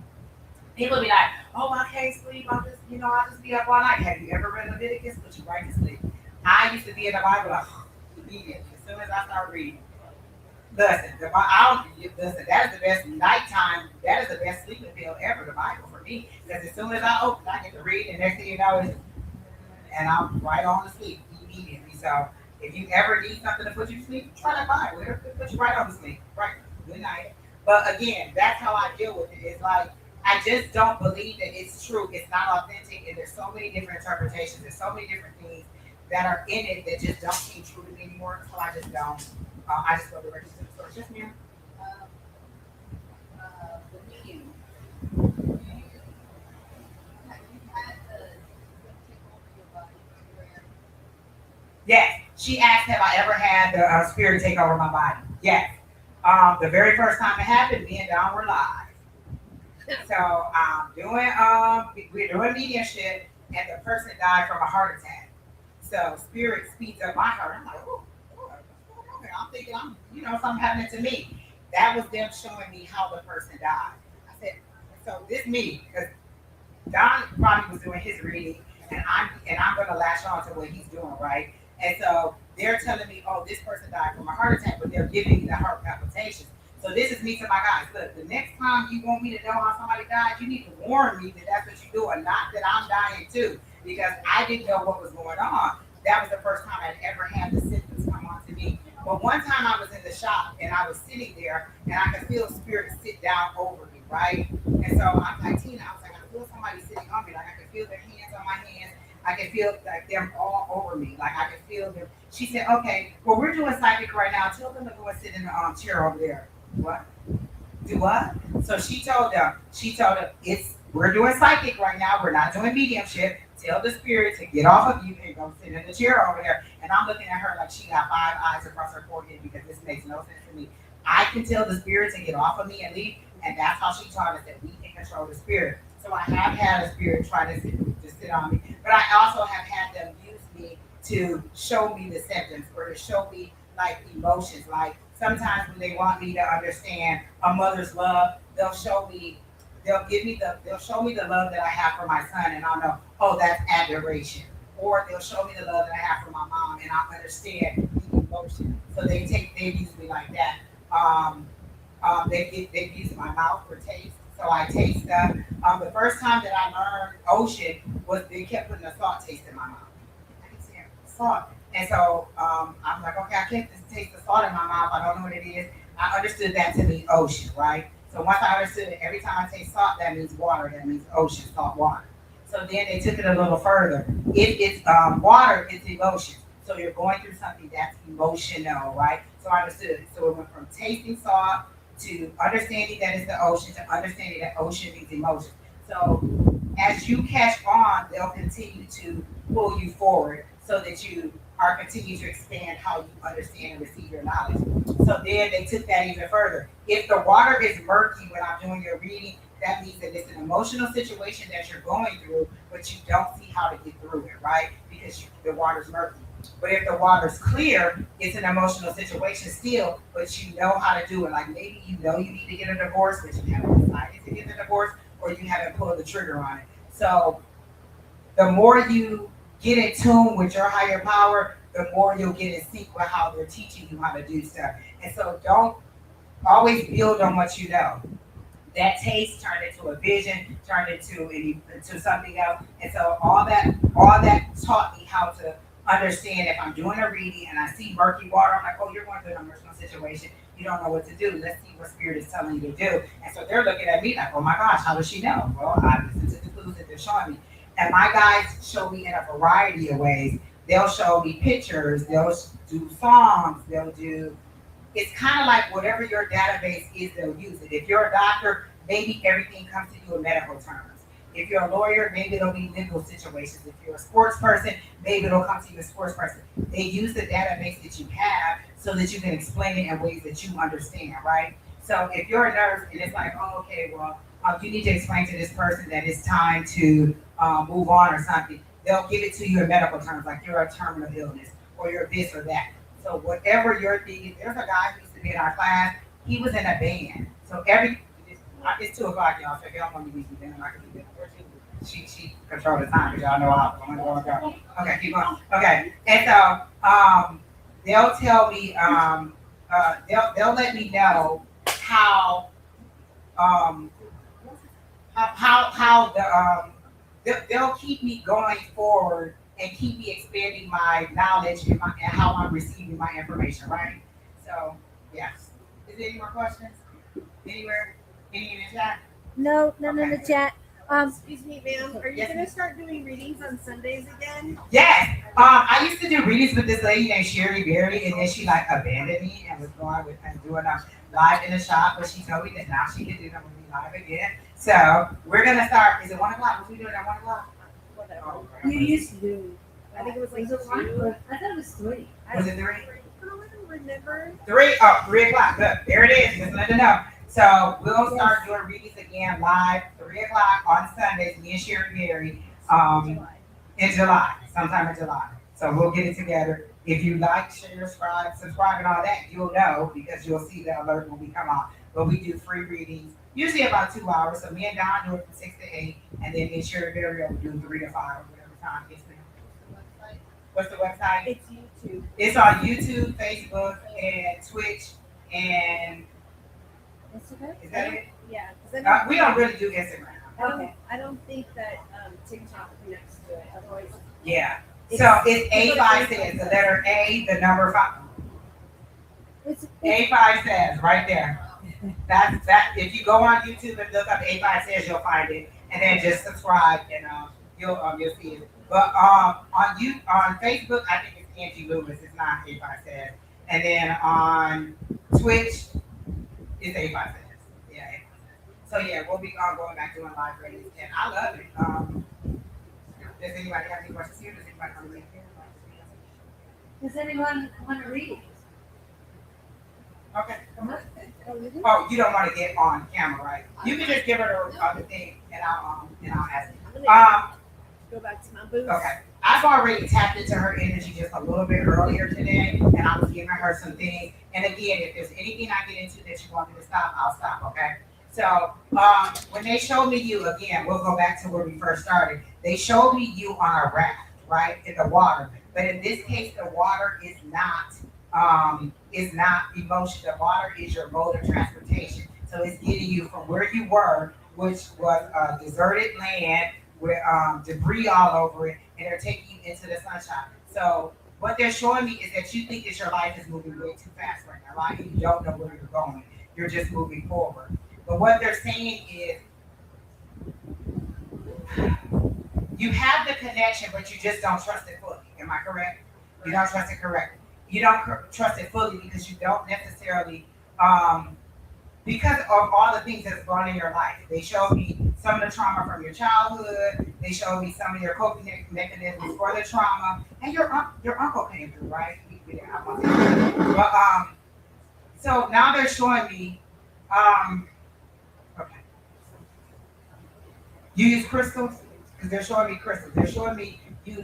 People be like, oh, I can't sleep. I'll just be up all night. Have you ever read Leviticus? Put you right to sleep. I used to be in the Bible like, immediately, as soon as I start reading. Listen, listen, that is the best nighttime, that is the best sleeping pill ever, the Bible for me. Because as soon as I open, I get to read, and next thing you know, and I'm right on to sleep immediately. So if you ever need something to put you to sleep, try that Bible. It'll put you right on to sleep. Right. Good night. But again, that's how I deal with it. It's like I just don't believe that it's true. It's not authentic, and there's so many different interpretations. There's so many different things that are in it that just don't seem true to me anymore. So I just don't. I just go directly to the source. Yes, ma'am. The medium. Have you had the take over your body where Yes. She asked, "Have I ever had the spirit take over my body?" Yes. The very first time it happened, me and Don were live. So we're doing mediumship, and the person died from a heart attack. So spirit speeds up my heart. I'm like, oh, okay. I'm thinking something happening to me. That was them showing me how the person died. I said, so this me, because Don probably was doing his reading, and I'm gonna latch on to what he's doing, right? And so they're telling me, oh, this person died from a heart attack, but they're giving me the heart palpitations. So this is me to my guys. Look, the next time you want me to know how somebody died, you need to warn me that that's what you're doing, not that I'm dying too, because I didn't know what was going on. That was the first time I'd ever had the symptoms come on to me. But one time I was in the shop and I was sitting there and I could feel spirits sit down over me, right? And so I'm like, Tina, I was like, I feel somebody sitting on me. Like I could feel their hands on my hands. I can feel like them all over me. Like I can feel them. She said, okay, well, we're doing psychic right now. Tell them to go and sit in the chair over there. What? Do what? So she told them, we're doing psychic right now. We're not doing mediumship. Tell the spirit to get off of you and go sit in the chair over there. And I'm looking at her like she got 5 eyes across her forehead because this makes no sense to me. I can tell the spirit to get off of me and leave. And that's how she taught us that we can control the spirit. So I have had a spirit try to sit on me. But I also have had them use me to show me the symptoms or to show me like emotions. Like sometimes when they want me to understand a mother's love, they'll show me the love that I have for my son, and I'll know, oh, that's adoration. Or they'll show me the love that I have for my mom, and I'll understand the emotion. So they use me like that. They use my mouth for taste, so I taste stuff. The first time that I learned ocean was they kept putting a salt taste in my mouth. I can say salt, and so I'm like, okay, I can't just taste the salt in my mouth. I don't know what it is. I understood that to be ocean, right? So once I understood it, every time I taste salt, that means water. That means ocean, salt water. So then they took it a little further. If it's water, it's emotion. So you're going through something that's emotional, right? So I understood it. So it went from tasting salt to understanding that it's the ocean to understanding that ocean means emotion. So as you catch on, they'll continue to pull you forward so that you are continuing to expand how you understand and receive your knowledge. So then they took that even further. If the water is murky when I'm doing your reading, that means that it's an emotional situation that you're going through, but you don't see how to get through it, right? Because the water's murky. But if the water's clear, it's an emotional situation still, but you know how to do it. Like maybe you know you need to get a divorce, but you haven't decided to get the divorce, or you haven't pulled the trigger on it. So the more you get in tune with your higher power, the more you'll get in sync with how they're teaching you how to do stuff. And so don't always build on what you know. That taste turned into a vision, turned into something else. And so all that taught me how to understand if I'm doing a reading and I see murky water, I'm like, oh, you're going through an emotional situation. You don't know what to do. Let's see what spirit is telling you to do. And so they're looking at me like, oh my gosh, how does she know? Well, I listen to the clues that they're showing me. And my guys show me in a variety of ways. They'll show me pictures. They'll do songs. It's kind of like whatever your database is, they'll use it. If you're a doctor, maybe everything comes to you in medical terms. If you're a lawyer, maybe it'll be legal situations. If you're a sports person, maybe it'll come to you as a sports person. They use the database that you have so that you can explain it in ways that you understand, right? So if you're a nurse and it's like, oh, okay, well, you need to explain to this person that it's time to move on or something, they'll give it to you in medical terms, like you're a terminal illness or you're this or that. So whatever your thing is, there's a guy who used to be in our class. He was in a band. So it's 2:00, y'all. So if y'all want me to be then I can be there. She controls the time because y'all know how I'm going to go. Okay, keep going. Okay, and so they'll tell me, they'll let me know how they'll keep me going forward and keep me expanding my knowledge and how I'm receiving my information, right? So, yes. Is there any more questions? Anywhere? Any in the chat? No, none in the chat. Excuse me, ma'am. Are you Yes, gonna ma'am. start doing readings on Sundays again? Yes. I used to do readings with this lady named Sherry Berry, and then she like abandoned me and was going with and doing a live in the shop, but she told me that now she can do them with me live again. So we're gonna start. Is it 1 o'clock? Was we doing it at 1 o'clock? Oh, You used to do. I think it was like Was it 1? 2. I thought it was 3. Was it 3? I don't remember. 3? Oh, 3 o'clock. Good. There it is. Just let it know. So we'll start doing readings again live 3 o'clock on Sundays. Me and Sherry Berry. In July, sometime in July. So we'll get it together. If you like, share, subscribe, and all that, you'll know because you'll see the alert when we come on. But we do free readings, usually about 2 hours. So me and Don do it from 6 to 8, and then me and Sherry Berry will do 3 to 5, whatever time it's been. What's the website? It's YouTube. It's on YouTube, Facebook, and Twitch, and Instagram? is that it? Yeah, because We don't really do Instagram. Okay. I don't think that TikTok connects to it. Otherwise, Yeah. So it's A5 says, the letter A, the number 5. It's, A5 says right there. That's that. If you go on YouTube and look up A5 says, you'll find it, and then just subscribe, and you'll see it. But on Facebook, I think it's Angie Lewis. It's not A5 says. And then on Twitch, it's A5 says. Yeah. A5 says. So yeah, we'll be going back doing live readings, and I love it. Does anybody have any questions here? Does anybody want to read here? does anyone want to read? Okay. Come on. Oh, you don't want to get on camera, right? You can just give her the thing, and I'll ask you. I'm gonna go back to my booth. Okay. I've already tapped into her energy just a little bit earlier today, and I was giving her some things. And again, if there's anything I get into that you want me to stop, I'll stop. Okay. So when they showed me you again, we'll go back to where we first started. They showed me you on a raft, right, in the water. But in this case, the water is not emotion. The water is your mode of transportation. So it's getting you from where you were, which was a deserted land with debris all over it, and they're taking you into the sunshine. So what they're showing me is that you think that your life is moving way too fast right now, right? You don't know where you're going. You're just moving forward. But what they're saying is you have the connection, but you just don't trust it fully. Am I correct? You don't trust it correctly. You don't trust it fully because you don't necessarily, because of all the things that's gone in your life. They showed me some of the trauma from your childhood. They showed me some of your coping mechanisms for the trauma. And your uncle came through, right? But, so now they're showing me, okay. You use crystals? Because they're showing me crystals. They're showing me you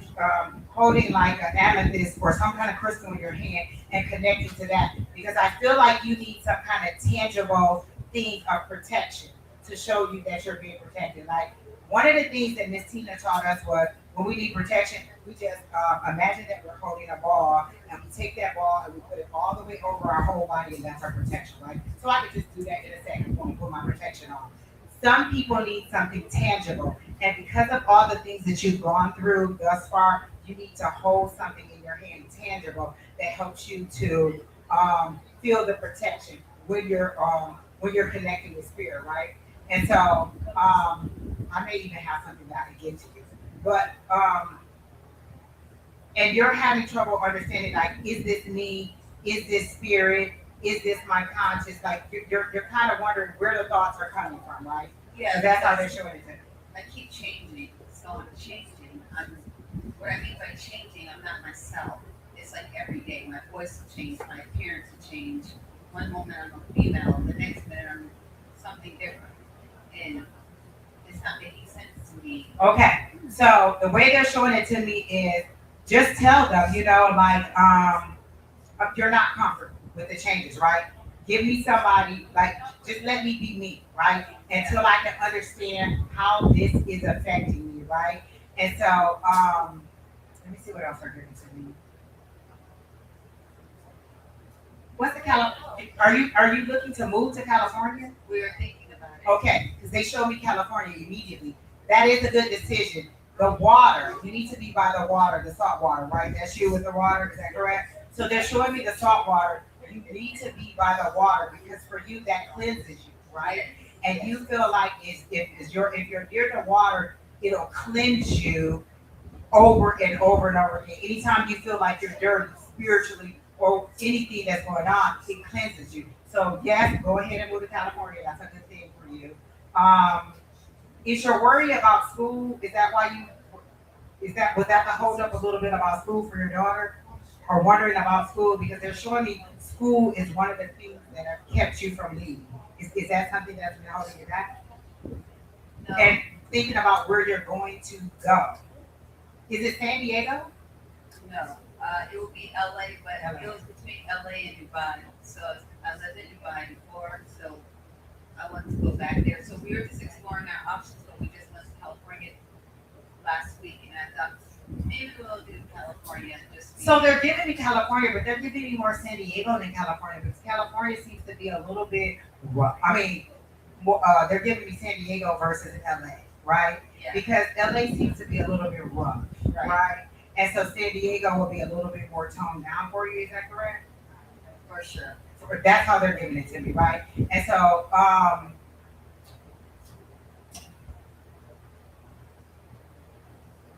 holding like an amethyst or some kind of crystal in your hand and connecting to that. Because I feel like you need some kind of tangible thing of protection to show you that you're being protected. Like one of the things that Miss Tina taught us was when we need protection, we just imagine that we're holding a ball and we take that ball and we put it all the way over our whole body and that's our protection, right? So I could just do that in a second when we put my protection on. Some people need something tangible. And because of all the things that you've gone through thus far, you need to hold something in your hand tangible that helps you to feel the protection when you're connecting with spirit, right? And so I may even have something that I can give to you. But and you're having trouble understanding, like, is this me? Is this spirit? Is this my conscious? Like you're kind of wondering where the thoughts are coming from, right? Yeah, So that's how they're showing it to me. I keep changing, so I'm changing. What I mean by changing, I'm not myself. It's like every day, my voice will change, my appearance will change. One moment I'm a female, the next minute I'm something different, and it's not making sense to me. Okay, so the way they're showing it to me is just tell them, like you're not comfortable with the changes, right? Give me somebody, like, just let me be me, right? Until I can understand how this is affecting me, right? And so, let me see what else they're giving to me. What's the are you looking to move to California? We were thinking about it. Okay, because they showed me California immediately. That is a good decision. The water, you need to be by the water, the salt water, right? That's you with the water, is that correct? So they're showing me the salt water. You need to be by the water because for you that cleanses you, right? and you feel like if you're near the water, it'll cleanse you over and over and over again. Anytime you feel like you're dirty spiritually or anything that's going on, it cleanses you. So yes, go ahead and move to California. That's a good thing for you. Is your worry about school? Is that why you? Was that the hold up a little bit about school for your daughter, or wondering about school because they're showing me school is one of the things that have kept you from leaving. Is that something that's been holding you back? No. And thinking about where you're going to go. Is it San Diego? No, it will be LA, but it was between LA and Dubai. So I lived in Dubai before, so I wanted to go back there. So we were just exploring our options, but we just went to California last week, and I thought maybe we'll do California just. So they're giving me California, but they're giving me more San Diego than California because California seems to be a little bit rough. I mean, they're giving me San Diego versus LA, right? Yeah. Because LA seems to be a little bit rough, right? And so San Diego will be a little bit more toned down for you. Is that correct? For sure. So that's how they're giving it to me, right? And so,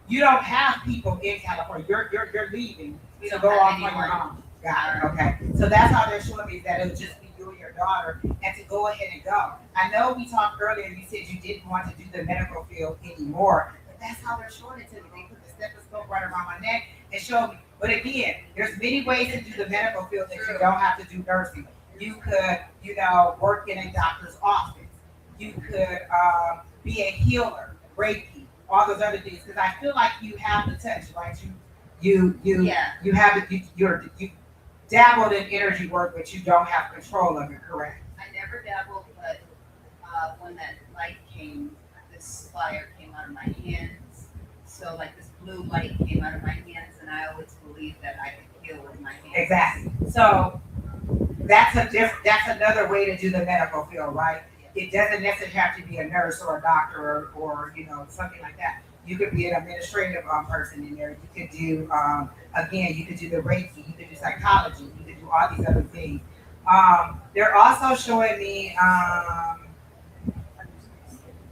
you don't have people in California. You're leaving to go off on your own. Got it. Okay. So that's how they're showing me that it'll just be you and your daughter, and to go ahead and go. I know we talked earlier. You said you didn't want to do the medical field anymore, but that's how they're showing it to me. They put the stethoscope right around my neck and show me. But again, there's many ways to do the medical field that you don't have to do nursing. You could, work in a doctor's office. You could be a healer, Reiki, all those other things. Because I feel like you have the touch, right? You have it. You dabbled in energy work, but you don't have control of it. Correct? I never dabbled, but when that light came, this fire came out of my hands. So like this blue light came out of my hands, and I always believed that I could heal with my hands. Exactly. So that's another way to do the medical field, right? It doesn't necessarily have to be a nurse or a doctor or something like that. You could be an administrative person in there. You could do you could do the Reiki, you could do psychology, you could do all these other things. They're also showing me.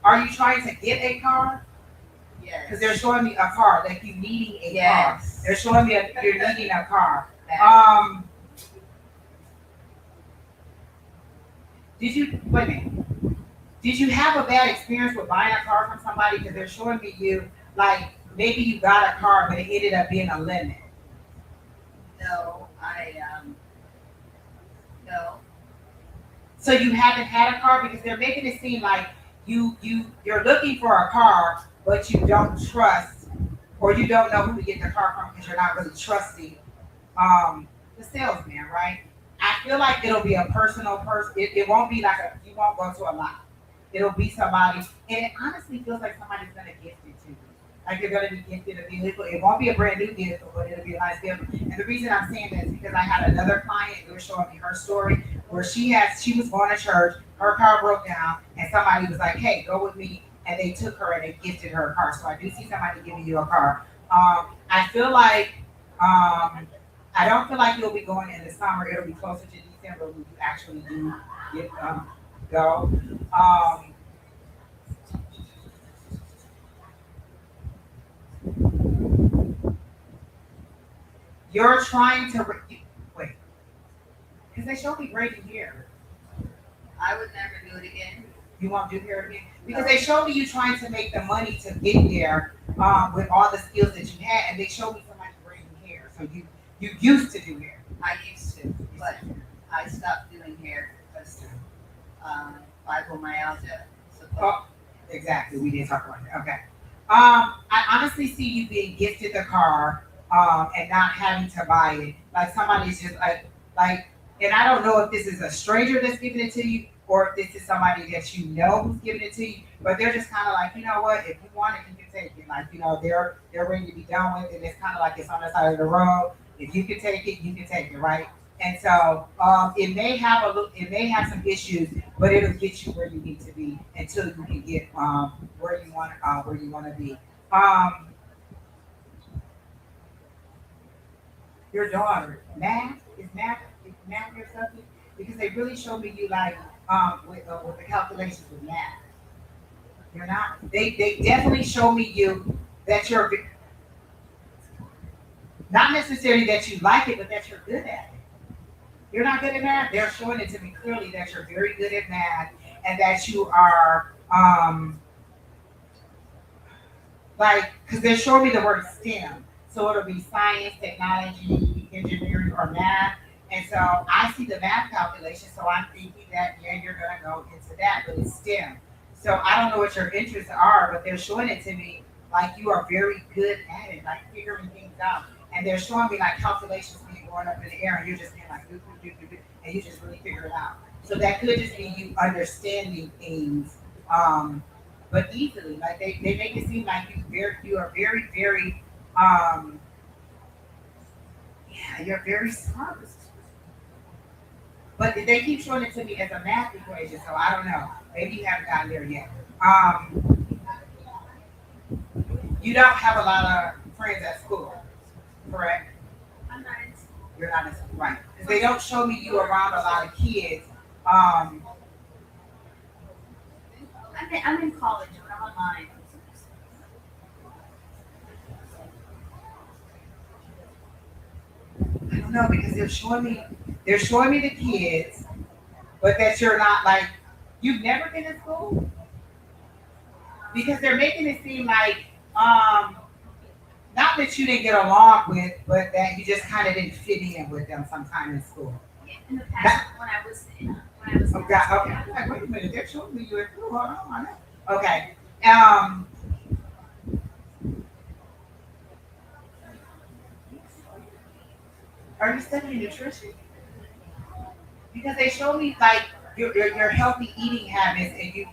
Are you trying to get a car? Yes. Because they're showing me a car, like you needing a car. Yes. They're showing me you're needing a car. Did you have a bad experience with buying a car from somebody? Because they're showing me you, like, maybe you got a car, but it ended up being a lemon. No, no. So you haven't had a car because they're making it seem like you're looking for a car, but you don't trust, or you don't know who to get the car from because you're not really trusting the salesman, right? I feel like it'll be a personal person. It won't be like you won't go to a lot. It'll be somebody, and it honestly feels like somebody's gonna gift it to you. Like you're gonna be gifted a vehicle. It won't be a brand new vehicle, but it'll be a nice vehicle. And the reason I'm saying that is because I had another client who was showing me her story where she was going to church, her car broke down, and somebody was like, "Hey, go with me," and they took her and they gifted her a car. So I do see somebody giving you a car. I feel like I don't feel like you'll be going in the summer. It'll be closer to December when you actually do get go. You're trying to wait because they showed me braiding hair. I would never do it again. You won't do hair again because they showed me you trying to make the money to get there with all the skills that you had, and they showed me somebody braiding hair. So you used to do hair. I used to, but I stopped doing hair because fibromyalgia. Oh, exactly. We did talk about that. Okay. I honestly see you being gifted the car and not having to buy it. Like somebody's just like, and I don't know if this is a stranger that's giving it to you or if this is somebody that you know who's giving it to you, but they're just kind of like, you know what, if you want it, you can take it. Like, they're ready to be done with it. It's kind of like it's on the side of the road. If you can take it, you can take it, right? And so it may have some issues, but it'll get you where you need to be until you can get where you want to be. Your daughter, math or something, because they really showed me you like with the calculations with math. You're not. They definitely show me you that you're not necessarily that you like it, but that you're good at it. You're not good at math. They're showing it to me clearly that you're very good at math and that you are like, because they're showing me the word STEM. So it'll be science, technology, engineering, or math. And so I see the math calculation, so I'm thinking that, yeah, you're going to go into that, but it's STEM. So I don't know what your interests are, but they're showing it to me like you are very good at it, like figuring things out. And they're showing me like calculations being going up in the air, and you're just being like, and you just really figure it out. So that could just be you understanding things, but easily. Like they make it seem like you are very, very, yeah, you're very smart. But they keep showing it to me as a math equation, so I don't know. Maybe you haven't gotten there yet. You don't have a lot of friends at school, correct? I'm not in school. You're not in school, right? Because they don't show me you around a lot of kids. I'm in college, but I'm online. I don't know because they're showing me the kids, but that you're not like you've never been in school because they're making it seem like not that you didn't get along with, but that you just kind of didn't fit in with them sometime in school. Yeah, in the past, when I was Oh God, okay. I'm like, wait a minute, they're showing me you in school. Hold on. Okay. Are you studying nutrition? Because they show me like your healthy eating habits and you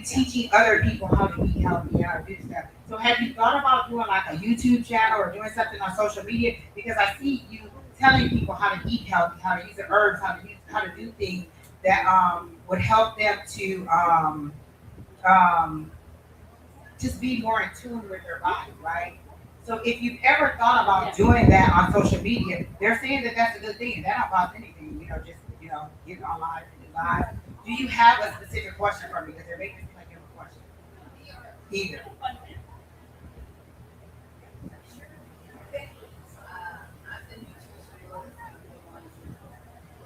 teaching other people how to eat healthy and how to do stuff. So have you thought about doing like a YouTube channel or doing something on social media? Because I see you telling people how to eat healthy, how to use the herbs, how to do things that would help them to just be more in tune with their body, right? So if you've ever thought about doing that on social media, they're saying that that's a good thing. That don't cost anything, just get online and do live. Do you have a specific question for me? Because they're making it seem like you have a question. Either.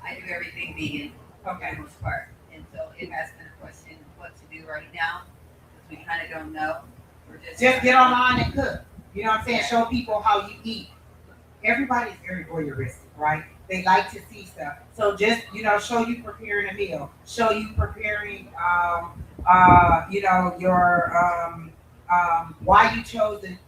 I do everything vegan for the most part. And so it has been a question of what to do right now because we kind of don't know. We're just get online and cook. You know what I'm saying? Show people how you eat. Everybody's very voyeuristic, right? They like to see stuff. So just, show you preparing a meal. Show you preparing, your, why you chose to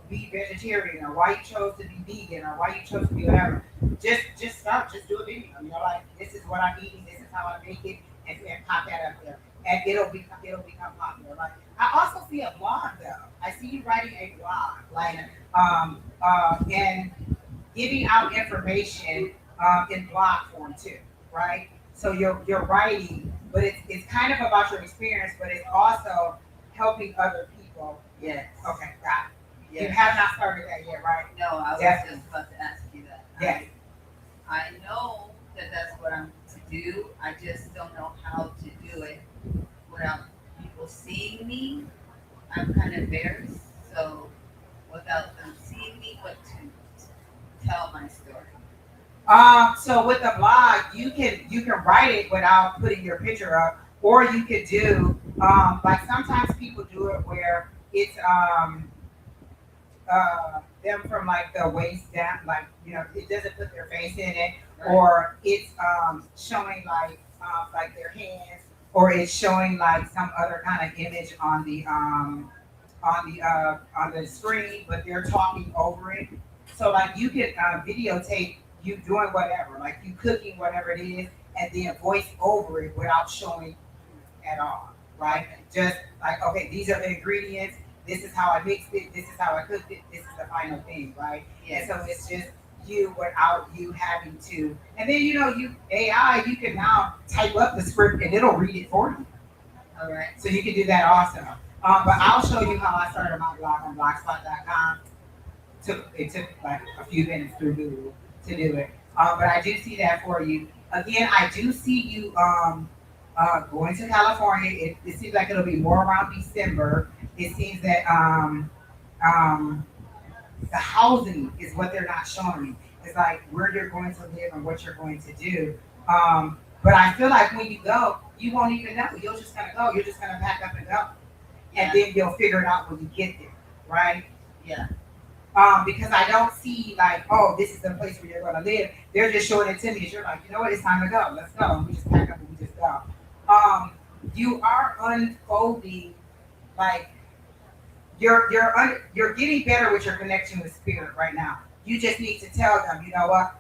be vegetarian or why you chose to be vegan or why you chose to be whatever. Just start. Just do a video. Like, this is what I'm eating. This is how I make it. And pop that up there. And it'll become popular. Like, I also see a blog though. I see you writing a blog, like, and giving out information in blog form too, right? So you're writing, but it's kind of about your experience, but it's also helping other people. Yes. Okay, got it. Yes. You have not started that yet, right? No, I was just about to ask you that. Yes. I know that that's what I'm to do. I just don't know how to do it without people seeing me. I'm kind of embarrassed, so without them seeing me, but to tell my story. So with the blog, you can write it without putting your picture up, or you could do like sometimes people do it where it's them from like the waist down, like it doesn't put their face in it, right. Or it's showing like their hands, or it's showing like some other kind of image on the screen, but they're talking over it. So like you can videotape you doing whatever, like you cooking whatever it is, and then voice over it without showing at all, right? Just like, okay, these are the ingredients. This is how I mixed it. This is how I cooked it. This is the final thing, right? Yes. And so it's just you without you having to. And then you AI, you can now type up the script and it'll read it for you. All right. So you can do that also. But I'll show you how I started my blog on blogspot.com. It took like a few minutes to do it. But I do see that for you. Again, I do see you going to California. It seems like it'll be more around December. It seems that the housing is what they're not showing me. It's like where you're going to live and what you're going to do. But I feel like when you go, you won't even know. You're just gonna go. You're just gonna pack up and go, and then you'll figure it out when you get there, right? Yeah. Because I don't see like, oh, this is the place where you're gonna live. They're just showing it to me. You're like, you know what? It's time to go. Let's go. And we just pack up and we just go. You are unfolding like you're getting better with your connection with spirit right now. You just need to tell them, you know what?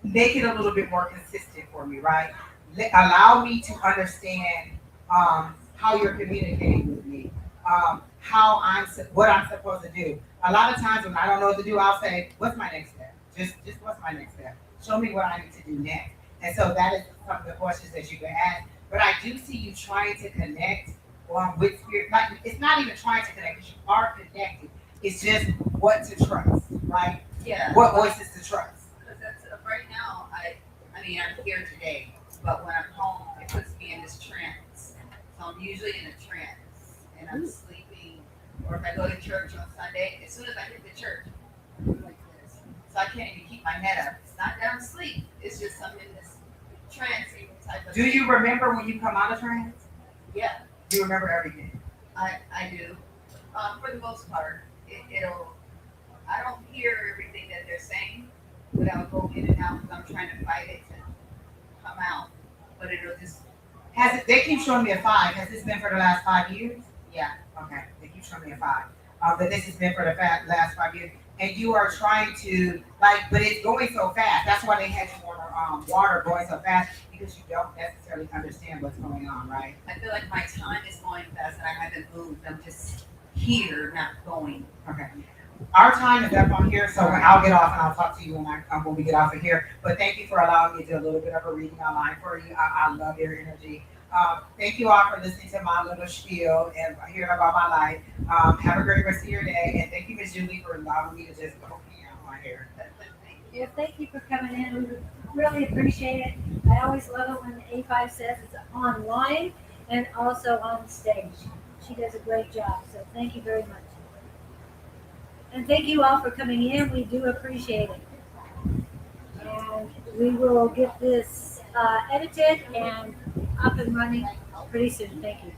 Make it a little bit more consistent for me, right? Allow me to understand how you're communicating with me, what I'm supposed to do. A lot of times when I don't know what to do, I'll say, "What's my next step? Just what's my next step? Show me what I need to do next." And so that is some of the questions that you can ask. But I do see you trying to connect with spirit. Like, it's not even trying to connect, because you are connected. It's just what to trust, right? Yeah. What voices to trust. Because that's right now. I mean, I'm here today, but when I'm home, it puts me in this trance. So I'm usually in a trance, and I'm sleeping. Or if I go to church on Sunday, as soon as I hit the church, I'm like this. So I can't even keep my head up. It's not that I'm asleep. It's just I'm in this trance type of. Do you remember when you come out of trance? Yeah. Do you remember everything? I do. For the most part, it'll. I don't hear everything that they're saying, but I'll go in and out because I'm trying to fight it to come out. But it'll just. They keep showing me a 5. Has this been for the last 5 years? Yeah. Okay, they keep showing me a 5. But this has been for the last 5 years. And you are trying to, but it's going so fast. That's why they had you on water going so fast, because you don't necessarily understand what's going on, right? I feel like my time is going fast and I haven't moved. I'm just here, not going. Okay. Our time is up on here, so I'll get off and I'll talk to you when we get off of here. But thank you for allowing me to do a little bit of a reading online for you. I love your energy. Thank you all for listening to my little spiel and hearing about my life. Have a great rest of your day. And thank you, Ms. Julie, for allowing me to just poke me out my hair. Yeah, thank you for coming in. We really appreciate it. I always love it when A5 says it's online and also on stage. She does a great job. So thank you very much. And thank you all for coming in. We do appreciate it. And we will get this edited and up and running pretty soon. Thank you.